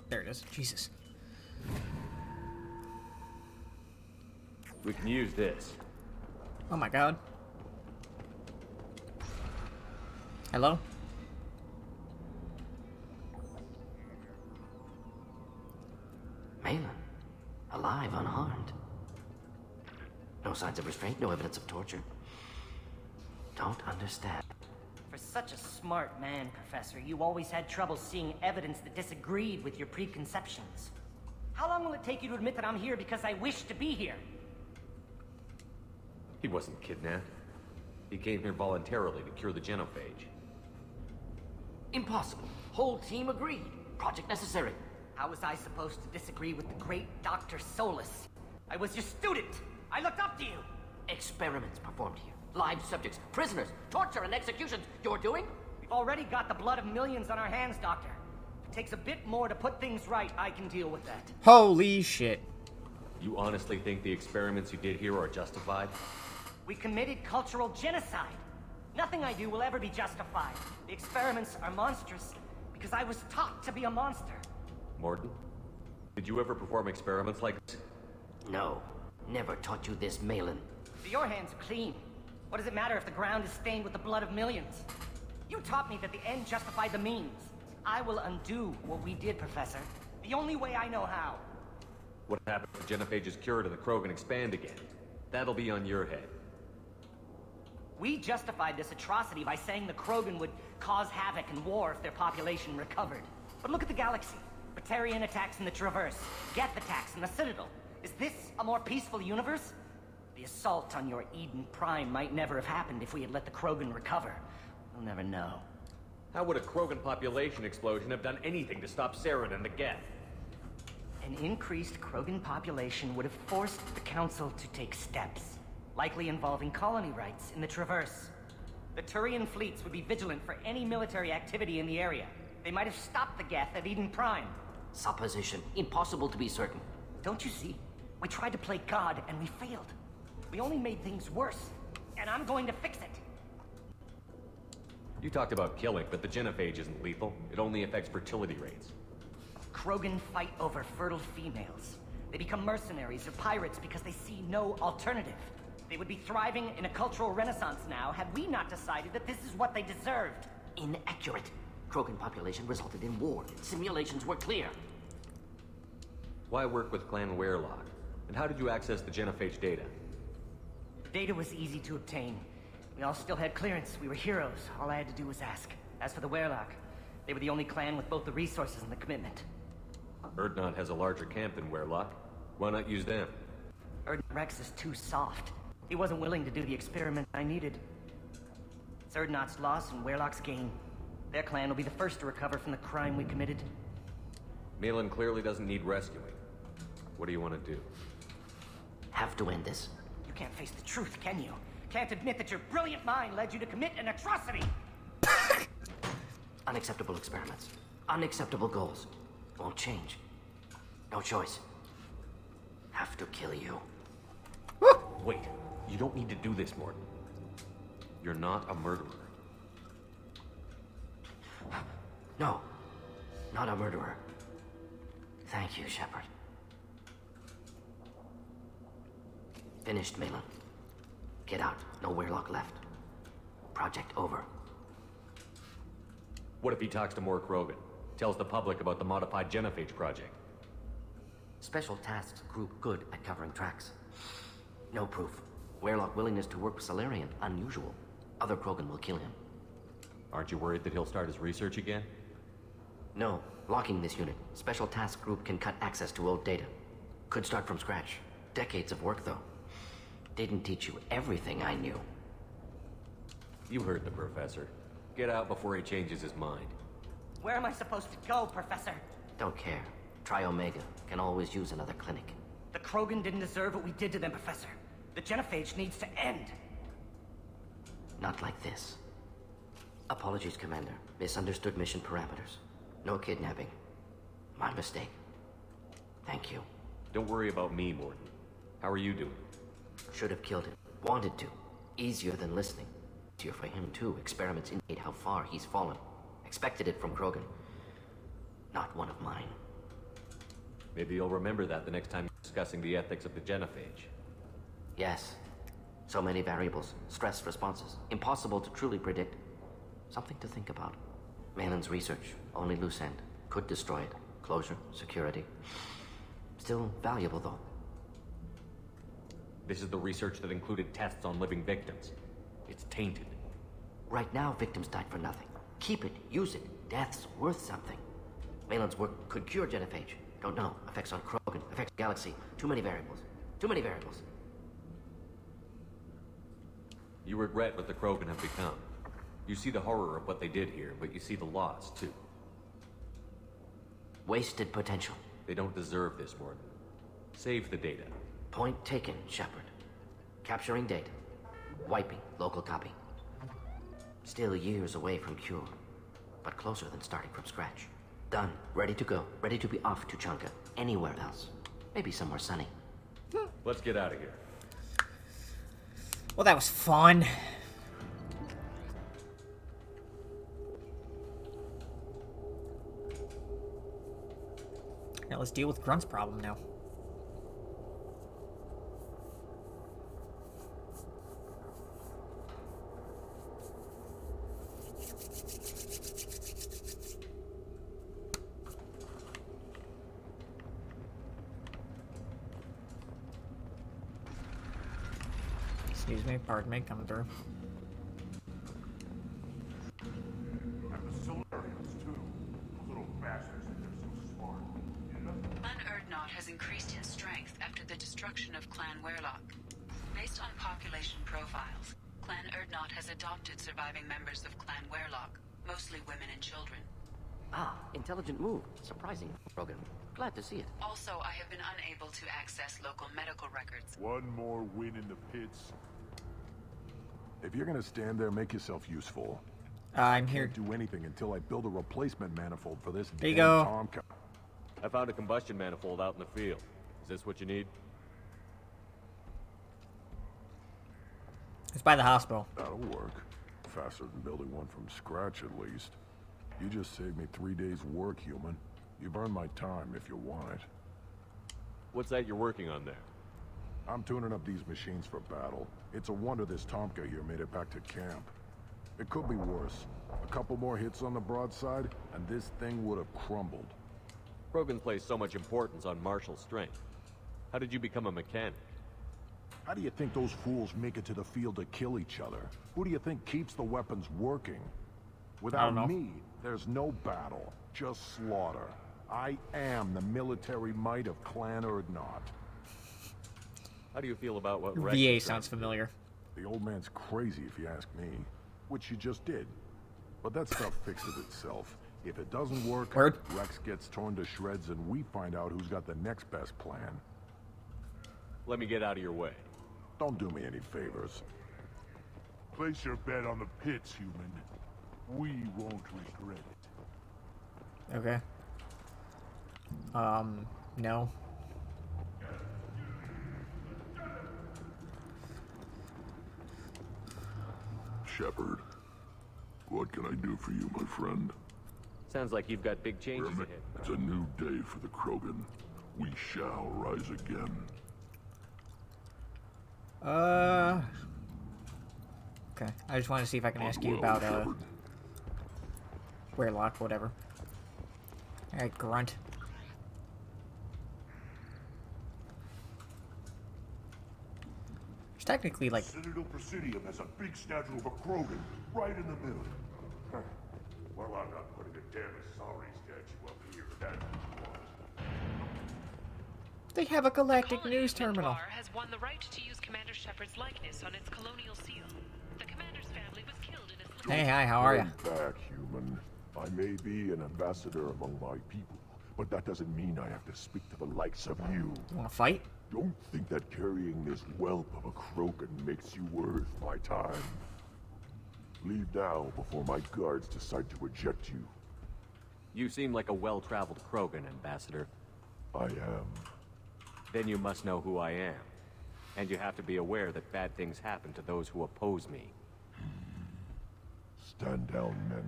S2: There it is. Jesus.
S4: We can use this.
S2: Oh my god. Hello?
S5: Malin, alive, unharmed. No signs of restraint, no evidence of torture. Don't understand.
S8: For such a smart man, Professor, you always had trouble seeing evidence that disagreed with your preconceptions. How long will it take you to admit that I'm here because I wish to be here?
S4: He wasn't kidnapped. He came here voluntarily to cure the genophage.
S5: Impossible. Whole team agreed. Project necessary.
S8: How was I supposed to disagree with the great Dr. Solus? I was your student! I looked up to you!
S5: Experiments performed here. Live subjects, prisoners, torture and executions. You're doing?
S8: We've already got the blood of millions on our hands, Doctor. If it takes a bit more to put things right, I can deal with that.
S2: Holy shit.
S4: You honestly think the experiments you did here are justified?
S8: We committed cultural genocide. Nothing I do will ever be justified. The experiments are monstrous because I was taught to be a monster.
S4: Morton, did you ever perform experiments like this?
S5: No. Never taught you this, Malin.
S8: Your hands are clean. What does it matter if the ground is stained with the blood of millions? You taught me that the end justified the means. I will undo what we did, Professor. The only way I know how.
S4: What happened to Genophage's cure to the Krogan expand again? That'll be on your head.
S8: We justified this atrocity by saying the Krogan would cause havoc and war if their population recovered. But look at the galaxy. Batarian attacks in the Traverse. Geth attacks in the Citadel. Is this a more peaceful universe? The assault on your Eden Prime might never have happened if we had let the Krogan recover. We'll never know.
S4: How would a Krogan population explosion have done anything to stop Saren and the Geth?
S8: An increased Krogan population would have forced the Council to take steps, likely involving colony rights in the Traverse. The Turian fleets would be vigilant for any military activity in the area. They might have stopped the Geth at Eden Prime.
S5: Supposition. Impossible to be certain.
S8: Don't you see? We tried to play God and we failed. We only made things worse, and I'm going to fix it.
S4: You talked about killing, but the Genophage isn't lethal. It only affects fertility rates.
S8: Krogan fight over fertile females. They become mercenaries or pirates because they see no alternative. They would be thriving in a cultural renaissance now had we not decided that this is what they deserved.
S5: Inaccurate. Krogan population resulted in war. Simulations were clear.
S4: Why work with Clan Werelock? And how did you access the Genophage data?
S8: The data was easy to obtain. We all still had clearance. We were heroes. All I had to do was ask. As for the Werelock, they were the only clan with both the resources and the commitment.
S4: Urdnot has a larger camp than Werelock. Why not use them?
S8: Erdnot Rex is too soft. He wasn't willing to do the experiment I needed. It's Erdnot's loss and Werelock's gain. Their clan will be the first to recover from the crime we committed.
S4: Malin clearly doesn't need rescuing. What do you want to do?
S5: Have to end this.
S8: You can't face the truth, can you? Can't admit that your brilliant mind led you to commit an atrocity!
S5: Unacceptable experiments. Unacceptable goals. Won't change. No choice. Have to kill you.
S4: Wait, you don't need to do this, Morton. You're not a murderer.
S5: No. Not a murderer. Thank you, Shepard. Finished, Malin. Get out. No Werelock left. Project over.
S4: What if he talks to more Krogan? Tells the public about the modified Genophage project?
S5: Special Tasks Group good at covering tracks. No proof. Werelock willingness to work with Salarian, unusual. Other Krogan will kill him.
S4: Aren't you worried that he'll start his research again?
S5: No. Locking this unit. Special Task Group can cut access to old data. Could start from scratch. Decades of work, though. Didn't teach you everything I knew.
S4: You heard the professor. Get out before he changes his mind.
S8: Where am I supposed to go, Professor?
S5: Don't care. Try Omega. Can always use another clinic.
S8: The Krogan didn't deserve what we did to them, Professor. The Genophage needs to end.
S5: Not like this. Apologies, Commander. Misunderstood mission parameters. No kidnapping. My mistake. Thank you.
S4: Don't worry about me, Morton. How are you doing?
S5: Should have killed him. Wanted to. Easier than listening. Easier for him, too. Experiments indicate how far he's fallen. Expected it from Krogan. Not one of mine.
S4: Maybe you'll remember that the next time you're discussing the ethics of the Genophage.
S5: Yes. So many variables. Stress responses. Impossible to truly predict. Something to think about. Malin's research. Only loose end. Could destroy it. Closure. Security. Still valuable, though.
S4: This is the research that included tests on living victims. It's tainted.
S5: Right now, victims died for nothing. Keep it. Use it. Death's worth something. Malin's work could cure Genophage. Don't know. Effects on Krogan. Effects Galaxy. Too many variables. Too many variables.
S4: You regret what the Krogan have become. You see the horror of what they did here, but you see the loss, too.
S5: Wasted potential.
S4: They don't deserve this, Morton. Save the data.
S5: Point taken, Shepard. Capturing data. Wiping local copy. Still years away from cure, but closer than starting from scratch. Done. Ready to go. Ready to be off to Chanka. Anywhere else. Maybe somewhere sunny.
S4: Let's get out of here.
S2: Well, that was fun. Now let's deal with Grunt's problem now. Excuse me, pardon me, coming through.
S6: And the Solarians, too. Those little bastards think they're so smart.
S7: Clan Urdnot has increased in strength after the destruction of Clan Werlock. Based on population profiles, Clan Urdnot has adopted surviving members of Clan Werlock, mostly women and children.
S5: Ah, intelligent move. Surprising, Krogan. Glad to see it.
S7: Also, I have been unable to access local medical records.
S6: One more win in the pits.
S3: If you're gonna stand there, make yourself useful.
S2: I'm here.
S3: Can't do anything until I build a replacement manifold for this
S2: There you
S3: damn
S2: go.
S3: Tomka.
S4: I found a combustion manifold out in the field. Is this what you need?
S2: It's by the hospital.
S3: That'll work. Faster than building one from scratch, at least. You just saved me 3 days' work, human. You've earned my time if you want it.
S4: What's that you're working on there?
S3: I'm tuning up these machines for battle. It's a wonder this Tomka here made it back to camp. It could be worse. A couple more hits on the broadside, and this thing would have crumbled.
S4: Krogan placed so much importance on martial strength. How did you become a mechanic?
S3: How do you think those fools make it to the field to kill each other? Who do you think keeps the weapons working? Without
S2: know.
S3: me, there's no battle, just slaughter. I am the military might of Clan Urdnot.
S4: How do you feel about what Rex
S2: VA
S4: is trying
S2: sounds
S4: to do?
S2: familiar.
S3: The old man's crazy if you ask me, which you just did. But that stuff fixes itself. If it doesn't work,
S2: Word.
S3: Rex gets torn to shreds and we find out who's got the next best plan.
S4: Let me get out of your way.
S3: Don't do me any favors.
S6: Place your bet on the pits, human. We won't regret it.
S2: Okay. No.
S6: Shepard, what can I do for you, my friend?
S4: Sounds like you've got big changes ahead.
S6: It's a new day for the Krogan. We shall rise again.
S2: Okay. I just want to see if I can ask you
S6: Well,
S2: about,
S6: Shepard.
S2: Werlock, whatever. Alright, Grunt. There's technically, like,
S6: Citadel Presidium has a big statue of a Krogan right in the middle. Huh. Well, I'm not putting a damn Asari statue up here. That's what.
S2: they have a galactic
S9: Colony
S2: news
S9: of
S2: terminal.
S9: Minoir has won the right to use Commander Shepard's likeness on its colonial seal. The commander's family was killed in a
S2: Hey, hi, how are you?
S6: Come back, human. I may be an ambassador among my people, but that doesn't mean I have to speak to the likes of you.
S2: You wanna fight?
S6: Don't think that carrying this whelp of a Krogan makes you worth my time. Leave now before my guards decide to eject you.
S4: You seem like a well-traveled Krogan, Ambassador.
S6: I am.
S4: Then you must know who I am. And you have to be aware that bad things happen to those who oppose me.
S6: Stand down, men.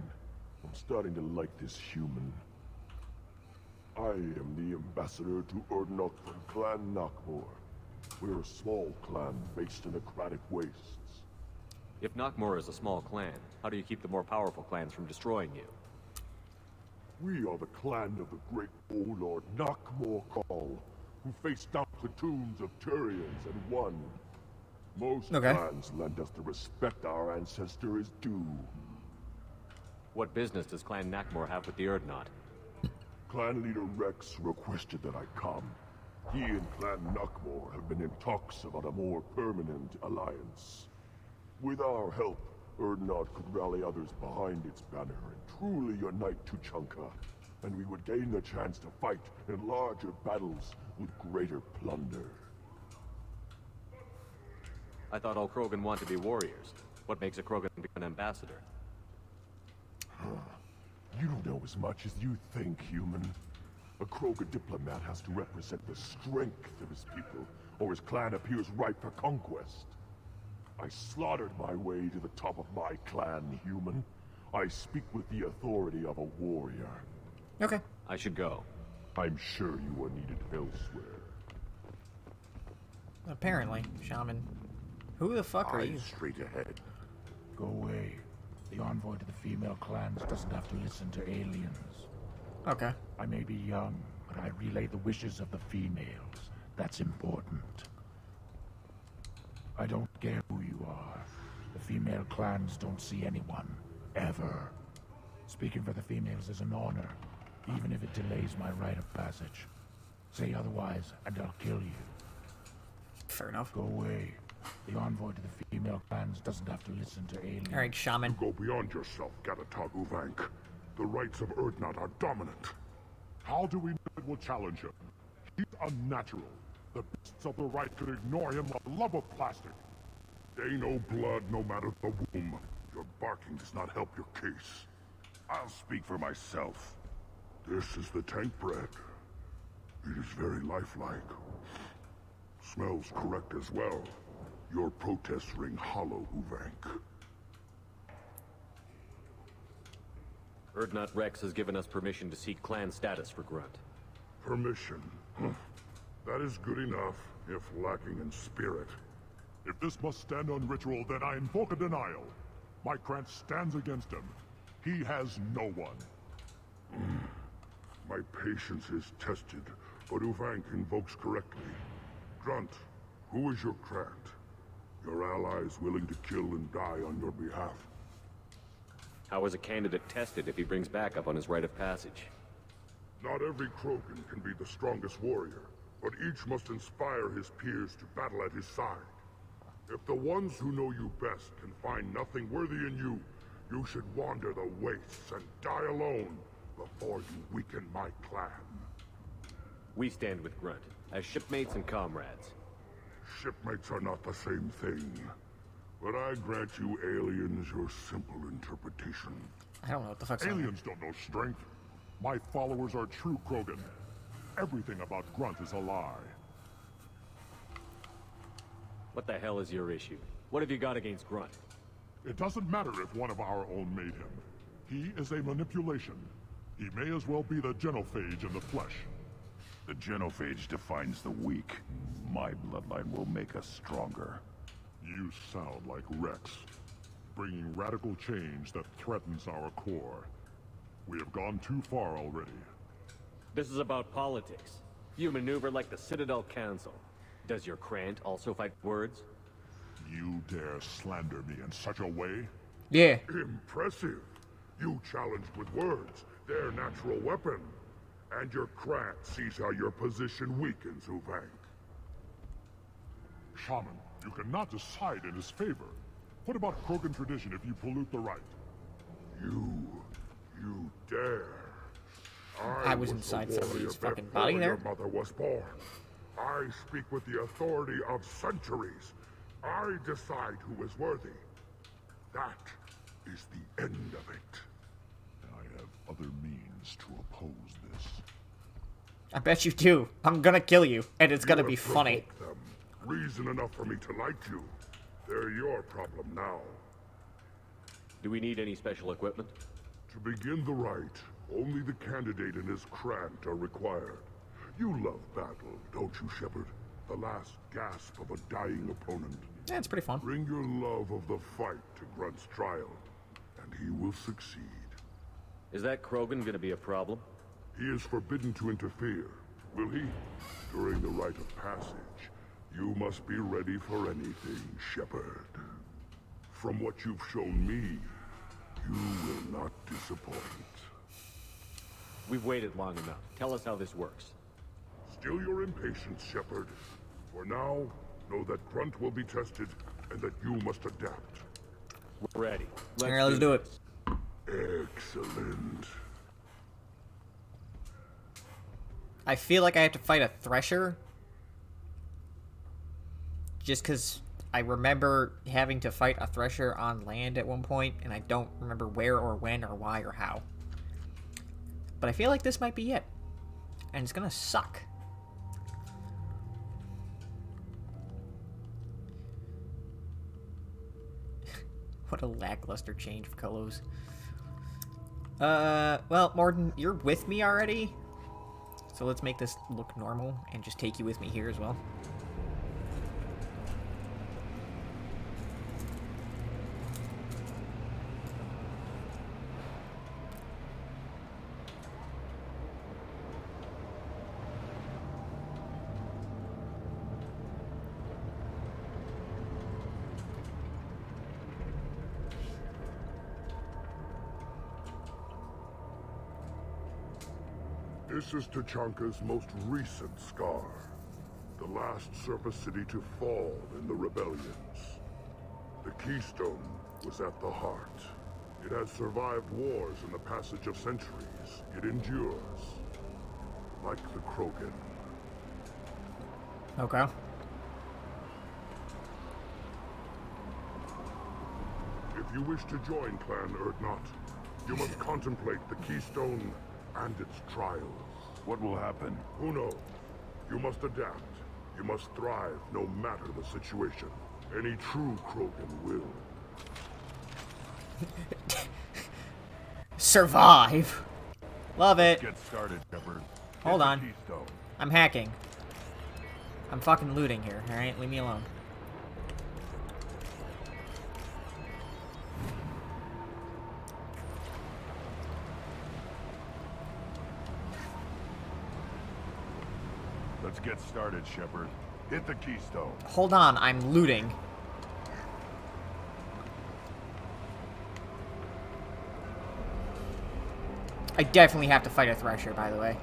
S6: I'm starting to like this human. I am the ambassador to Urdnot from Clan Nakmor. We're a small clan based in aquatic wastes.
S4: If Nakmor is a small clan, how do you keep the more powerful clans from destroying you?
S6: We are the clan of the great warlord Nakmor Call, who faced down platoons of Turians and won. Most
S2: Okay.
S6: clans lend us the respect our ancestor is due.
S4: What business does Clan Nakmor have with the Urdnot?
S6: Clan leader Rex requested that I come. He and Clan Nakmor have been in talks about a more permanent alliance. With our help, Urdnot could rally others behind its banner and truly unite Tuchanka, and we would gain the chance to fight in larger battles with greater plunder.
S4: I thought all Krogan want to be warriors. What makes a Krogan be an ambassador?
S6: You don't know as much as you think, human. A Krogan diplomat has to represent the strength of his people, or his clan appears ripe for conquest. I slaughtered my way to the top of my clan, human. I speak with the authority of a warrior.
S2: Okay.
S4: I should go.
S6: I'm sure you are needed elsewhere.
S2: Apparently, shaman. Who the fuck are you?
S6: Straight ahead.
S10: Go away. The envoy to the female clans doesn't have to listen to aliens.
S2: Okay.
S10: I may be young, but I relay the wishes of the females. That's important. I don't care who you are. The female clans don't see anyone. Ever. Speaking for the females is an honor, even if it delays my rite of passage. Say otherwise, and I'll kill you.
S2: Fair enough.
S10: Go away. The envoy to the female clans doesn't have to listen to aliens.
S2: Alright, shaman.
S6: Go beyond yourself, Gatatog Uvank. The rights of Urdnot are dominant. How do we know it will challenge him? He's unnatural. The beasts of the right could ignore him like love of plastic. They know blood no matter the womb. Your barking does not help your case. I'll speak for myself. This is the tank bread. It is very lifelike. Smells correct as well. Your protests ring hollow, Uvank.
S4: Urdnot Rex has given us permission to seek clan status for Grunt.
S6: Permission. That is good enough, if lacking in spirit. If this must stand on ritual, then I invoke a denial. My Krant stands against him. He has no one. My patience is tested, but Uvank invokes correctly. Grunt, who is your Krant? Your allies willing to kill and die on your behalf?
S4: How is a candidate tested if he brings backup on his rite of passage?
S6: Not every Krogan can be the strongest warrior, but each must inspire his peers to battle at his side. If the ones who know you best can find nothing worthy in you, you should wander the wastes and die alone before you weaken my clan.
S4: We stand with Grunt, as shipmates and comrades.
S6: Shipmates are not the same thing. But I grant you aliens your simple interpretation.
S2: I don't know what the fuck's going on.
S6: Aliens don't know strength. My followers are true Krogan. Everything about Grunt is a lie.
S4: What the hell is your issue? What have you got against Grunt?
S6: It doesn't matter if one of our own made him. He is a manipulation. He may as well be the genophage in the flesh. The genophage defines the weak. My bloodline will make us stronger. You sound like Rex, bringing radical change that threatens our core. We have gone too far already.
S4: This is about politics. You maneuver like the Citadel Council. Does your Krant also fight words?
S6: You dare slander me in such a way?
S2: Yeah.
S6: Impressive. You challenged with words, their natural weapon. And your Krant sees how your position weakens, Uvank. Shaman, you cannot decide in his favor. What about Krogan tradition if you pollute the rite? You dare.
S2: I was inside
S6: the
S2: somebody's
S6: warrior
S2: fucking
S6: before
S2: body there.
S6: Your mother was born. I speak with the authority of centuries. I decide who is worthy. That is the end of it. I have other means to oppose this.
S2: I bet you do. I'm gonna kill you, and it's gonna be
S6: have
S2: funny.
S6: provoked them. Reason enough for me to like you. They're your problem now.
S4: Do we need any special equipment?
S6: To begin the rite, only the candidate and his Krant are required. You love battle, don't you, Shepard? The last gasp of a dying opponent.
S2: Yeah, it's pretty fun.
S6: Bring your love of the fight to Grunt's trial, and he will succeed.
S4: Is that Krogan gonna be a problem?
S6: He is forbidden to interfere, will he? During the rite of passage, you must be ready for anything, Shepard. From what you've shown me, you will not disappoint.
S4: We've waited long enough. Tell us how this works.
S6: Still your impatience, Shepard. For now, know that Grunt will be tested, and that you must adapt.
S4: We're ready.
S2: Alright, let's do it.
S6: Excellent.
S2: I feel like I have to fight a Thresher. Just because I remember having to fight a Thresher on land at one point, and I don't remember where or when or why or how. But I feel like this might be it. and it's gonna suck. What a lackluster change of colors. Well, Mordin, you're with me already. So let's make this look normal and just take you with me here as well.
S6: This is Tachanka's most recent scar. The last surface city to fall in the rebellions. The Keystone was at the heart. It has survived wars and the passage of centuries. It endures. Like the Krogan.
S2: Okay.
S6: If you wish to join Clan Urdnot, you must contemplate the Keystone and its trials.
S3: What will happen?
S6: Who knows? You must adapt. You must thrive no matter the situation. Any true Krogan will.
S2: Survive. Love it.
S3: Get started, Shepard.
S2: Hold on.
S3: Keystone.
S2: I'm hacking. I'm fucking looting here, alright? Leave me alone.
S3: Let's get started, Shepard. Hit the Keystone.
S2: Hold on, I'm looting. I definitely have to fight a Thresher, by the way.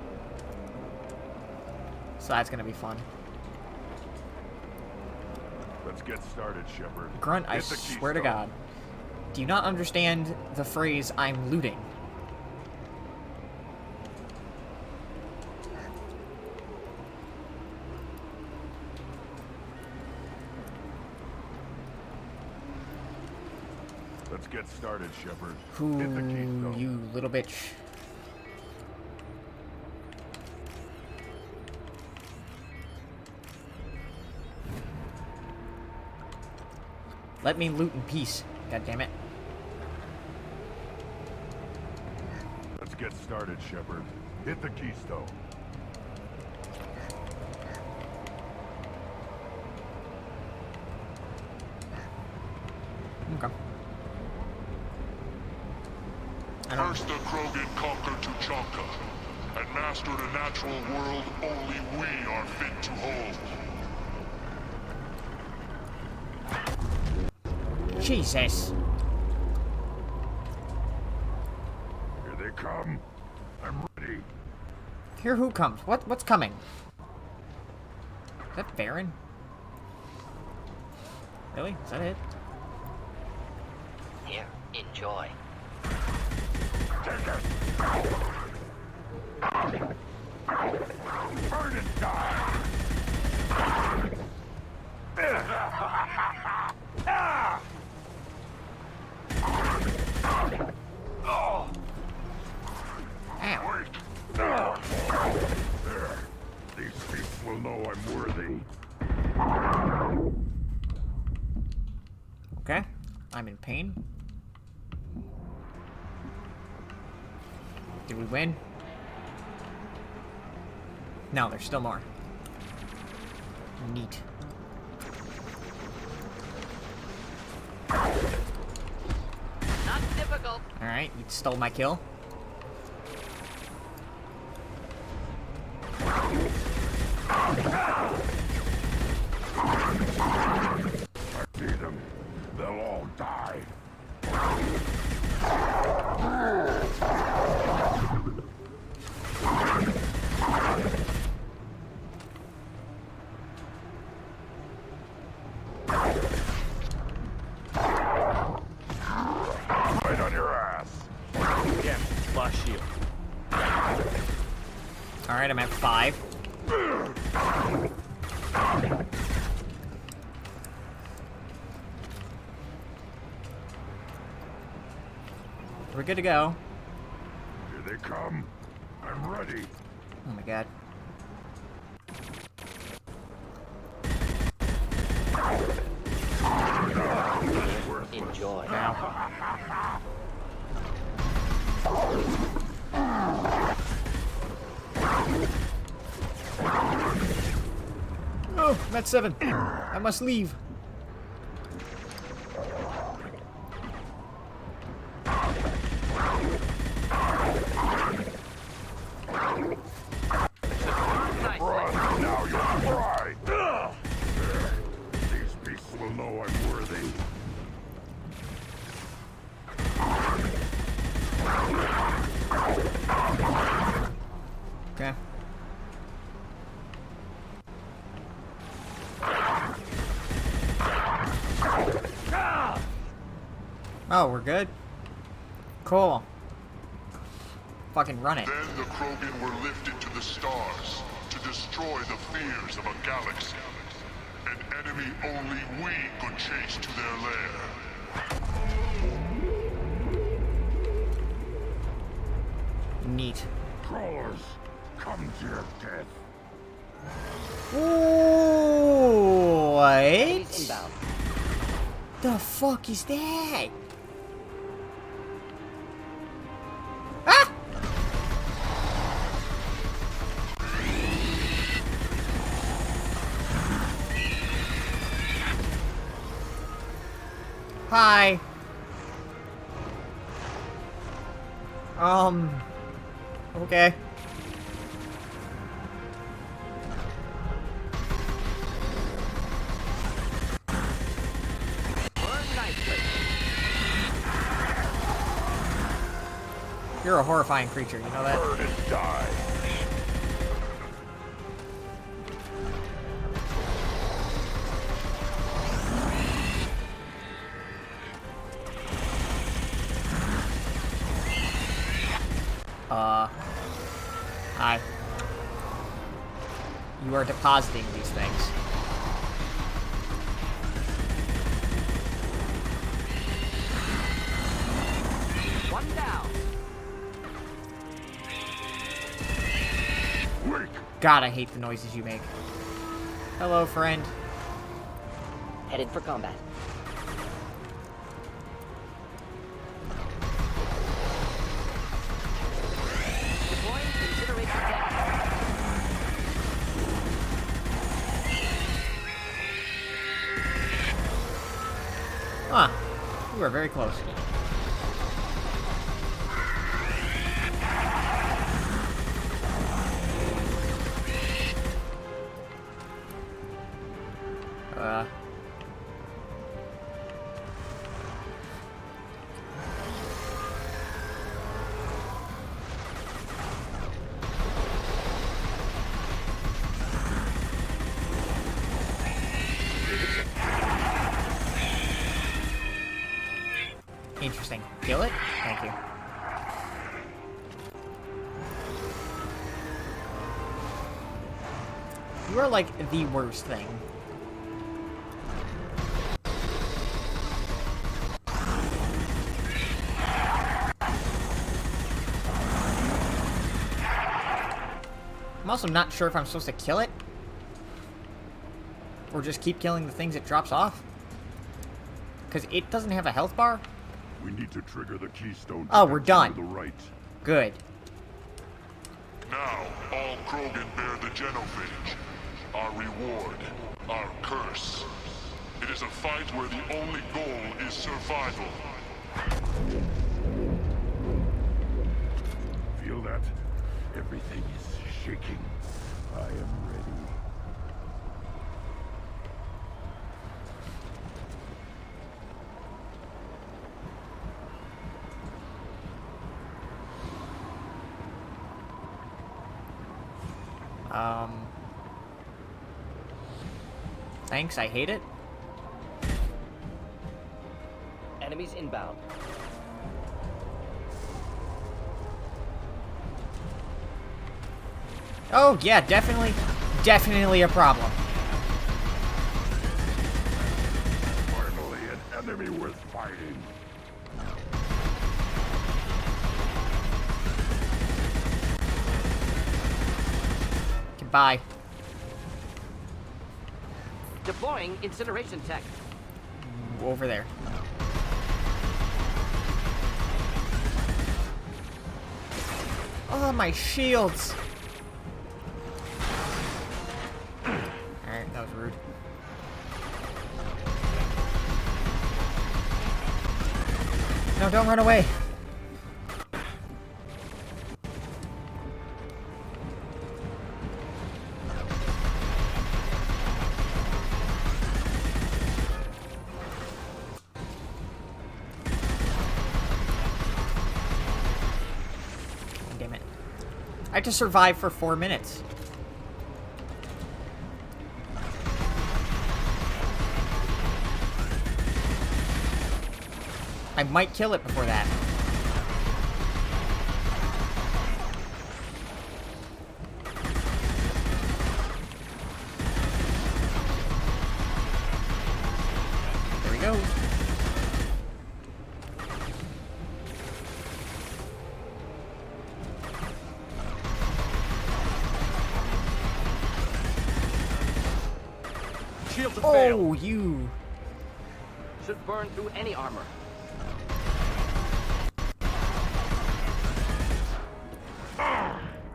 S2: So that's gonna be fun.
S3: Let's get started, Shepard.
S2: Grunt, I
S3: Hit the
S2: swear to
S3: Keystone.
S2: God. Do you not understand the phrase, I'm looting?
S3: Let's get started, Shepard.
S2: Who,
S3: Hit the Keystone.
S2: you little bitch. Let me loot in peace. God damn it.
S3: Let's get started, Shepard. Hit the Keystone.
S2: Okay.
S6: First the Krogan conquered Tuchanka, and mastered a natural world only we are fit to hold.
S2: Jesus.
S3: Here they come. I'm ready.
S2: Here who comes? What's coming? Is that Baron? Really? Is that it?
S5: Here, enjoy.
S3: Burn and die.
S2: Ow.
S3: There. These beasts will know I'm worthy.
S2: Okay. I'm in pain. Did we win? No, there's still more. Neat.
S11: Not difficult.
S2: Alright, you stole my kill.
S3: I see them. They'll all die. Right on your ass.
S12: Again, lost shield.
S2: Alright, I'm at 5. We're good to go.
S3: Here they come. I'm ready.
S2: Oh my god. at 7. I must leave.
S6: Run, now you'll cry! These beasts will know I'm worthy.
S2: Okay. Oh, we're good? Cool. Fucking run it.
S6: Then the Krogan were lifted to the stars to destroy the fears of a galaxy. An enemy only we could chase to their lair.
S2: Neat.
S10: Crawlers, come to your death.
S2: Ooh, what?
S5: Inbound.
S2: The fuck is that? Ah! Hi. Okay. You're a horrifying creature, you know that?
S6: Burn and die.
S2: Hi. You are depositing these things.
S5: One down.
S2: God, I hate the noises you make. Hello, friend.
S5: Headed for combat. Deploying consideration tech.
S2: Huh. You are very close. Interesting. Kill it? Thank you. You are like the worst thing. I'm also not sure if I'm supposed to kill it. Or just keep killing the things it drops off. Because it doesn't have a health bar.
S6: We need to trigger the keystone.
S2: Oh, we're done.
S6: To the right.
S2: Good.
S6: Now, all Krogan bear the Genophage. Our reward, our curse. It is a fight where the only goal is survival. Feel that? Everything is shaking. I am ready.
S2: Thanks, I hate it.
S5: Enemies inbound.
S2: Oh, yeah, definitely a problem.
S6: Finally, an enemy worth fighting.
S2: Goodbye.
S5: Deploying incineration tech.
S2: Over there. Oh, my shields. Alright, that was rude. No, don't run away. Damn it. I had to survive for 4 minutes. I might kill it before that. There we go.
S12: Shields have failed.
S2: Oh, you.
S12: Should burn through any armor.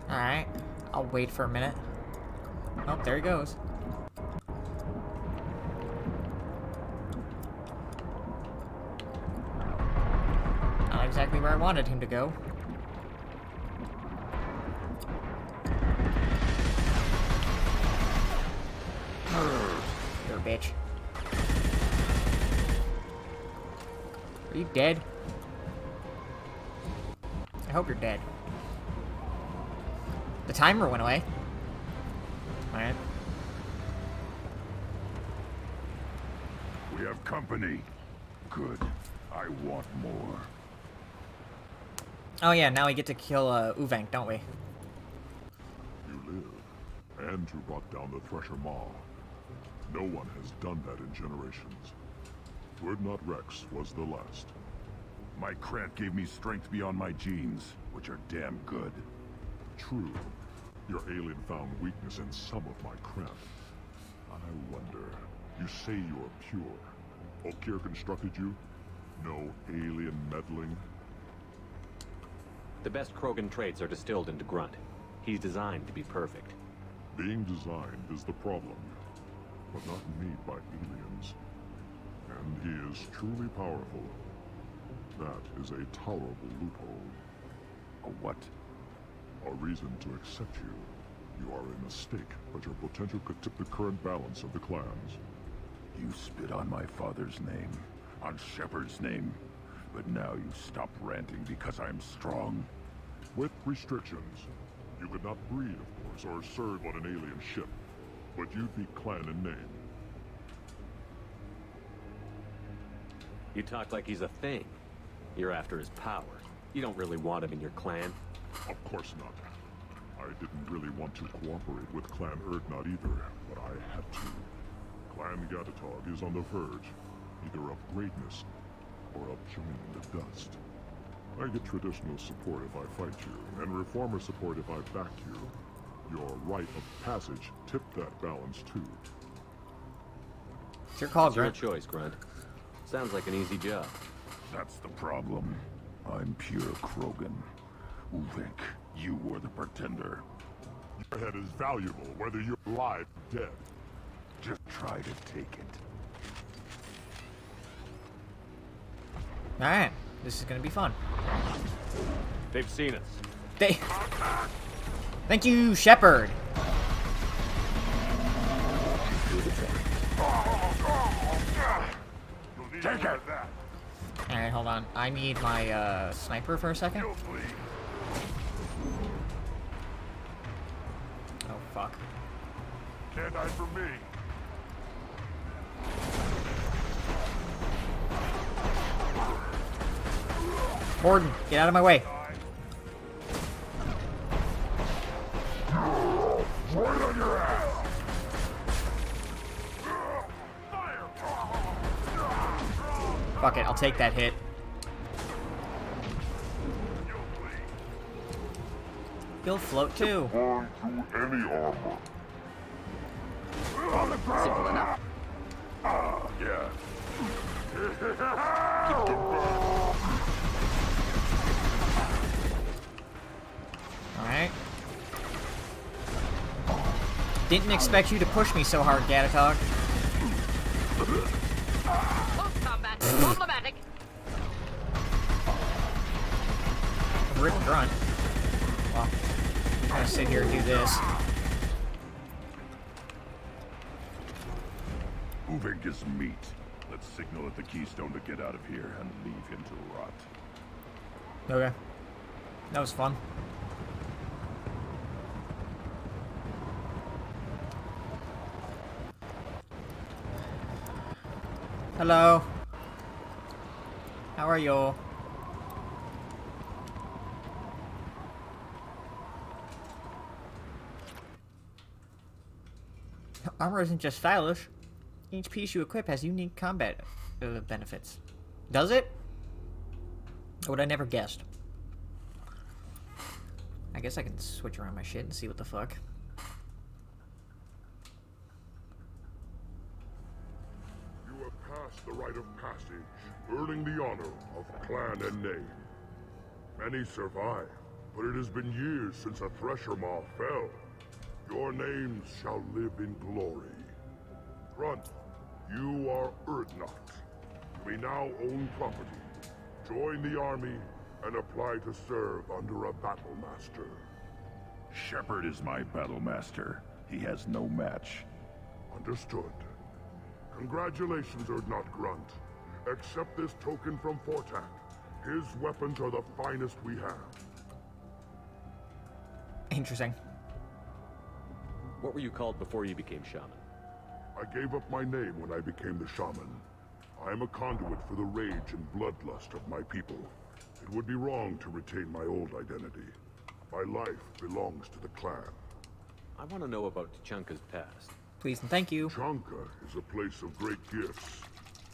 S2: Alright. I'll wait for a minute. Oh, there he goes. Not exactly where I wanted him to go. You're a bitch. Are you dead? I hope you're dead. The timer went away. Alright.
S3: We have company. Good. I want more.
S2: Oh yeah, now we get to kill Uvenk, don't we?
S6: You live, and you brought down the Thresher Maw. No one has done that in generations. Urdnot Rex was the last.
S3: My Krant gave me strength beyond my genes, which are damn good.
S6: True. Your alien found weakness in some of my Krant. I wonder, you say you're pure. Okeer constructed you? No alien meddling?
S4: The best Krogan traits are distilled into Grunt. He's designed to be perfect.
S6: Being designed is the problem, but not made by aliens. And he is truly powerful. That is a tolerable loophole.
S3: A what?
S6: A reason to accept you. You are a mistake, but your potential could tip the current balance of the clans.
S3: You spit on my father's name, on Shepard's name, but now you stop ranting because I'm strong.
S6: With restrictions. You could not breed, of course, or serve on an alien ship, but you'd be clan in name.
S4: You talk like he's a thing. You're after his power. You don't really want him in your clan.
S6: Of course not. I didn't really want to cooperate with Clan Urdnot either, but I had to. Clan Gatatog is on the verge, either of greatness or of joining the dust. I get traditional support if I fight you, and reformer support if I back you. Your rite of passage tipped that balance too.
S2: It's your call,
S4: It's your
S2: Grunt.
S4: choice, Grunt. Sounds like an easy job.
S3: That's the problem. I'm pure Krogan. Uvenk, you were the pretender.
S6: Your head is valuable, whether you're alive or dead.
S3: Just try to take it.
S2: Alright, this is gonna be fun.
S4: They've seen us.
S2: Thank you, Shepard.
S3: Take it!
S2: Alright, hold on. I need my sniper for a second. Oh, fuck.
S6: Can't die for me.
S2: Mordin, get out of my way.
S6: Right on your ass!
S2: Fuck it, I'll take that hit. He'll float too.
S6: Burn through any armor.
S5: Simple enough.
S6: Yeah.
S2: Alright. Didn't expect you to push me so hard, Gatatog.
S11: Close combat. Problematic.
S2: grunt. Well, I'm gonna sit here and do this.
S13: Moving is meat. Let's signal at the Keystone to get out of here and leave him to rot.
S2: Okay. That was fun. Hello. How are you? Armor isn't just stylish. Each piece you equip has unique combat benefits. Does it? Or would I never guessed? I guess I can switch around my shit and see what the fuck.
S6: You have passed the rite of passage, earning the honor of clan and name. Many survive, but it has been years since a Thresher Maw fell. Your names shall live in glory. Grunt, you are Urdnot. You may now own property. Join the army and apply to serve under a battle master.
S13: Shepard is my battle master. He has no match.
S6: Understood. Congratulations, Urdnot Grunt. Accept this token from Fortak. His weapons are the finest we have.
S2: Interesting.
S4: What were you called before you became shaman?
S6: I gave up my name when I became the shaman. I am a conduit for the rage and bloodlust of my people. It would be wrong to retain my old identity. My life belongs to the clan.
S4: I want to know about Tuchanka's past.
S2: Please and thank you.
S6: Tuchanka is a place of great gifts.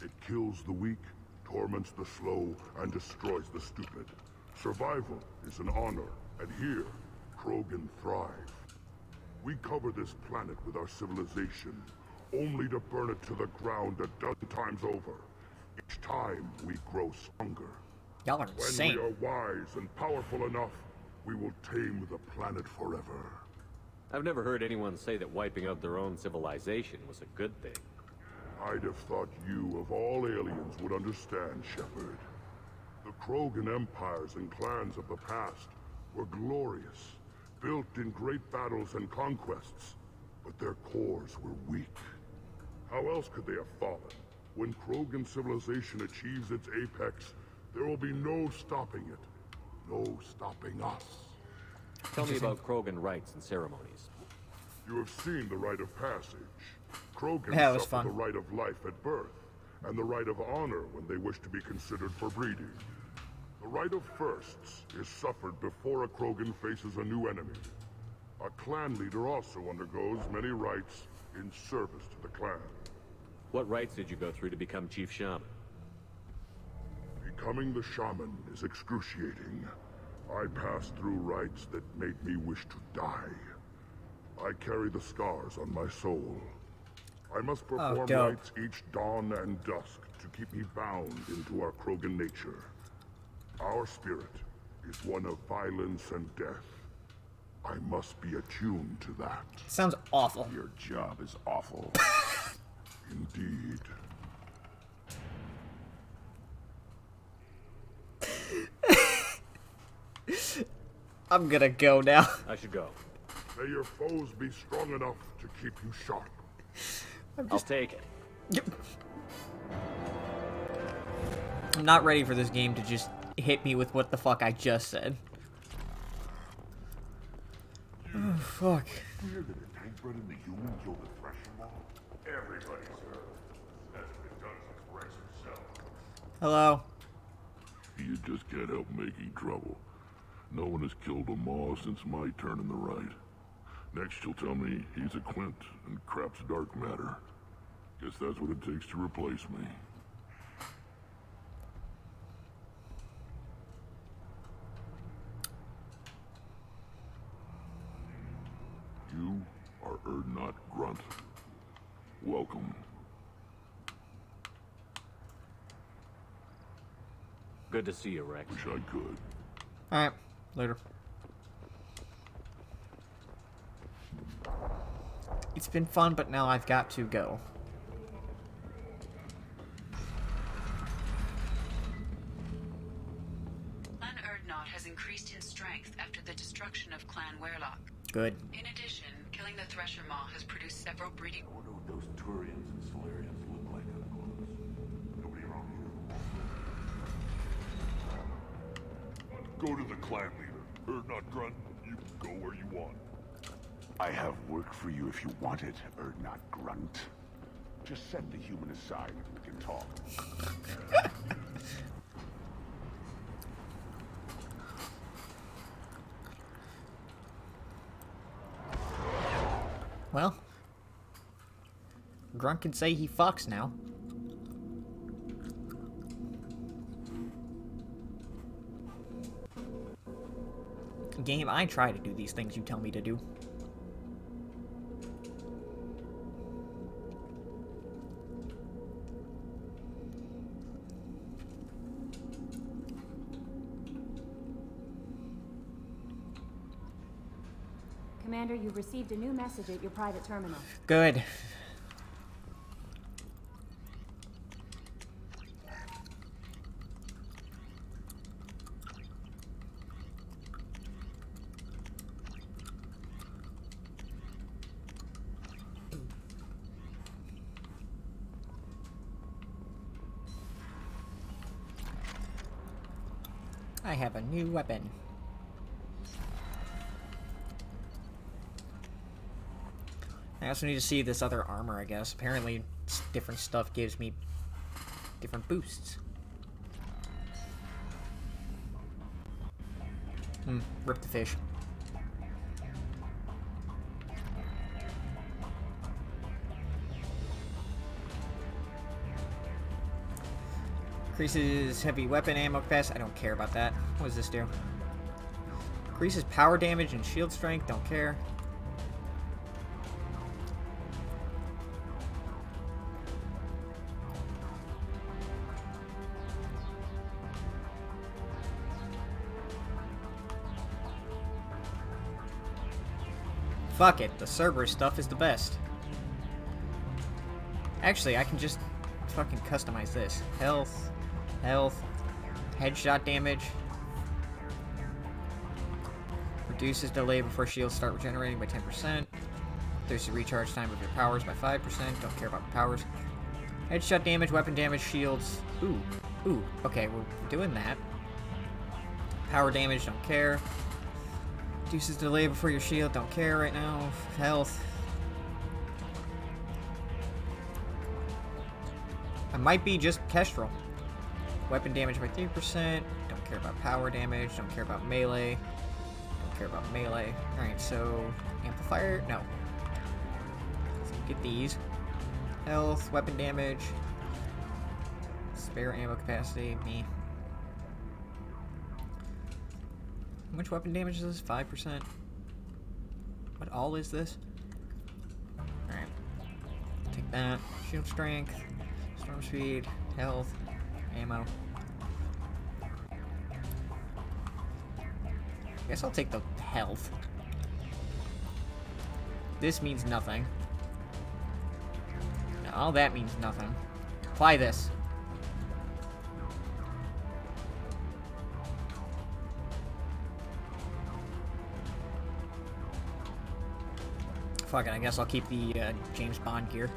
S6: It kills the weak, torments the slow, and destroys the stupid. Survival is an honor, and here, Krogan thrive. We cover this planet with our civilization, only to burn it to the ground a dozen times over. Each time, we grow stronger.
S2: Y'all are insane.
S6: When we are wise and powerful enough, we will tame the planet forever.
S4: I've never heard anyone say that wiping out their own civilization was a good thing.
S6: I'd have thought you, of all aliens, would understand, Shepard. The Krogan empires and clans of the past were glorious, built in great battles and conquests, but their cores were weak. How else could they have fallen? When Krogan civilization achieves its apex, there will be no stopping it. No stopping us.
S4: Tell me about Krogan rites and ceremonies.
S6: You have seen the rite of passage. Krogan
S2: Yeah, it was
S6: suffer
S2: fun.
S6: the rite of life at birth, and the rite of honor when they wish to be considered for breeding. The rite of firsts is suffered before a Krogan faces a new enemy. A clan leader also undergoes many rites in service to the clan.
S4: What rites did you go through to become Chief Shaman?
S6: Becoming the shaman is excruciating. I passed through rites that made me wish to die. I carry the scars on my soul. I must perform
S2: dope.
S6: rites each dawn and dusk to keep me bound into our Krogan nature. Our spirit is one of violence and death. I must be attuned to that.
S2: Sounds awful.
S13: Your job is awful.
S6: Indeed.
S2: I'm gonna go now.
S4: I should go.
S6: May your foes be strong enough to keep you sharp.
S4: I'll take it.
S2: I'm not ready for this game to just hit me with what the fuck I just said. Oh, fuck.
S6: Hear that a tank bred in the human killed a Thresher Maw? Everybody's heard. That's been done to Rex himself.
S2: Hello.
S3: You just can't help making trouble. No one has killed a Maw since my turn in the right. Next you'll tell me he's a Quint and crap's dark matter. Guess that's what it takes to replace me. You are Urdnot Grunt. Welcome.
S4: Good to see you, Rex.
S3: Wish I could.
S2: Alright, later. It's been fun, but now I've got to go.
S7: Clan Urdnot Urdnot has increased in strength after the destruction of Clan Werlock.
S2: Good.
S7: In addition, killing the Thresher Maw has produced several breeding...
S13: I wonder what those Turians and Solarians look like up close. Nobody around here. Go to the clan leader. Urdnot Grunt, you go where you want.
S10: I have work for you if you want it, Urdnot Grunt. Just set the human aside and we can talk.
S2: Well, Grunt can say he fucks now. Game, I try to do these things you tell me to do.
S14: Commander, you've received a new message at your private terminal.
S2: Good. I have a new weapon. I also need to see this other armor, I guess. Apparently, different stuff gives me different boosts. Rip the fish. Increases heavy weapon ammo capacity. I don't care about that. What does this do? Increases power damage and shield strength. Don't care. Fuck it, the Cerberus stuff is the best. Actually, I can just fucking customize this. Health, headshot damage. Reduces delay before shields start regenerating by 10%. There's the recharge time of your powers by 5%. Don't care about the powers. Headshot damage, weapon damage, shields. Ooh, okay, we're doing that. Power damage, don't care. Reduces delay before your shield, don't care right now. Health. I might be just Kestrel. Weapon damage by 3%. Don't care about power damage. Don't care about melee. Don't care about melee. Alright, so amplifier? No. So get these. Health, weapon damage. Spare ammo capacity, me. How much weapon damage is this? 5%? What all is this? Alright. Take that. Shield strength. Storm speed. Health. Ammo. Guess I'll take the health. This means nothing. No, all that means nothing. Apply this. Fuck it, I guess I'll keep the James Bond gear.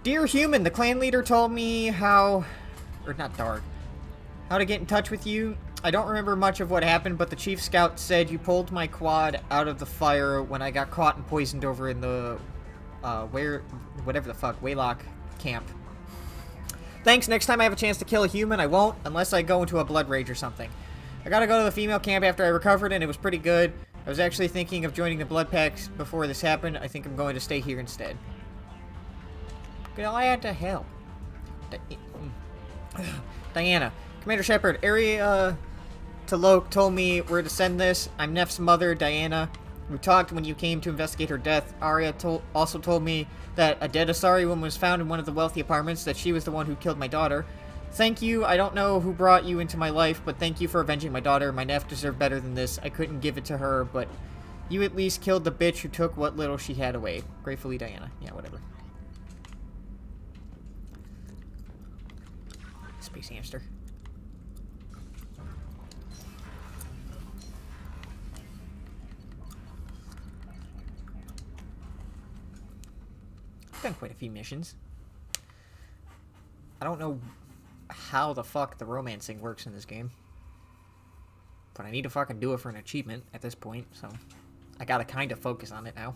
S2: Dear human, the clan leader told me how... Or not Dark. How to get in touch with you. I don't remember much of what happened, but the chief scout said you pulled my quad out of the fire when I got caught and poisoned over in the... whatever the fuck, Waylock camp. Thanks, next time I have a chance to kill a human, I won't, unless I go into a blood rage or something. I gotta go to the female camp after I recovered, and it was pretty good. I was actually thinking of joining the blood packs before this happened. I think I'm going to stay here instead. Glad to help. Diana. Commander Shepard, Area T'Loak told me where to send this. I'm Neff's mother, Diana. We talked when you came to investigate her death. Arya also told me that a dead Asari woman was found in one of the wealthy apartments, that she was the one who killed my daughter. Thank you. I don't know who brought you into my life, but thank you for avenging my daughter. My Neff deserved better than this. I couldn't give it to her, but you at least killed the bitch who took what little she had away. Gratefully, Diana. Yeah, whatever. Space hamster. quite a few missions. I don't know how the fuck the romancing works in this game. But I need to fucking do it for an achievement at this point, so I gotta kind of focus on it now.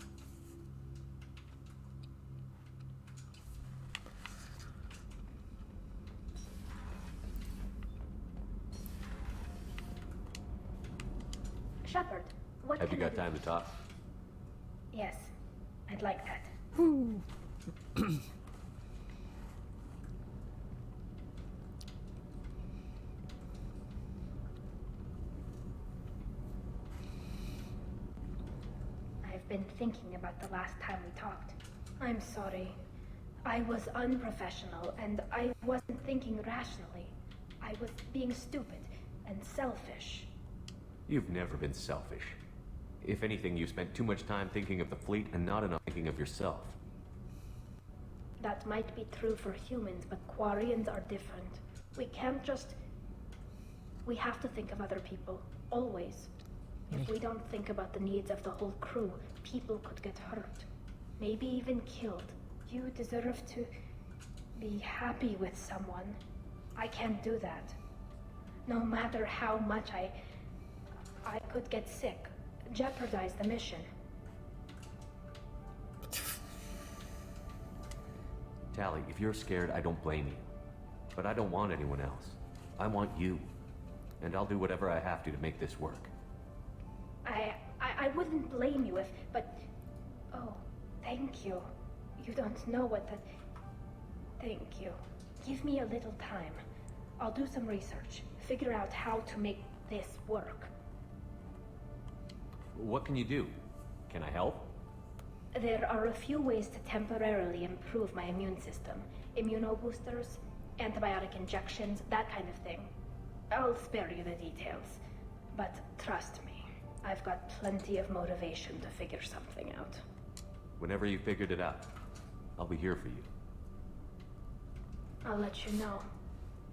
S15: Shepard, what
S4: Have you
S15: can I
S4: got
S15: do?
S4: time to talk?
S15: Yes, I'd like that. I've been thinking about the last time we talked. I'm sorry. I was unprofessional, and I wasn't thinking rationally. I was being stupid and selfish.
S4: You've never been selfish. If anything, you spent too much time thinking of the fleet and not enough thinking of yourself.
S15: That might be true for humans, but Quarians are different. We can't just... We have to think of other people, always. If we don't think about the needs of the whole crew, people could get hurt. Maybe even killed. You deserve to be happy with someone. I can't do that. No matter how much I could get sick, jeopardize the mission.
S4: Tali, if you're scared, I don't blame you. But I don't want anyone else. I want you. And I'll do whatever I have to make this work.
S15: I wouldn't blame you if, but... Oh, thank you. You don't know what that... Thank you. Give me a little time. I'll do some research. Figure out how to make this work.
S4: What can you do? Can I help?
S15: There are a few ways to temporarily improve my immune system. Immunoboosters, antibiotic injections, that kind of thing. I'll spare you the details. But trust me, I've got plenty of motivation to figure something out.
S4: Whenever you figured it out, I'll be here for you.
S15: I'll let you know.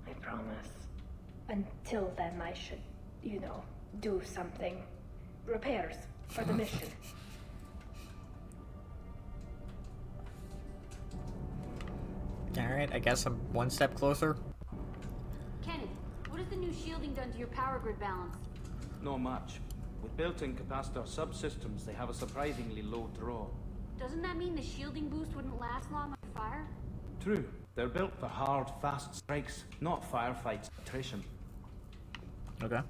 S15: I promise. Until then, I should, do something. Repairs for the mission.
S2: Alright, I guess I'm one step closer.
S14: Kenneth, what has the new shielding done to your power grid balance?
S16: Not much. With built-in capacitor subsystems, they have a surprisingly low draw.
S14: Doesn't that mean the shielding boost wouldn't last long under fire?
S16: True. They're built for hard, fast strikes, not firefights, attrition.
S2: Okay.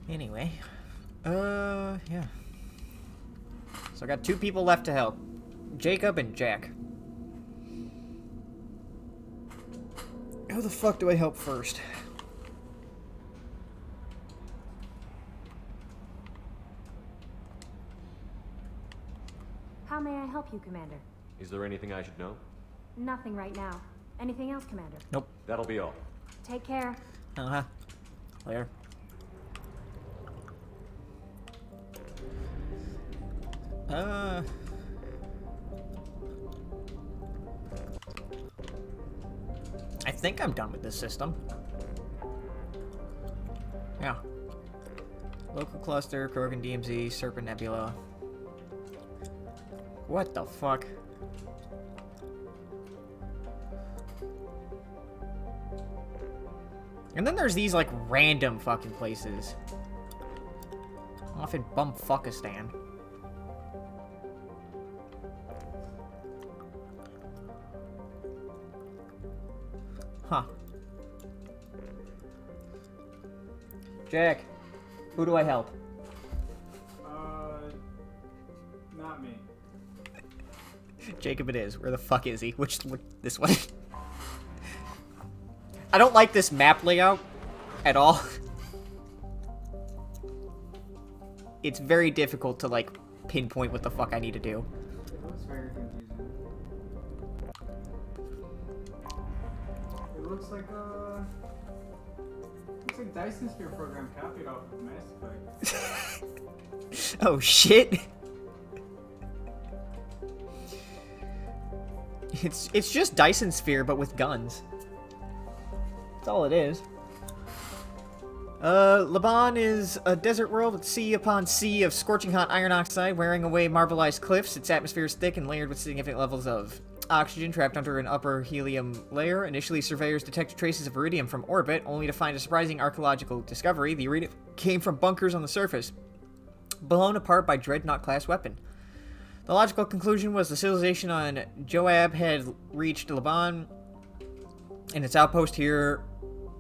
S2: Anyway, yeah. So I got 2 people left to help. Jacob and Jack. Who the fuck do I help first?
S14: How may I help you, Commander?
S4: Is there anything I should know?
S14: Nothing right now. Anything else, Commander?
S2: Nope.
S4: That'll be all.
S14: Take care.
S2: Uh-huh. Later. I think I'm done with this system. Yeah. Local cluster, Krogan DMZ, Serpent Nebula. What the fuck? And then there's these, like, random fucking places. Off in Bumfuckistan. Huh. Jack, who do I help?
S17: Not me.
S2: Jacob it is. Where the fuck is he? This one? I don't like this map layout at all. It's very difficult to, like, pinpoint what the fuck I need to do.
S17: It looks very confusing. It looks like Dyson Sphere program copied off of Mass Effect.
S2: Oh shit. It's just Dyson Sphere but with guns. That's all it is. Laban is a desert world with sea upon sea of scorching hot iron oxide wearing away marbleized cliffs. Its atmosphere is thick and layered with significant levels of oxygen trapped under an upper helium layer. Initially, surveyors detected traces of iridium from orbit, only to find a surprising archaeological discovery. The iridium came from bunkers on the surface, blown apart by Dreadnought-class weapon. The logical conclusion was the civilization on Joab had reached Laban, and its outpost here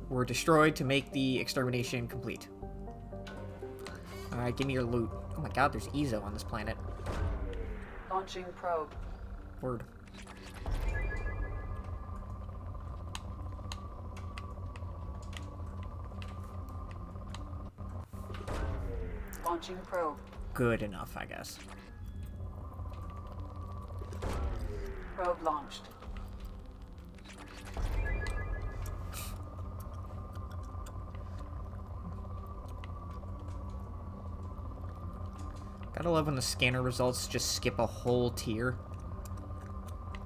S2: were destroyed to make the extermination complete. Alright, give me your loot. Oh my god, there's Ezo on this planet.
S7: Launching probe.
S2: Word.
S7: Launching probe.
S2: Good enough, I guess.
S7: Probe launched.
S2: Gotta love when the scanner results just skip a whole tier.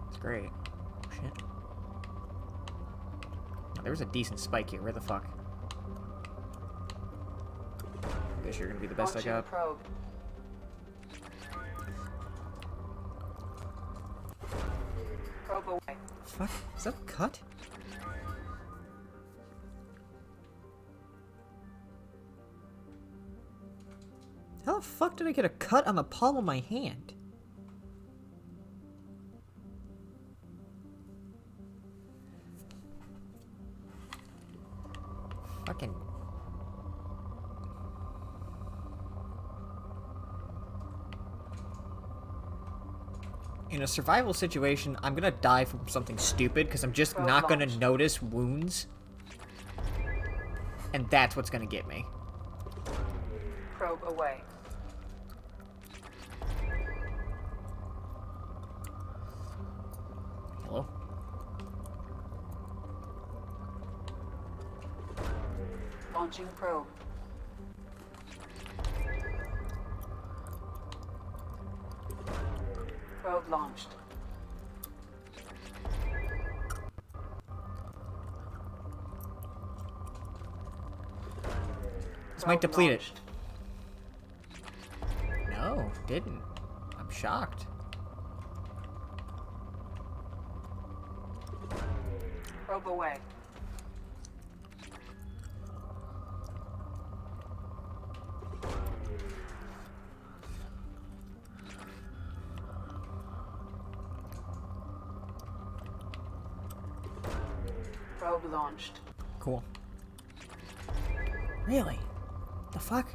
S2: It's great. Shit. Oh, there was a decent spike here. Where the fuck? Guess you're gonna be the best
S7: Launching
S2: I got.
S7: probe. Probe away.
S2: Fuck? Is that a cut? How the fuck did I get a cut on the palm of my hand? Fucking... In a survival situation, I'm gonna die from something stupid because I'm just not gonna notice wounds. And that's what's gonna get me.
S7: Probe away.
S2: Hello?
S7: Launching probe. Probe launched.
S2: This might deplete it. No, didn't. I'm shocked.
S7: Probe away. Probe launched.
S2: Cool. Really? The fuck?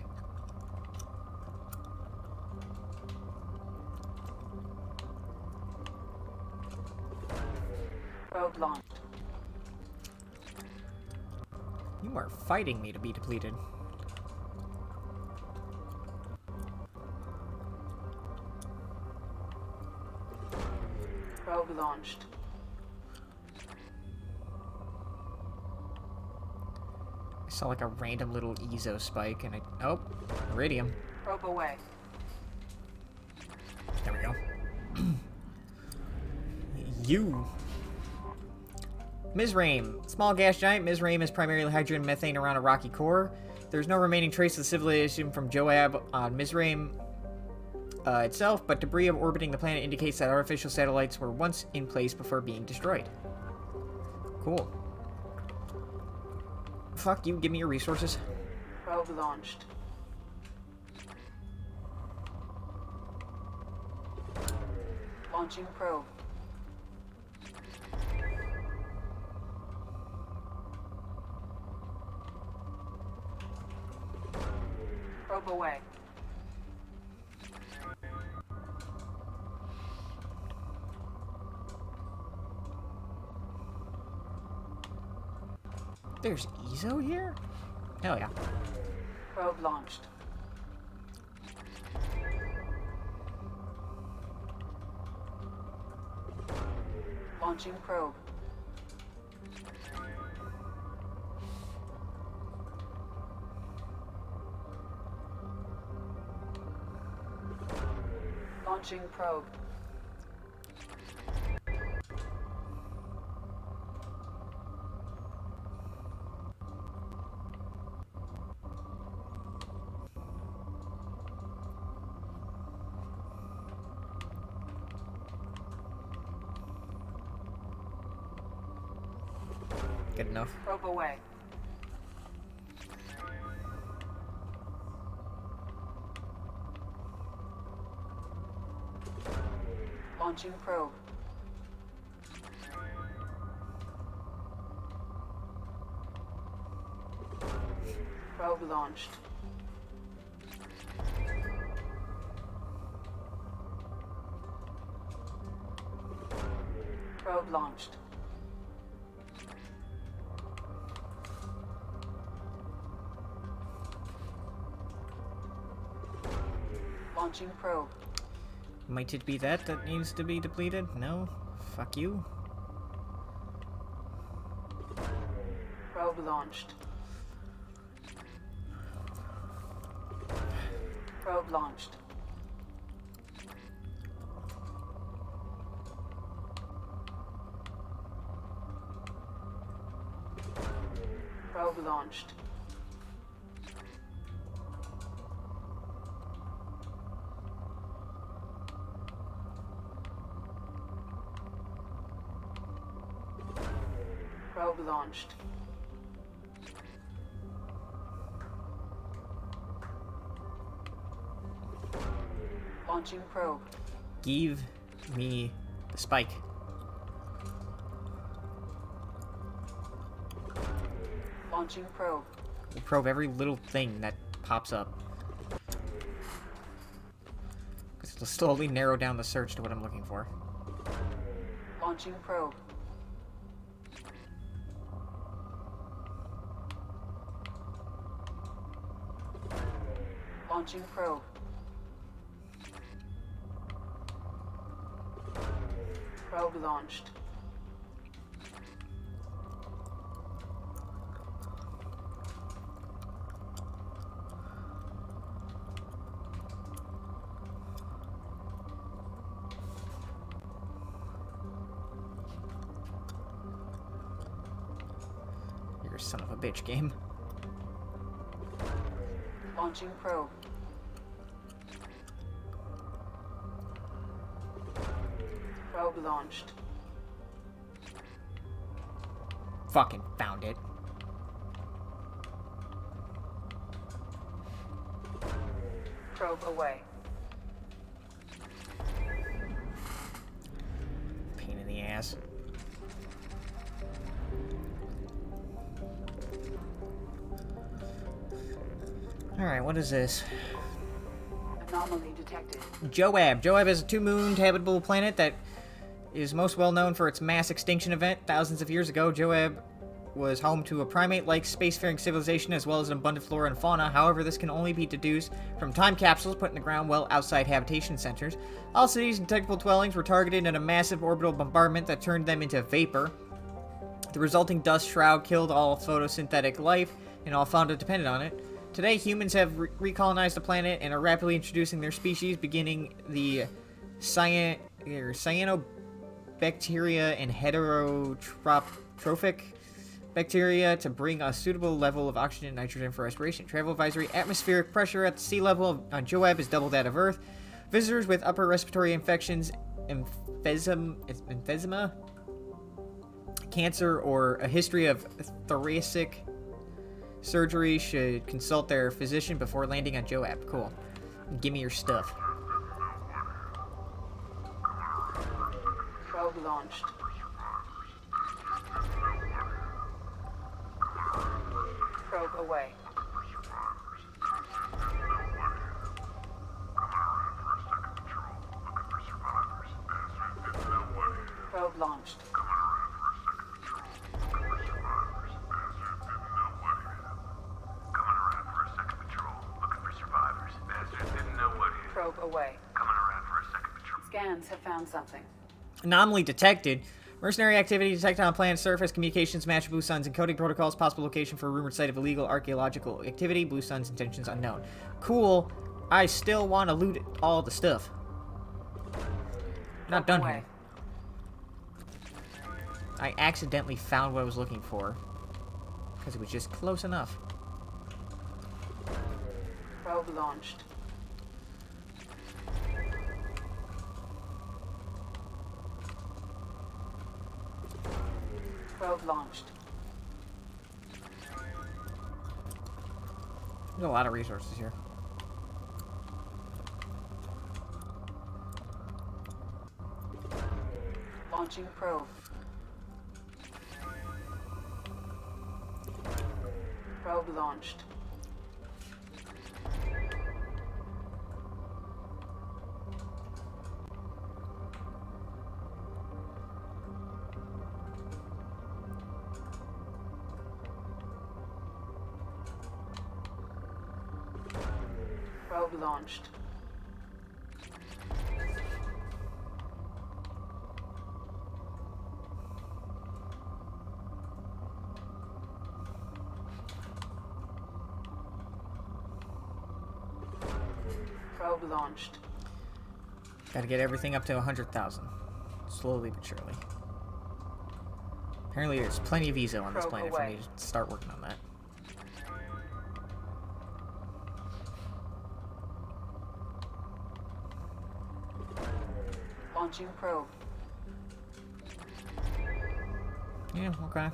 S7: Probe launched.
S2: You are fighting me to be depleted.
S7: Probe launched.
S2: I saw like a random little Ezo spike and I... Oh, iridium.
S7: Probe away.
S2: There we go. You. Mizraim. Small gas giant. Mizraim is primarily hydrogen and methane around a rocky core. There's no remaining trace of civilization from Joab on Mizraim itself, but debris orbiting the planet indicates that artificial satellites were once in place before being destroyed. Cool. Fuck you, give me your resources.
S7: Probe launched. Launching probe. Probe away.
S2: There's Ezo here? Hell yeah.
S7: Probe launched. Launching probe. Launching probe.
S2: Good enough.
S7: Probe away. Launching probe. Probe launched. Probe launched. Launching probe.
S2: Might it be that needs to be depleted? No? Fuck you.
S7: Probe launched. Probe launched. Probe launched. Probe launched. Launching probe.
S2: Give me the spike.
S7: Launching probe.
S2: We'll probe every little thing that pops up. Because it'll slowly narrow down the search to what I'm looking for.
S7: Launching probe. Launching probe. Probe launched.
S2: You're a son of a bitch, game.
S7: Launching probe. Probe launched.
S2: Fucking found it.
S7: Probe away.
S2: Pain in the ass. Alright, what is this?
S7: Anomaly detected.
S2: Joab. Joab is a two-mooned habitable planet that is most well known for its mass extinction event. Thousands of years ago, Joab was home to a primate-like spacefaring civilization as well as an abundant flora and fauna. However, this can only be deduced from time capsules put in the ground well outside habitation centers. All cities and technical dwellings were targeted in a massive orbital bombardment that turned them into vapor. The resulting dust shroud killed all photosynthetic life and all fauna dependent on it. Today, humans have recolonized the planet and are rapidly introducing their species, beginning the cyanobacteria and heterotrophic bacteria to bring a suitable level of oxygen and nitrogen for respiration. Travel advisory: atmospheric pressure at the sea level on Joab is double that of Earth. Visitors with upper respiratory infections, emphysema, cancer, or a history of thoracic surgery should consult their physician before landing on Joab. Cool. Give me your stuff.
S7: Probe launched. Probe away. Probe launched. Probe away. Scans have found something.
S2: Anomaly detected. Mercenary activity detected on planet's surface. Communications match Blue Sun's encoding protocols. Possible location for a rumored site of illegal archaeological activity. Blue Sun's intentions unknown. Cool. I still want to loot all the stuff. Not done here. I accidentally found what I was looking for. Because it was just close enough.
S7: Probe launched. Probe launched.
S2: There's a lot of resources here.
S7: Launching probe. Probe launched. Probe launched. Probe launched.
S2: Gotta get everything up to 100,000. Slowly but surely. Apparently there's plenty of Ezo on this
S7: Probe
S2: planet
S7: away.
S2: for me to start working on that.
S7: Launching probe.
S2: Yeah, okay.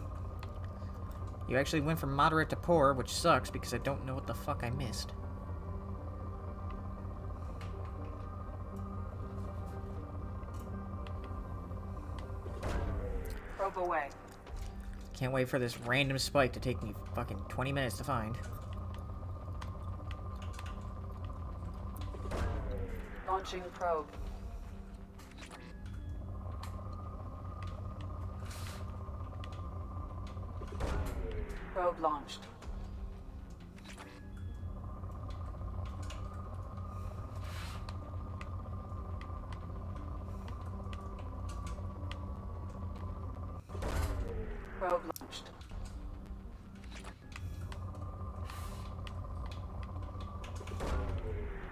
S2: You actually went from moderate to poor, which sucks because I don't know what the fuck I missed.
S7: Probe away.
S2: Can't wait for this random spike to take me fucking 20 minutes to find.
S7: Launching probe. Probe launched. Probe launched.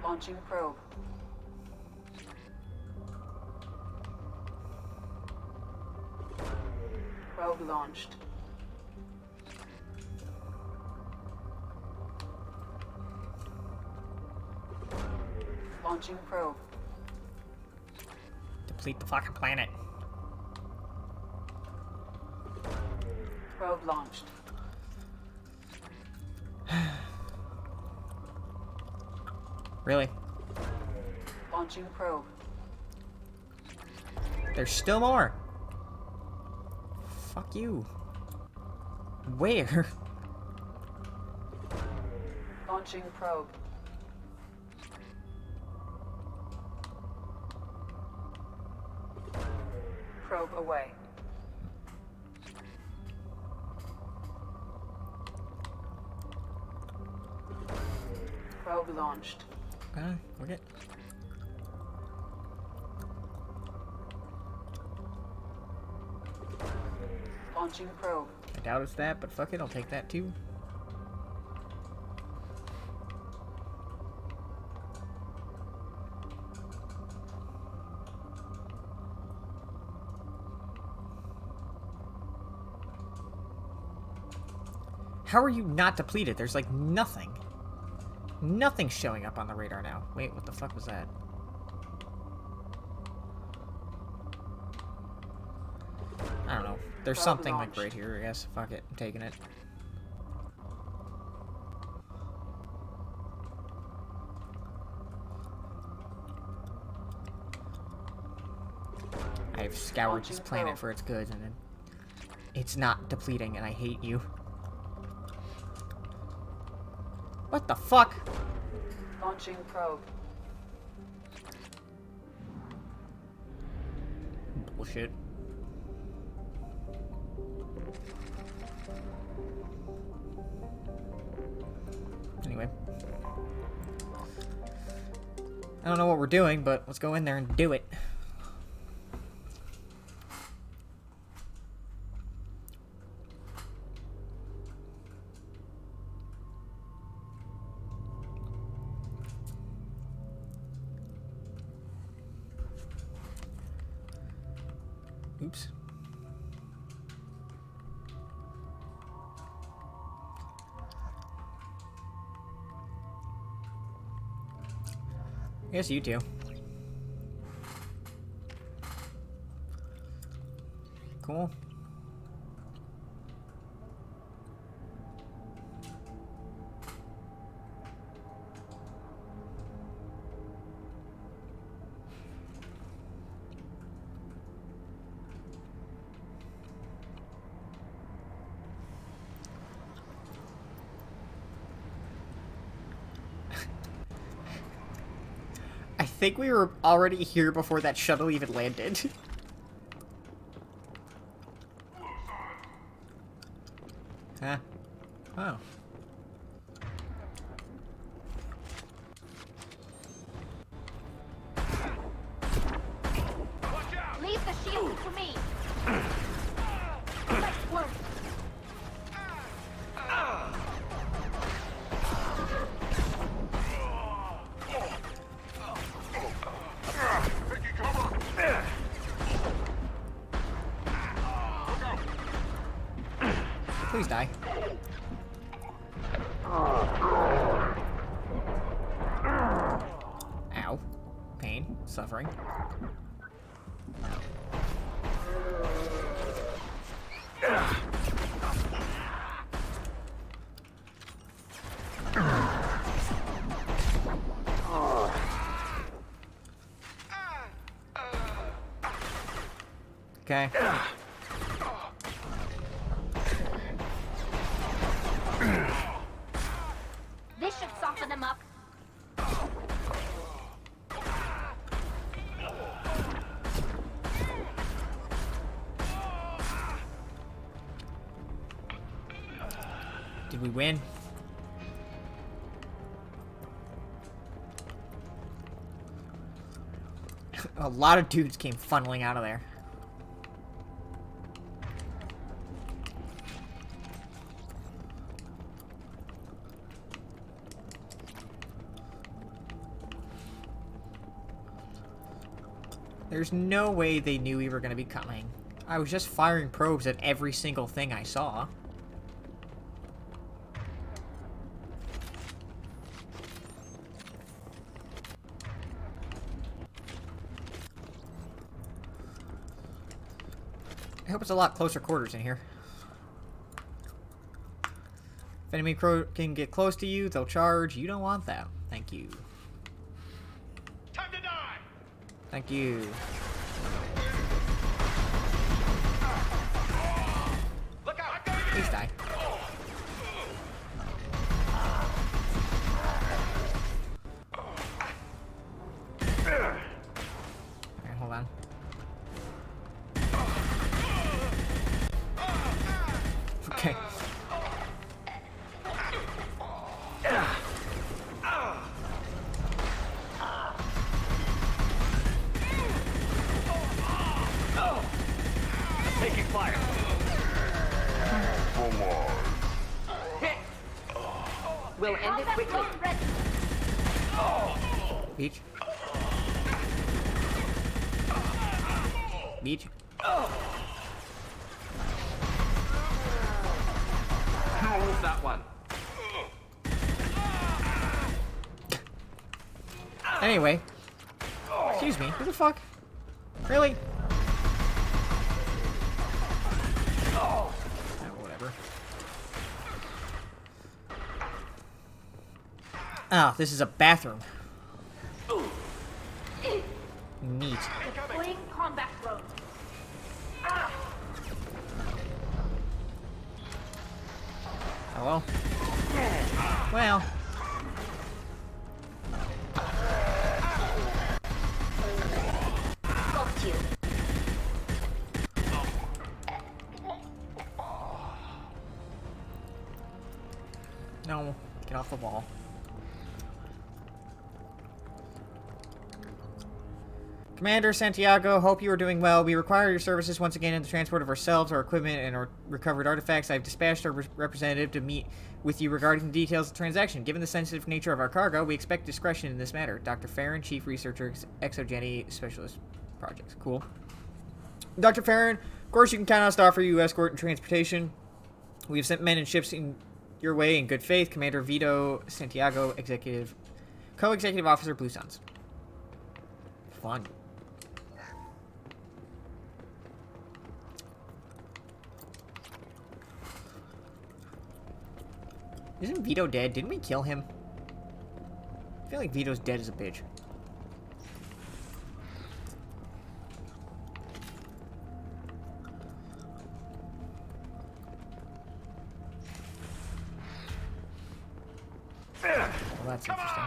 S7: Launching probe. Probe launched. Launching probe.
S2: Deplete the fucking planet.
S7: Probe launched.
S2: Really?
S7: Launching probe.
S2: There's still more. Fuck you. Where?
S7: Launching probe. Probe away. Probe launched.
S2: Okay.
S7: Launching probe.
S2: I doubt it's that, but fuck it, I'll take that too. How are you not depleted? There's like nothing. Nothing's showing up on the radar now. Wait, what the fuck was that? I don't know. There's something like right here, I guess. Fuck it, I'm taking it. I've scoured this planet for its goods and it's not depleting and I hate you. What the fuck?
S7: Launching probe.
S2: Bullshit. Anyway. I don't know what we're doing, but let's go in there and do it. Oops. I guess you too. Cool. think we were already here before that shuttle even landed. Huh? Oh.
S14: Leave the shield to me. Nice work.
S2: Please die. Ow. Pain. Suffering. Okay.
S14: This should soften them up.
S2: Did we win? A lot of dudes came funneling out of there. There's no way they knew we were going to be coming. I was just firing probes at every single thing I saw. I hope it's a lot closer quarters in here. If enemy crow can get close to you, they'll charge. You don't want that. Thank you.
S6: Time to die.
S2: Thank you.
S6: Look out!
S2: Please die. Alright, hold on. Okay.
S12: Taking fire. Hit. We'll end it quickly.
S2: Beach. Beach.
S12: How's that one?
S2: Anyway. Excuse me. Who the fuck? Really? Whatever. Ah, this is a bathroom. Neat.
S14: Deploying combat drone.
S2: Oh well. Well.
S14: Got you.
S2: No. Get off the wall. Commander Santiago, hope you are doing well. We require your services once again in the transport of ourselves, our equipment, and our recovered artifacts. I've dispatched our representative to meet with you regarding the details of the transaction. Given the sensitive nature of our cargo, we expect discretion in this matter. Dr. Farron, Chief Researcher, Exogeny Specialist Projects. Cool. Dr. Farron, of course you can count on us to offer you escort and transportation. We have sent men and ships in your way in good faith. Commander Vito Santiago, Co-Executive Officer, Blue Suns. Fun. Isn't Vito dead? Didn't we kill him? I feel like Vito's dead as a bitch. Well, that's interesting.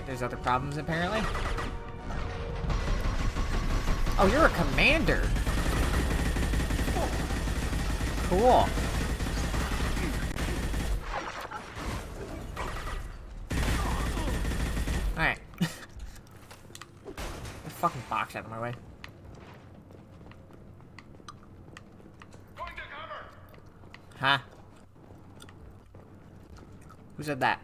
S2: there's other problems, apparently. Oh, you're a commander. Cool. Alright. The fucking box out of my way. Huh? Who said that?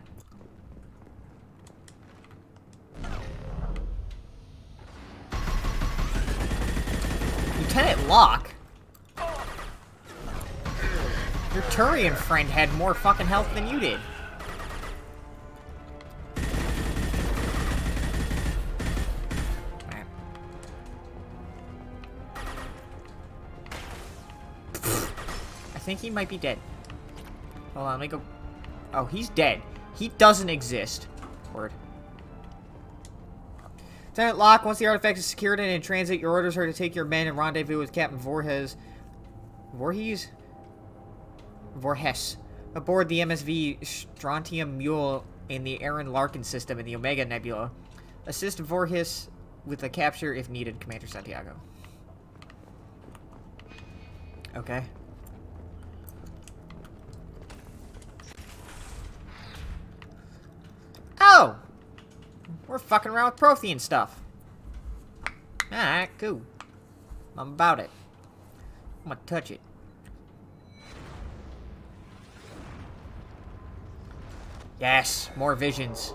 S2: Lieutenant Locke? Your Turian friend had more fucking health than you did. I think he might be dead. Hold on, let me go. Oh, he's dead. He doesn't exist. Word. Lieutenant Locke, once the artifact is secured and in transit, your orders are to take your men and rendezvous with Captain Voorhees. Voorhees. Aboard the MSV Strontium Mule in the Aaron Larkin system in the Omega Nebula. Assist Voorhees with the capture if needed, Commander Santiago. Okay. Oh! We're fucking around with Prothean stuff. Alright, cool. I'm about it. I'm gonna touch it. Yes, more visions.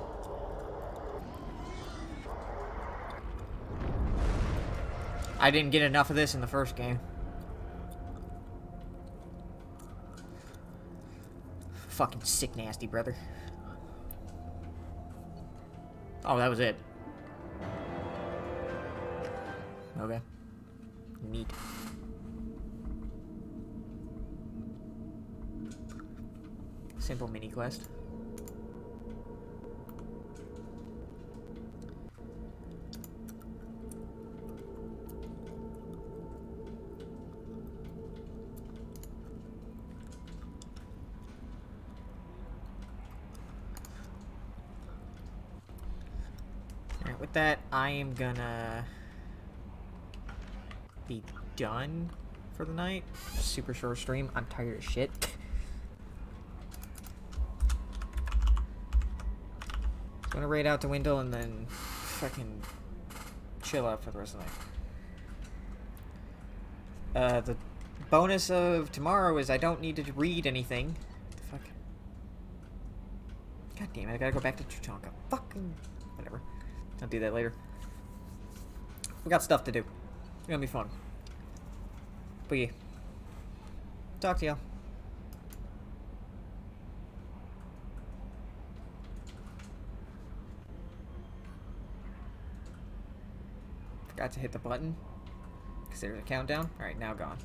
S2: I didn't get enough of this in the first game. Fucking sick nasty, brother. Oh, that was it. Okay. Neat. Simple mini quest. Alright, with that, I am gonna be done for the night. Super short stream. I'm tired as shit. Gonna raid out the window and then fucking chill out for the rest of the night. The bonus of tomorrow is I don't need to read anything. What the fuck? God damn it, I gotta go back to Tuchanka. Fucking whatever. I'll do that later. We got stuff to do. It's gonna be fun. But yeah. Talk to y'all. Forgot to hit the button because there's a countdown. Alright, now gone.